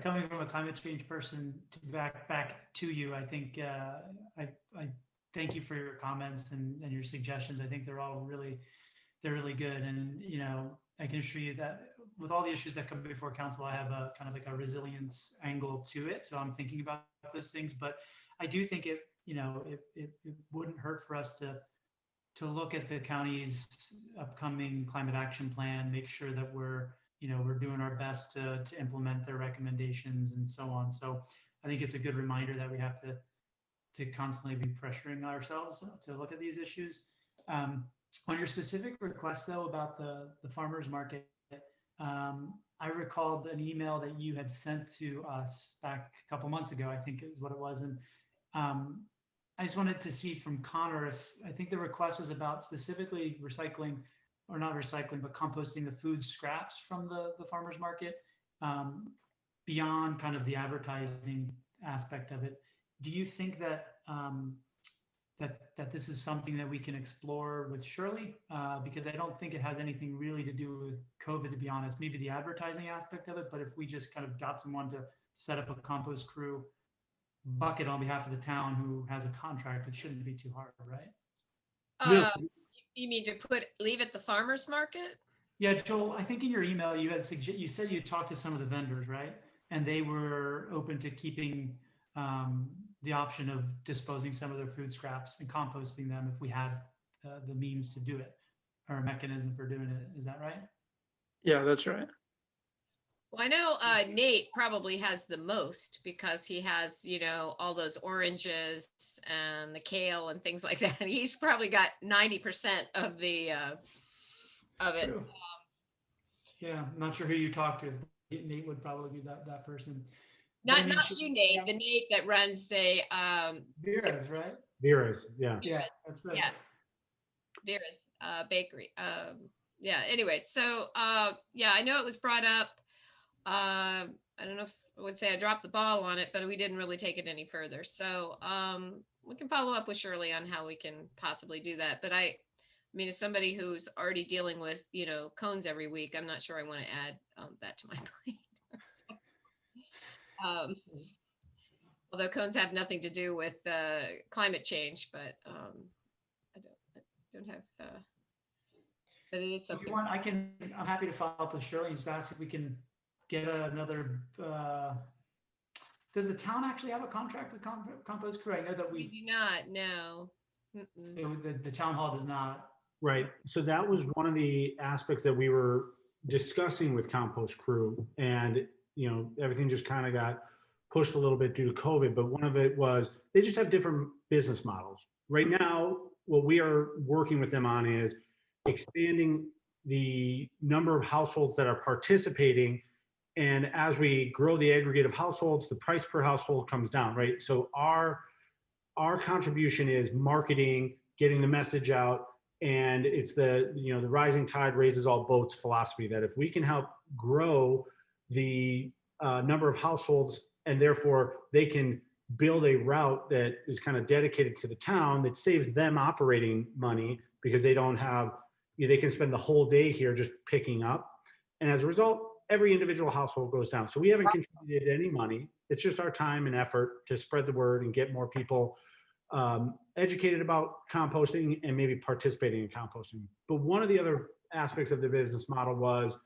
coming from a climate change person back to you, I think I thank you for your comments and your suggestions. I think they're really good. And, I can assure you that with all the issues that come before council, I have a kind of like a resilience angle to it. So I'm thinking about those things, but I do think it wouldn't hurt for us to look at the county's upcoming climate action plan, make sure that we're doing our best to implement their recommendations and so on. So I think it's a good reminder that we have to constantly be pressuring ourselves to look at these issues. On your specific request, though, about the farmers market, I recalled an email that you had sent to us back a couple months ago, I think is what it was. And I just wanted to see from Connor if, I think the request was about specifically recycling, or not recycling, but composting the food scraps from the farmer's market, beyond kind of the advertising aspect of it. Do you think that that this is something that we can explore with Shirley? Because I don't think it has anything really to do with COVID, to be honest. Maybe the advertising aspect of it, but if we just kind of got someone to set up a compost crew bucket on behalf of the town who has a contract, it shouldn't be too hard, right? You mean to leave at the farmer's market? Yeah, Joel, I think in your email you had you said you talked to some of the vendors, right? And they were open to keeping the option of disposing some of their food scraps and composting them if we had the means to do it, or a mechanism for doing it. Is that right? Yeah, that's right. Well, I know Nate probably has the most because he has, you know, all those oranges and the kale and things like that. He's probably got 90% of the of it. True. Yeah, I'm not sure who you talked to. Nate would probably be that person. Not you, Nate. Yeah. The Nate that runs the Vera's, right? Vera's, yeah. Yeah, that's right. Yeah. Darren bakery. Yeah, anyway, so yeah, I know it was brought up. I don't know if I would say I dropped the ball on it, but we didn't really take it any further. So we can follow up with Shirley on how we can possibly do that. But I mean, as somebody who's already dealing with, you know, cones every week, I'm not sure I want to add that to my plate. So, although cones have nothing to do with climate change, but I don't have, but it is something. If you want, I'm happy to follow up with Shirley and just ask if we can get another, does the town actually have a contract with Compost Crew? I know that We do not, no. so the town hall does not. Right. So that was one of the aspects that we were discussing with Compost Crew, and you know, everything just kind of got pushed a little bit due to COVID, but one of it was they just have different business models. Right now, what we are working with them on is expanding the number of households that are participating. And as we grow the aggregate of households, the price per household comes down, right? So our contribution is marketing, getting the message out, and it's the, you know, the rising tide raises all boats philosophy, that if we can help grow the number of households, and therefore they can build a route that is kind of dedicated to the town that saves them operating money, because they don't have, you know, they can spend the whole day here just picking up. And as a result, every individual household goes down. So we haven't contributed any money. It's just our time and effort to spread the word and get more people educated about composting and maybe participating in composting. But one of the other aspects of the business model was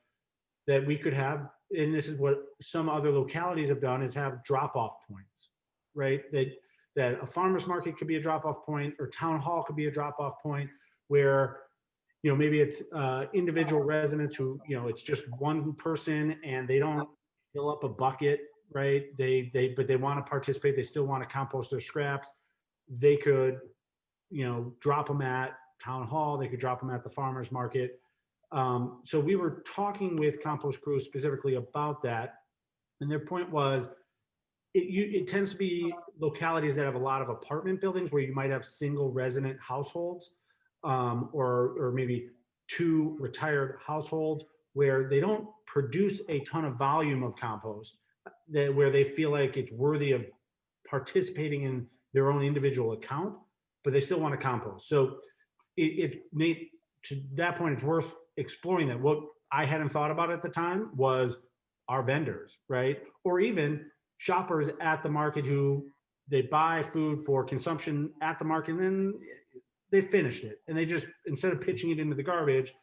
that we could have, and this is what some other localities have done, is have drop-off points, right? That a farmer's market could be a drop-off point, or town hall could be a drop-off point, where, you know, maybe it's individual residents who, you know, it's just one person and they don't fill up a bucket, right? But they want to participate. They still want to compost their scraps. They could, you know, drop them at town hall. They could drop them at the farmer's market. So we were talking with Compost Crew specifically about that. And their point was, it tends to be localities that have a lot of apartment buildings where you might have single resident households, or maybe two retired households where they don't produce a ton of volume of compost, where they feel like it's worthy of participating in their own individual account, but they still want to compost. So Nate, to that point, it's worth exploring that. What I hadn't thought about at the time was our vendors, right? Or even shoppers at the market who they buy food for consumption at the market and then they finished it. And they just, instead of pitching it into the garbage,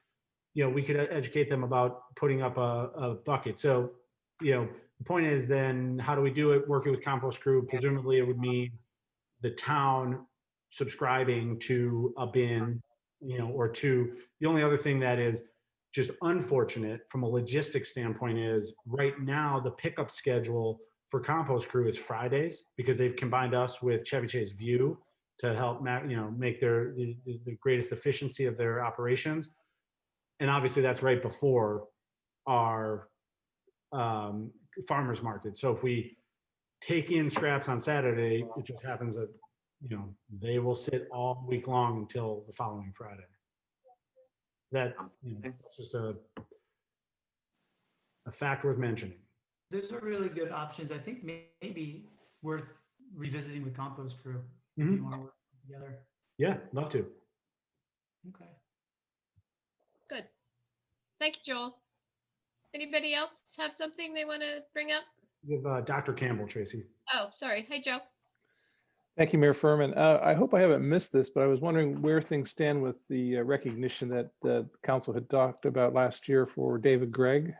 you know, we could educate them about putting up a bucket. So, you know, the point is then how do we do it? Working with Compost Crew, presumably it would mean the town subscribing to a bin, you know, or two. The only other thing that is just unfortunate from a logistics standpoint is right now the pickup schedule for Compost Crew is Fridays, because they've combined us with Chevy Chase View to help, you know, make the greatest efficiency of their operations. And obviously that's right before our farmers market. So if we take in scraps on Saturday, it just happens that, they will sit all week long until the following Friday. That, that's just a fact worth mentioning. Those are really good options. I think maybe worth revisiting with compost crew. If Mhm. you want to work together. Yeah, love to. Okay. Good. Thank you, Joel. Anybody else have something they want to bring up? You have Dr. Campbell, Tracy. Oh, sorry. Hey, Joe. Thank you, Mayor Furman. I hope I haven't missed this, but I was wondering where things stand with the recognition that the council had talked about last year for David Gregg.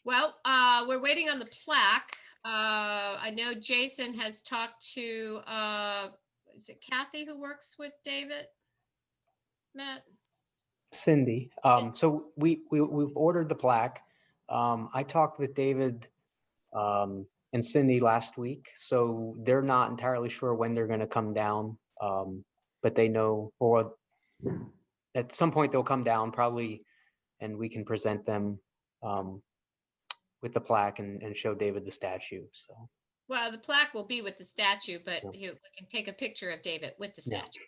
Well, we're waiting on the plaque. I know Jason has talked to, is it Kathy who works with David? Matt? Cindy. So we've ordered the plaque. I talked with David and Cindy last week, so they're not entirely sure when they're going to come down, but they know, or at some point they'll come down probably, and we can present them with the plaque and show David the statue. So. Well, the plaque will be with the statue, but Yeah. we can take a picture of David with the Yeah. statue.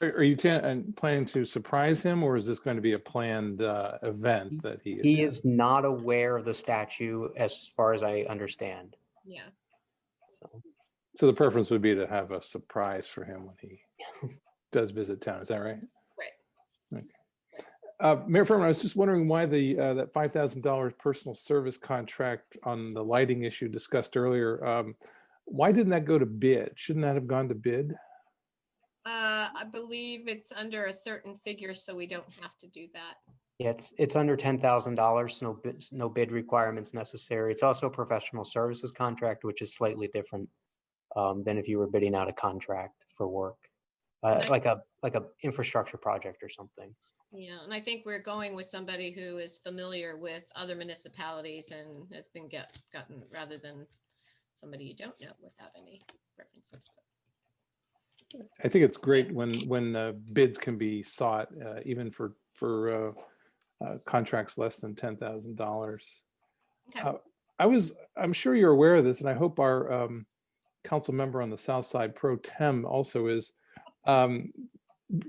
Are you planning to surprise him, or is this going to be a planned event that he He attends? is not aware of the statue as far as I understand. Yeah. So the preference would be to have a surprise for him when he does visit town. Is that right? Right. Okay. Mayor Furman, I was just wondering why that $5,000 personal service contract on the lighting issue discussed earlier, why didn't that go to bid? Shouldn't that have gone to bid? I believe it's under a certain figure, so we don't have to do that. Yeah, it's under $10,000. No bid requirements necessary. It's also a professional services contract, which is slightly different than if you were bidding out a contract for work, like a infrastructure project or something. Yeah, and I think we're going with somebody who is familiar with other municipalities and has been gotten rather than somebody you don't know without any references. So. I think it's great when bids can be sought, even for contracts less than $10,000. Okay. I'm sure you're aware of this, and I hope our council member on the South Side Pro Tem also is.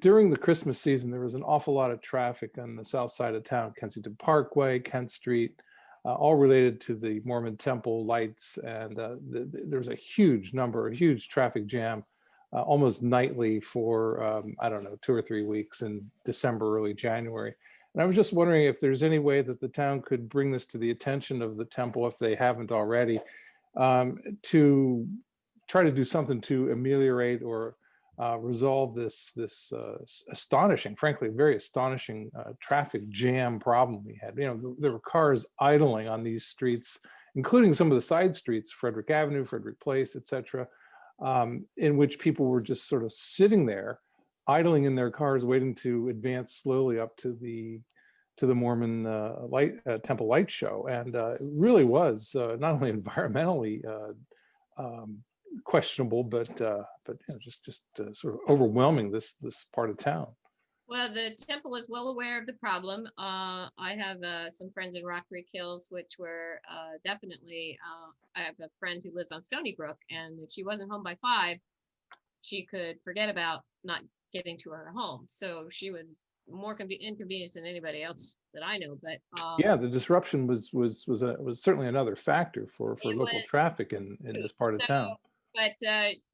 During the Christmas season, there was an awful lot of traffic on the south side of town, Kensington Parkway, Kent Street, all related to the Mormon Temple lights, and there was a huge traffic jam. Almost nightly for, I don't know, 2 or 3 weeks in December, early January. And I was just wondering if there's any way that the town could bring this to the attention of the temple, if they haven't already, to try to do something to ameliorate or resolve this astonishing, frankly, very astonishing traffic jam problem we had. There were cars idling on these streets, including some of the side streets, Frederick Avenue, Frederick Place, etc., in which people were just sort of sitting there, idling in their cars, waiting to advance slowly up to the Mormon Temple light show, and it really was not only environmentally questionable, but just sort of overwhelming this part of town. Well, the temple is well aware of the problem. I have some friends in Rock Creek Hills, which were definitely, I have a friend who lives on Stony Brook, and if she wasn't home by 5, she could forget about not getting to her home. So she was more inconvenienced than anybody else that I know. But yeah, the disruption was certainly another factor for local traffic in this part of town. But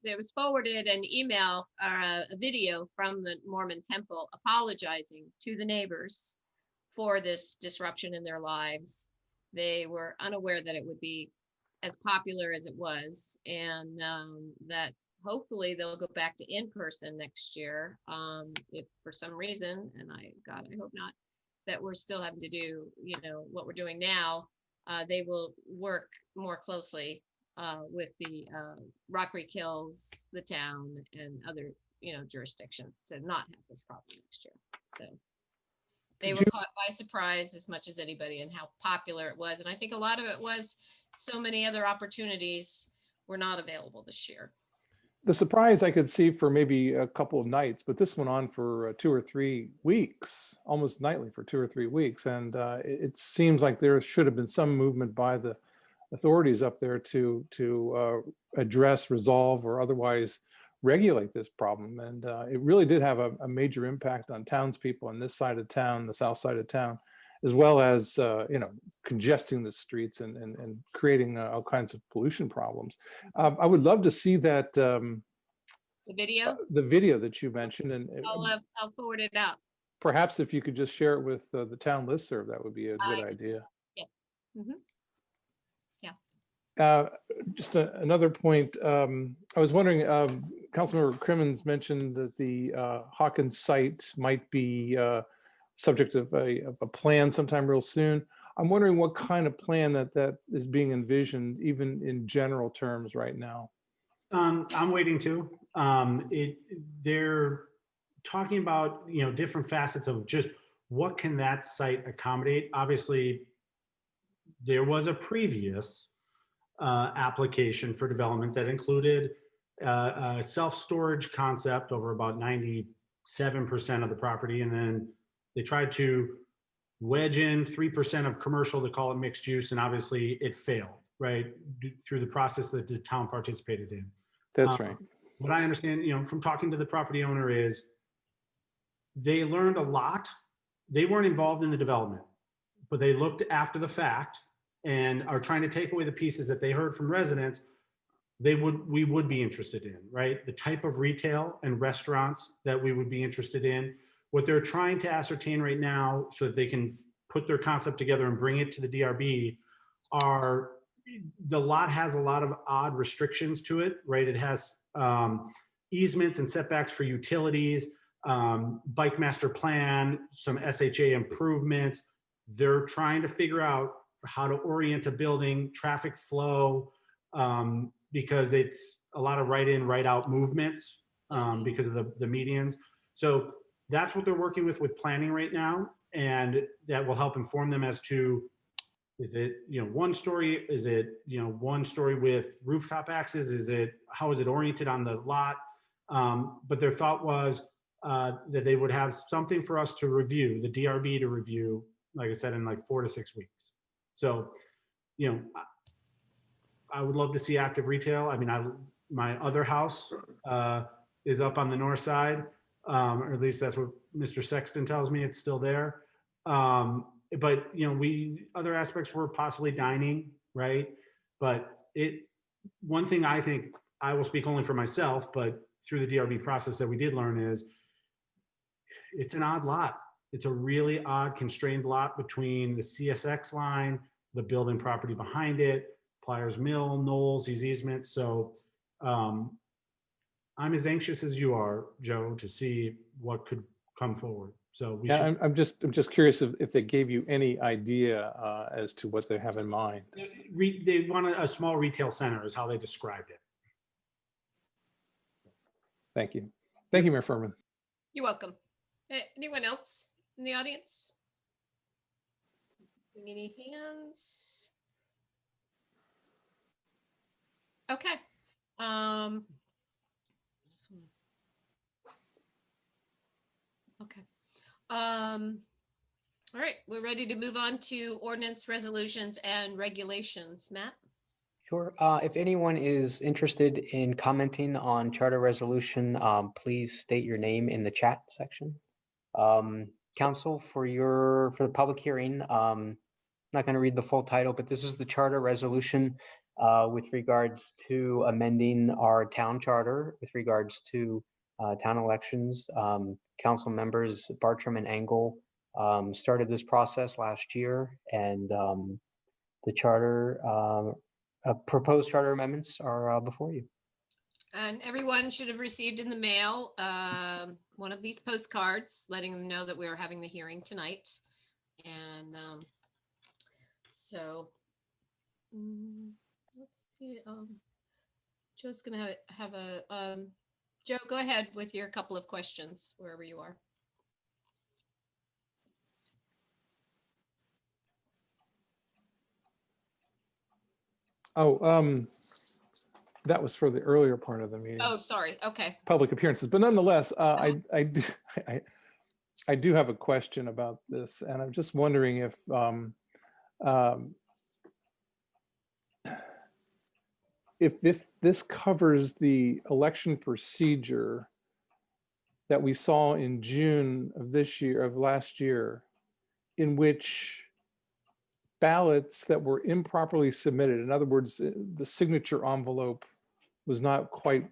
there was forwarded an email or a video from the Mormon Temple apologizing to the neighbors for this disruption in their lives. They were unaware that it would be as popular as it was, and that hopefully they'll go back to in-person next year. If for some reason, and I hope not, that we're still having to do, what we're doing now, they will work more closely with the Rock Creek Hills, the town, and other, jurisdictions to not have this problem next year. So they were caught by surprise as much as anybody and how popular it was. And I think a lot of it was so many other opportunities were not available this year. The surprise I could see for maybe a couple of nights, but this went on for 2 or 3 weeks, almost nightly for 2 or 3 weeks. And it seems like there should have been some movement by the authorities up there to address, resolve, or otherwise regulate this problem. And it really did have a major impact on townspeople on this side of town, the south side of town, as well as congesting the streets and creating all kinds of pollution problems. I would love to see that The video, the video that you mentioned, and I'll forward it out. perhaps if you could just share it with the town listserv, that would be a good idea. Mhm. Just another point. I was wondering, Councilmember Crimmins mentioned that the Hawkins site might be subject of a plan sometime real soon. I'm wondering what kind of plan that is being envisioned, even in general terms right now. I'm waiting too. They're talking about, different facets of just what can that site accommodate. Obviously, there was a previous application for development that included a self-storage concept over about 97% of the property. And then they tried to wedge in 3% of commercial to call it mixed use. And obviously it failed, right? Through the process that the town participated in. That's right. What I understand, from talking to the property owner is they learned a lot. They weren't involved in the development, but they looked after the fact and are trying to take away the pieces that they heard from residents we would be interested in, right? The type of retail and restaurants that we would be interested in. What they're trying to ascertain right now so that they can put their concept together and bring it to the DRB are, the lot has a lot of odd restrictions to it, right? It has easements and setbacks for utilities, bike master plan, some SHA improvements. They're trying to figure out how to orient a building, traffic flow, because it's a lot of right in, right out movements because of the medians. So that's what they're working with planning right now. And that will help inform them as to, is it, one story? Is it, one story with rooftop access? How is it oriented on the lot? But their thought was that they would have something for us to review, the DRB to review, like I said, in like 4 to 6 weeks. So, I would love to see active retail. I mean, my other house is up on the north side, or at least that's what Mr. Sexton tells me, it's still there. But other aspects were possibly dining, right? But one thing I think, I will speak only for myself, but through the DRB process that we did learn is it's an odd lot. It's a really odd constrained lot between the CSX line, the building property behind it, Pliers Mill, Knowles, these easements. So I'm as anxious as you are, Joe, to see what could come forward. So we should. I'm just curious if they gave you any idea as to what they have in mind. They want a small retail center is how they described it. Thank you. Thank you, Mayor Furman. You're welcome. Anyone else in the audience? Any hands? Okay. Okay. All right, we're ready to move on to ordinance resolutions and regulations. Matt? Sure. If anyone is interested in commenting on charter resolution, please state your name in the chat section. Council, for the public hearing, I'm not going to read the full title, but this is the charter resolution with regards to amending our town charter with regards to town elections. Council members Bartram and Engel started this process last year, and the charter, proposed charter amendments are before you. And everyone should have received in the mail one of these postcards letting them know that we are having the hearing tonight. And so let's see. Joe's gonna have a Joe, go ahead with your couple of questions wherever you are. Oh, that was for the earlier part of the meeting. Oh, sorry. Okay. Public appearances, but nonetheless, I do have a question about this, and I'm just wondering if this covers the election procedure that we saw in June of last year, in which ballots that were improperly submitted, in other words, the signature envelope was not quite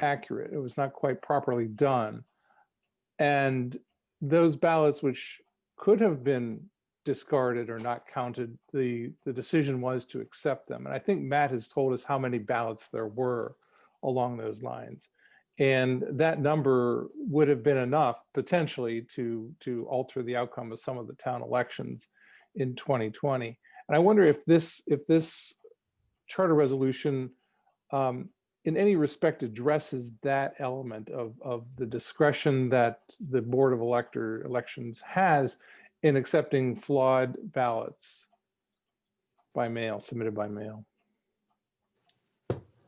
accurate, it was not quite properly done, and those ballots which could have been discarded or not counted, the decision was to accept them. And I think Matt has told us how many ballots there were along those lines. And that number would have been enough potentially to alter the outcome of some of the town elections in 2020. And I wonder if this charter resolution in any respect addresses that element of the discretion that the Board of Elections has in accepting flawed ballots by mail, submitted by mail.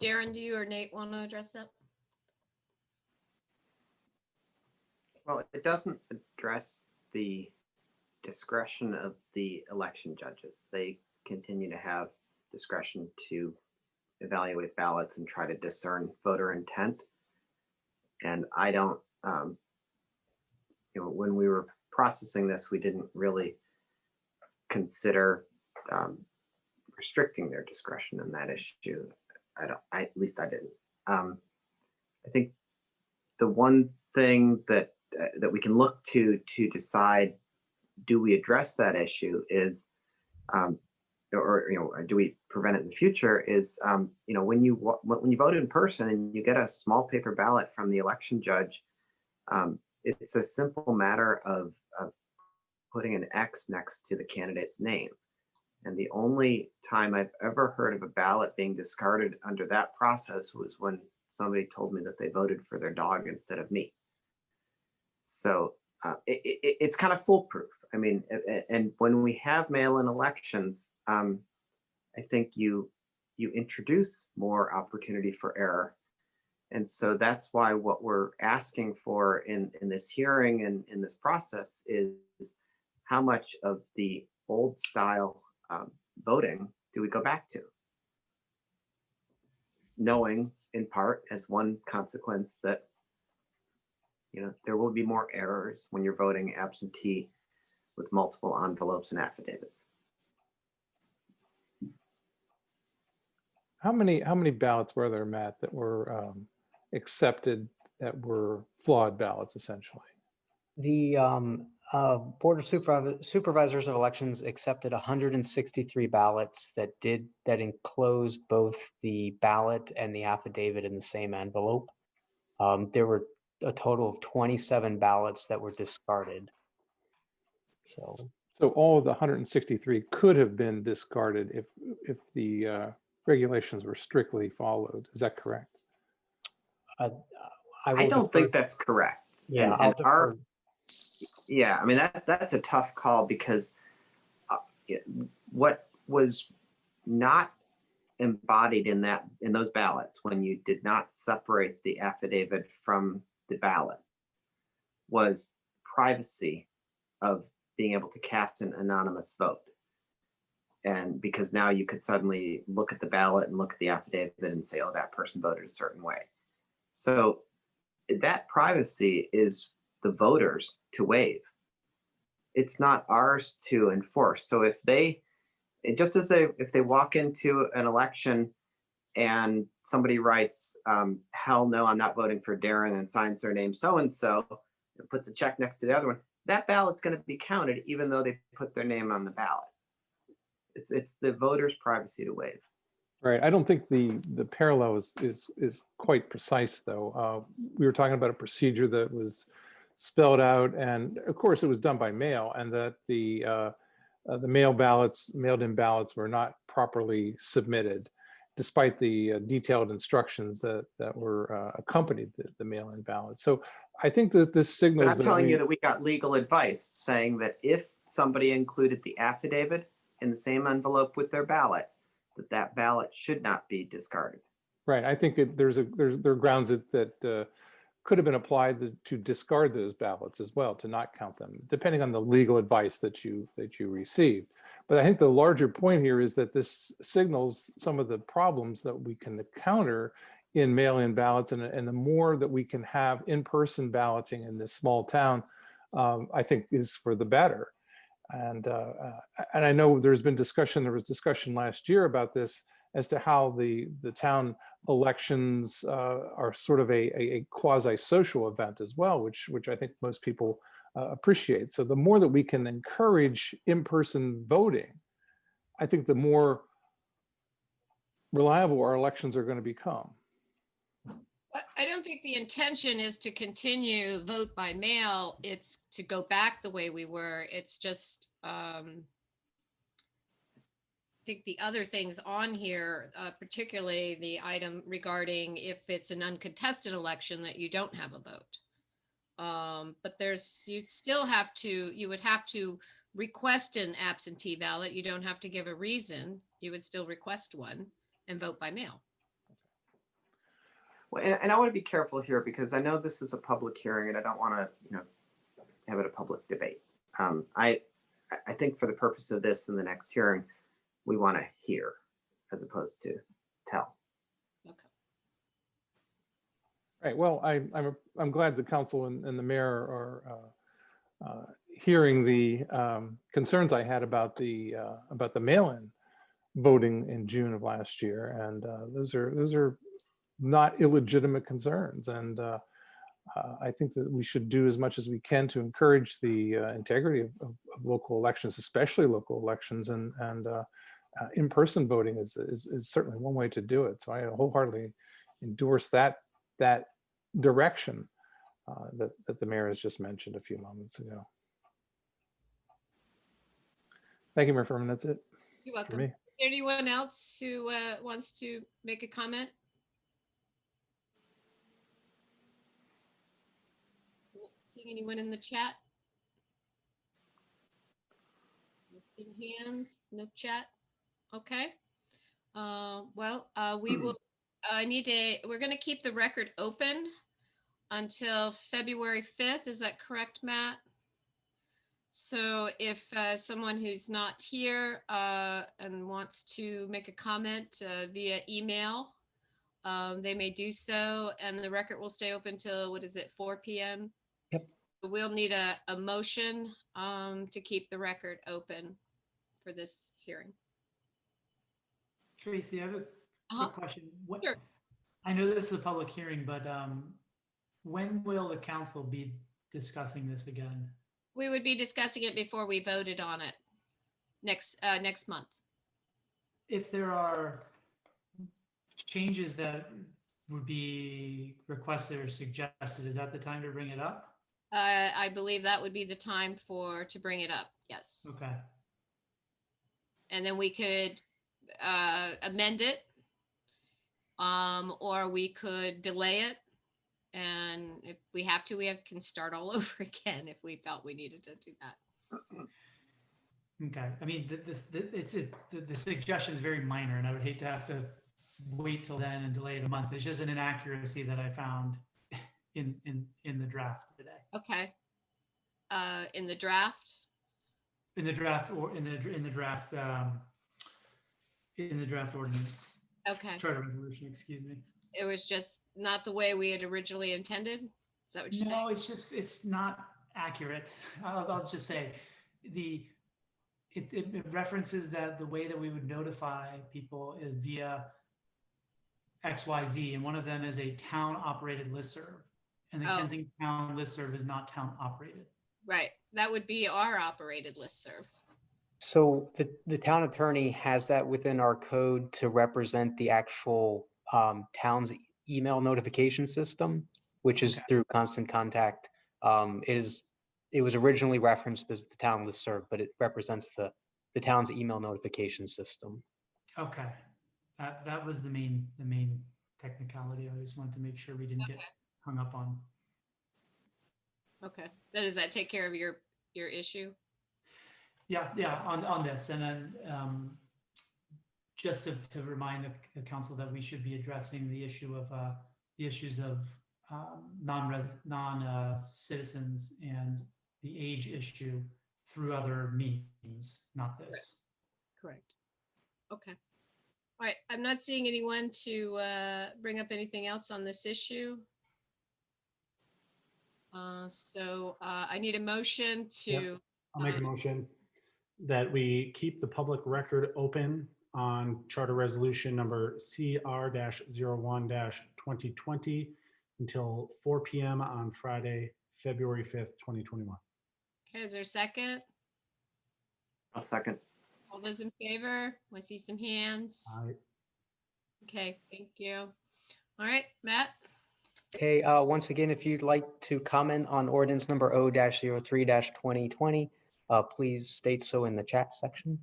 Darren, do you or Nate want to address that? Well, it doesn't address the discretion of the election judges. They continue to have discretion to evaluate ballots and try to discern voter intent. And I don't, when we were processing this, we didn't really consider restricting their discretion in that issue. At least I didn't. I think the one thing that we can look to decide, do we address that issue is, or do we prevent it in the future, is when you vote in person and you get a small paper ballot from the election judge, it's a simple matter of putting an X next to the candidate's name. And the only time I've ever heard of a ballot being discarded under that process was when somebody told me that they voted for their dog instead of me. So it's kind of foolproof. I mean, and when we have mail-in elections, I think you introduce more opportunity for error. And so that's why what we're asking for in this hearing and in this process is how much of the old style voting do we go back to? Knowing in part as one consequence that there will be more errors when you're voting absentee with multiple envelopes and affidavits. How many ballots were there, Matt, that were accepted that were flawed ballots, essentially? The Board of Supervisors of Elections accepted 163 ballots that enclosed both the ballot and the affidavit in the same envelope. There were a total of 27 ballots that were discarded. So all of the 163 could have been discarded if the regulations were strictly followed. Is that correct? I don't think that's correct. Yeah, yeah, I mean, that's a tough call because what was not embodied in those ballots when you did not separate the affidavit from the ballot was privacy of being able to cast an anonymous vote. And because now you could suddenly look at the ballot and look at the affidavit and say, oh, that person voted a certain way. So that privacy is the voters to waive. It's not ours to enforce. So if they walk into an election and somebody writes, hell no, I'm not voting for Darren, and signs their name so-and-so, and puts a check next to the other one, that ballot's going to be counted even though they put their name on the ballot. It's the voters' privacy to waive. Right. I don't think the parallel is quite precise, though. We were talking about a procedure that was spelled out, and of course it was done by mail, and that the mailed-in ballots were not properly submitted, despite the detailed instructions that were accompanied the mail-in ballots. So I think that this signals but I'm telling you that we got legal advice saying that if somebody included the affidavit in the same envelope with their ballot, that ballot should not be discarded. Right. I think there are grounds that could have been applied to discard those ballots as well, to not count them, depending on the legal advice that you received. But I think the larger point here is that this signals some of the problems that we can encounter in mail-in ballots, and the more that we can have in-person balloting in this small town, I think is for the better. And I know there was discussion last year about this as to how the town elections are sort of a quasi-social event as well, which I think most people appreciate. So the more that we can encourage in-person voting, I think the more reliable our elections are going to become. I don't think the intention is to continue vote by mail. It's to go back the way we were. It's just, I think the other things on here, particularly the item regarding if it's an uncontested election that you don't have a vote. But you would have to request an absentee ballot. You don't have to give a reason. You would still request one and vote by mail. Well, and I want to be careful here because I know this is a public hearing and I don't want to, have it a public debate. I think for the purpose of this in the next hearing, we want to hear as opposed to tell. Okay. Right. Well, I'm glad the council and the mayor are hearing the concerns I had about the mail-in voting in June of last year, and those are not illegitimate concerns. And I think that we should do as much as we can to encourage the integrity of local elections, especially local elections, and in-person voting is certainly one way to do it. So I wholeheartedly endorse that direction that the mayor has just mentioned a few moments ago. Thank you, Mayor Furman. That's it. You're welcome. Is there anyone else who wants to make a comment? Not seeing anyone in the chat. No seeing hands, no chat. Okay. We will we're going to keep the record open until February 5th. Is that correct, Matt? So if someone who's not here and wants to make a comment via email, they may do so, and the record will stay open till, 4 p.m.? Yep. We'll need a motion to keep the record open for this hearing. Tracy, I have a quick question. Sure. I know this is a public hearing, but when will the council be discussing this again? We would be discussing it before we voted on it next month. If there are changes that would be requested or suggested, is that the time to bring it up? I believe that would be the time to bring it up. Yes. Okay. And then we could amend it, or we could delay it. And if we have to, we can start all over again if we felt we needed to do that. Okay. I mean, the suggestion is very minor, and I would hate to have to wait till then and delay it a month. It's just an inaccuracy that I found in the draft today. Okay. In the draft? In the draft ordinance. Okay. Charter resolution, excuse me. It was just not the way we had originally intended? Is that what you're saying? No, it's not accurate. I'll just say it references that the way that we would notify people is via XYZ, and one of them is a town operated listserv, and the Kensington town listserv is not town operated. Right. That would be our operated listserv. So the town attorney has that within our code to represent the actual town's email notification system, which is through Constant Contact. It was originally referenced as the town listserv, but it represents the town's email notification system. Okay, that was the main technicality. I just wanted to make sure we didn't get hung up on. Okay, so does that take care of your issue? Yeah, on this, and then just to remind the council that we should be addressing the issue of the issues of non-citizens and the age issue through other means, not this. Correct. Okay. All right. I'm not seeing anyone to bring up anything else on this issue. So I need a motion to. I'll make a motion that we keep the public record open on Charter Resolution number CR-01-2020 until 4 p.m. on Friday, February 5th, 2021. Okay, is there a second? I'll second. All those in favor? I see some hands. Aye. Okay, thank you. All right, Matt. Okay, once again, if you'd like to comment on ordinance number O-03-2020, please state so in the chat section.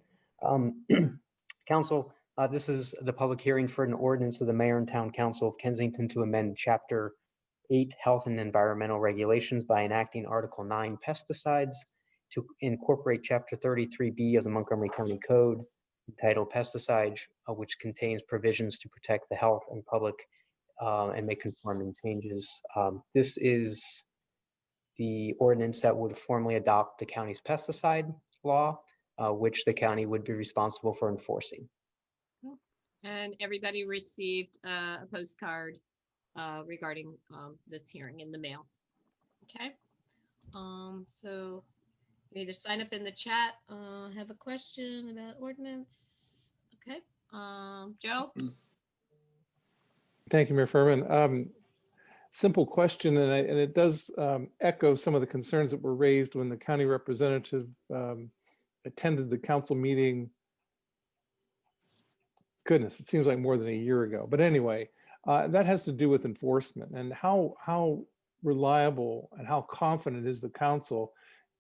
Council, this is the public hearing for an ordinance of the Mayor and Town Council of Kensington to amend Chapter 8 Health and Environmental Regulations by enacting Article 9 Pesticides to incorporate Chapter 33B of the Montgomery County Code entitled Pesticides, which contains provisions to protect the health and public and make conforming changes. This is the ordinance that would formally adopt the county's pesticide law, which the county would be responsible for enforcing. And everybody received a postcard regarding this hearing in the mail. Okay. So you either sign up in the chat, have a question about ordinance. Okay. Joe? Thank you, Mayor Furman. Simple question, and it does echo some of the concerns that were raised when the county representative attended the council meeting. Goodness, it seems like more than a year ago. But anyway, that has to do with enforcement and how reliable and how confident is the council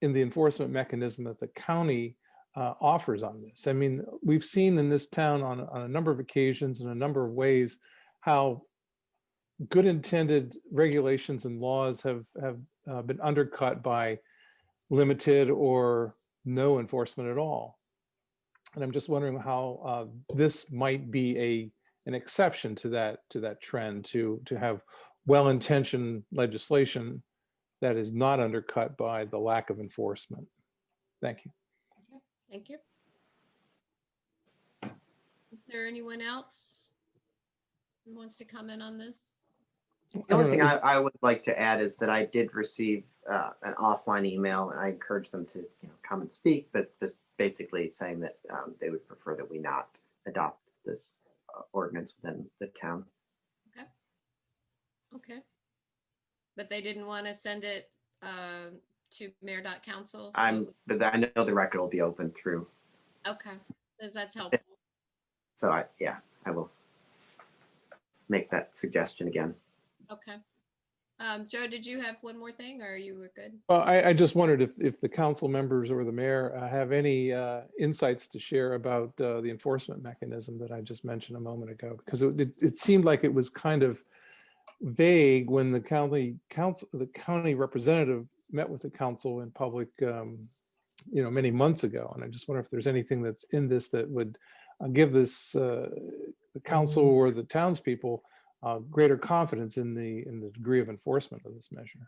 in the enforcement mechanism that the county offers on this. I mean, we've seen in this town on a number of occasions in a number of ways how good intended regulations and laws have been undercut by limited or no enforcement at all. And I'm just wondering how this might be an exception to that trend to have well-intentioned legislation that is not undercut by the lack of enforcement. Thank you. Okay, thank you. Is there anyone else who wants to comment on this? The only thing I would like to add is that I did receive an offline email, and I encourage them to come and speak, but just basically saying that they would prefer that we not adopt this ordinance within the town. Okay. Okay. But they didn't want to send it to mayor.council. But I know the record will be open through. Okay, because that's helpful. So I will make that suggestion again. Okay. Joe, did you have one more thing, or you were good? Well, I just wondered if the council members or the mayor have any insights to share about the enforcement mechanism that I just mentioned a moment ago, because it seemed like it was kind of vague when the county representative met with the council in public, many months ago. And I just wonder if there's anything that's in this that would give this the council or the townspeople greater confidence in the degree of enforcement of this measure.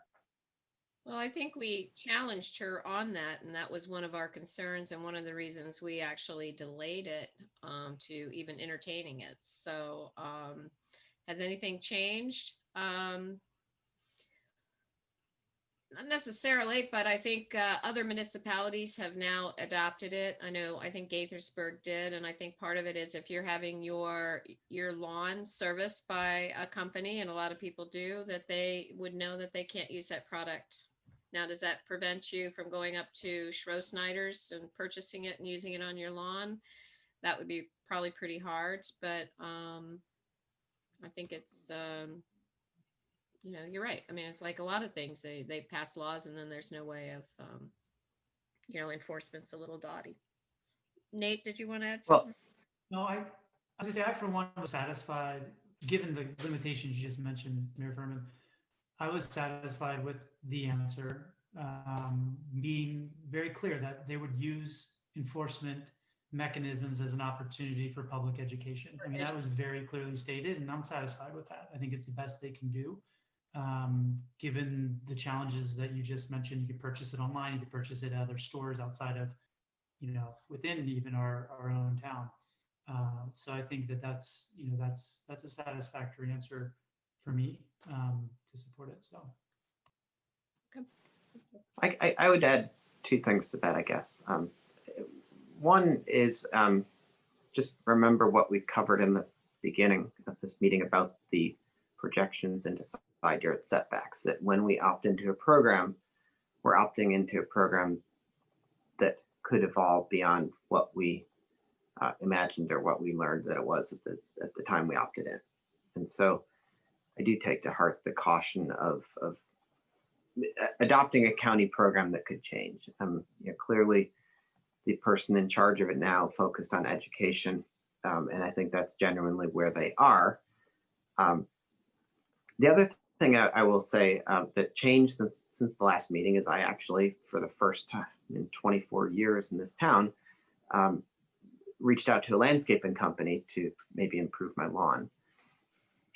Well, I think we challenged her on that, and that was one of our concerns and one of the reasons we actually delayed it to even entertaining it. So has anything changed? Not necessarily, but I think other municipalities have now adopted it. I think Gaithersburg did, and I think part of it is if you're having your lawn serviced by a company, and a lot of people do, that they would know that they can't use that product. Now, does that prevent you from going up to Schroesneider's and purchasing it and using it on your lawn? That would be probably pretty hard, but I think it's you're right. I mean, it's like a lot of things. They pass laws and then there's no way of, enforcement's a little dotty. Nate, did you want to add something? No, I was going to say, I for one was satisfied, given the limitations you just mentioned, Mayor Furman. I was satisfied with the answer, being very clear that they would use enforcement mechanisms as an opportunity for public education. I mean, that was very clearly stated, and I'm satisfied with that. I think it's the best they can do. Given the challenges that you just mentioned, you could purchase it online, you could purchase it at other stores outside of, within even our own town. So I think that's a satisfactory answer for me to support it. So. I would add two things to that, I guess. One is just remember what we covered in the beginning of this meeting about the projections into side yard setbacks, that when we opt into a program, we're opting into a program that could evolve beyond what we imagined or what we learned that it was at the time we opted in. And so I do take to heart the caution of adopting a county program that could change. Clearly, the person in charge of it now focused on education, and I think that's genuinely where they are. The other thing I will say that changed since the last meeting is I actually, for the first time in 24 years in this town, reached out to a landscaping company to maybe improve my lawn.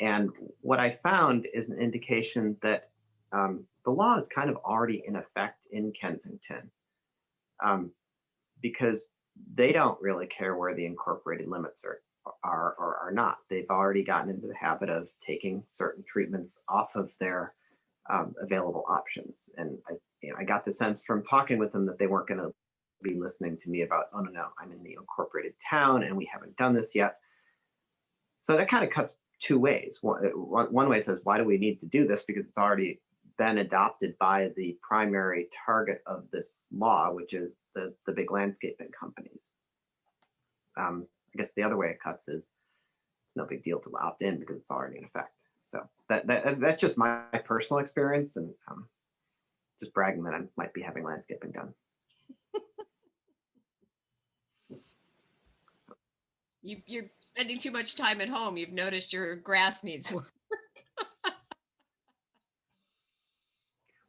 And what I found is an indication that the law is kind of already in effect in Kensington, because they don't really care where the incorporated limits are or are not. They've already gotten into the habit of taking certain treatments off of their available options. And I got the sense from talking with them that they weren't going to be listening to me about, oh no, I'm in the incorporated town and we haven't done this yet. So that kind of cuts two ways. One way it says, why do we need to do this? Because it's already been adopted by the primary target of this law, which is the big landscaping companies. I guess the other way it cuts is it's no big deal to opt in because it's already in effect. So that's just my personal experience, and just bragging that I might be having landscaping done. You're spending too much time at home. You've noticed your grass needs work.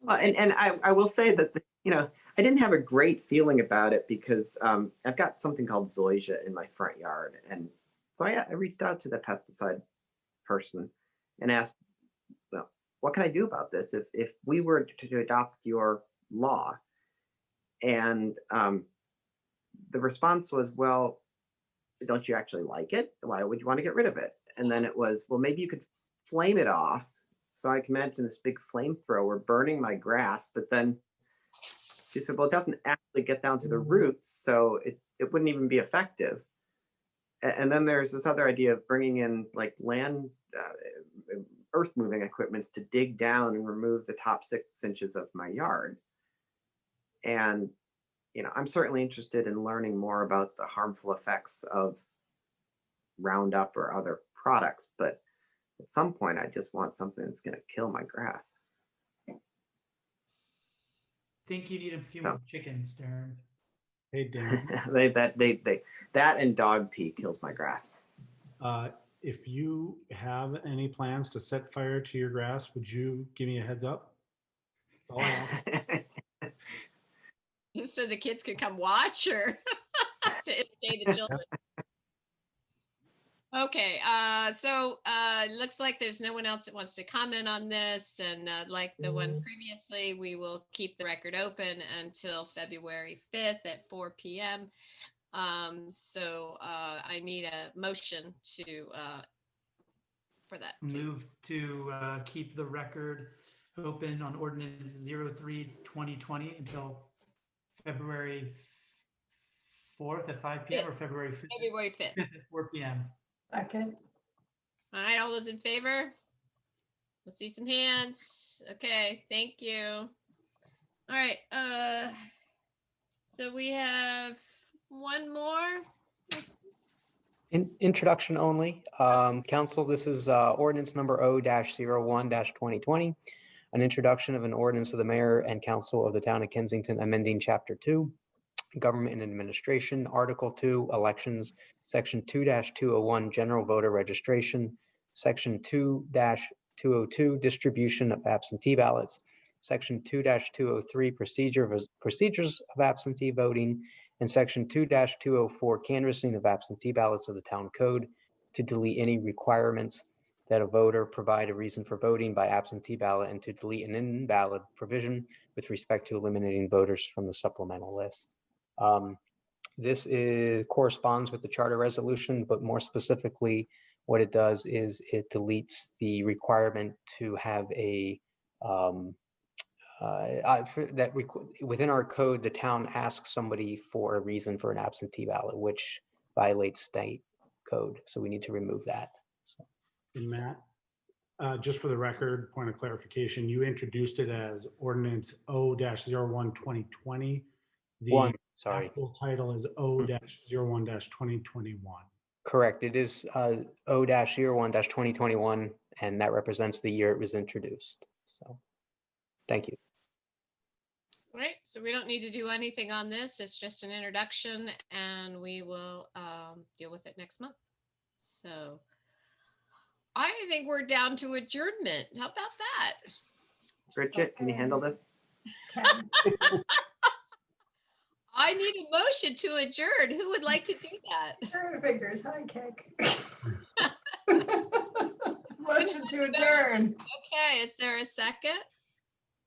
Well, and I will say that, I didn't have a great feeling about it because I've got something called zoysia in my front yard. And so I reached out to the pesticide person and asked, well, what can I do about this if we were to adopt your law? And the response was, well, don't you actually like it? Why would you want to get rid of it? And then it was, well, maybe you could flame it off. So I can imagine this big flamethrower burning my grass, but then she said, well, it doesn't actually get down to the roots, so it wouldn't even be effective. And then there's this other idea of bringing in like land, earth moving equipments to dig down and remove the top 6 inches of my yard. And, I'm certainly interested in learning more about the harmful effects of Roundup or other products, but at some point, I just want something that's going to kill my grass. Think you need a few more chickens, Darren. Hey, Dan. That and dog pee kills my grass. If you have any plans to set fire to your grass, would you give me a heads up? That's all I ask. Just so the kids can come watch, or to entertain the children. Okay, so it looks like there's no one else that wants to comment on this, and like the one previously, we will keep the record open until February 5th at 4 p.m. So I need a motion for that. Move to keep the record open on ordinance 03/2020 until February 4th at 5 p.m. or February 5th? February 5th. At 4 p.m. Second. All right, all those in favor? Let's see some hands. Okay, thank you. All right, so we have one more. Introduction only. Council, this is ordinance number O-01-2020, an introduction of an ordinance of the mayor and council of the town of Kensington amending chapter 2, government and administration, article 2, elections, section 2-201, general voter registration, section 2-202, distribution of absentee ballots, section 2-203, procedures of absentee voting, and section 2-204 canvassing of absentee ballots of the town code to delete any requirements that a voter provide a reason for voting by absentee ballot and to delete an invalid provision with respect to eliminating voters from the supplemental list. This corresponds with the charter resolution, but more specifically, what it does is it deletes the requirement to have a within our code, the town asks somebody for a reason for an absentee ballot, which violates state code. So we need to remove that. So. And Matt, just for the record, point of clarification, you introduced it as ordinance O-01-2020. The actual title is O-01-2021. Correct. It is O-01-2021, and that represents the year it was introduced. So, thank you. Right, so we don't need to do anything on this. It's just an introduction and we will deal with it next month. So I think we're down to adjournment. How about that? Bridget, can you handle this? I need a motion to adjourn. Who would like to do that? Turn fingers, high kick. Motion to adjourn. Okay, is there a second?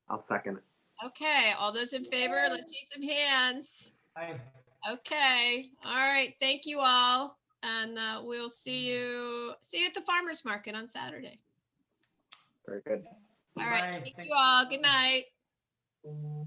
I'll second it. Okay, all those in favor, let's see some hands. Aye. Okay, all right, thank you all. And we'll see you at the farmer's market on Saturday. Very good. All right, Bye. thank Thank you all. Good night. you.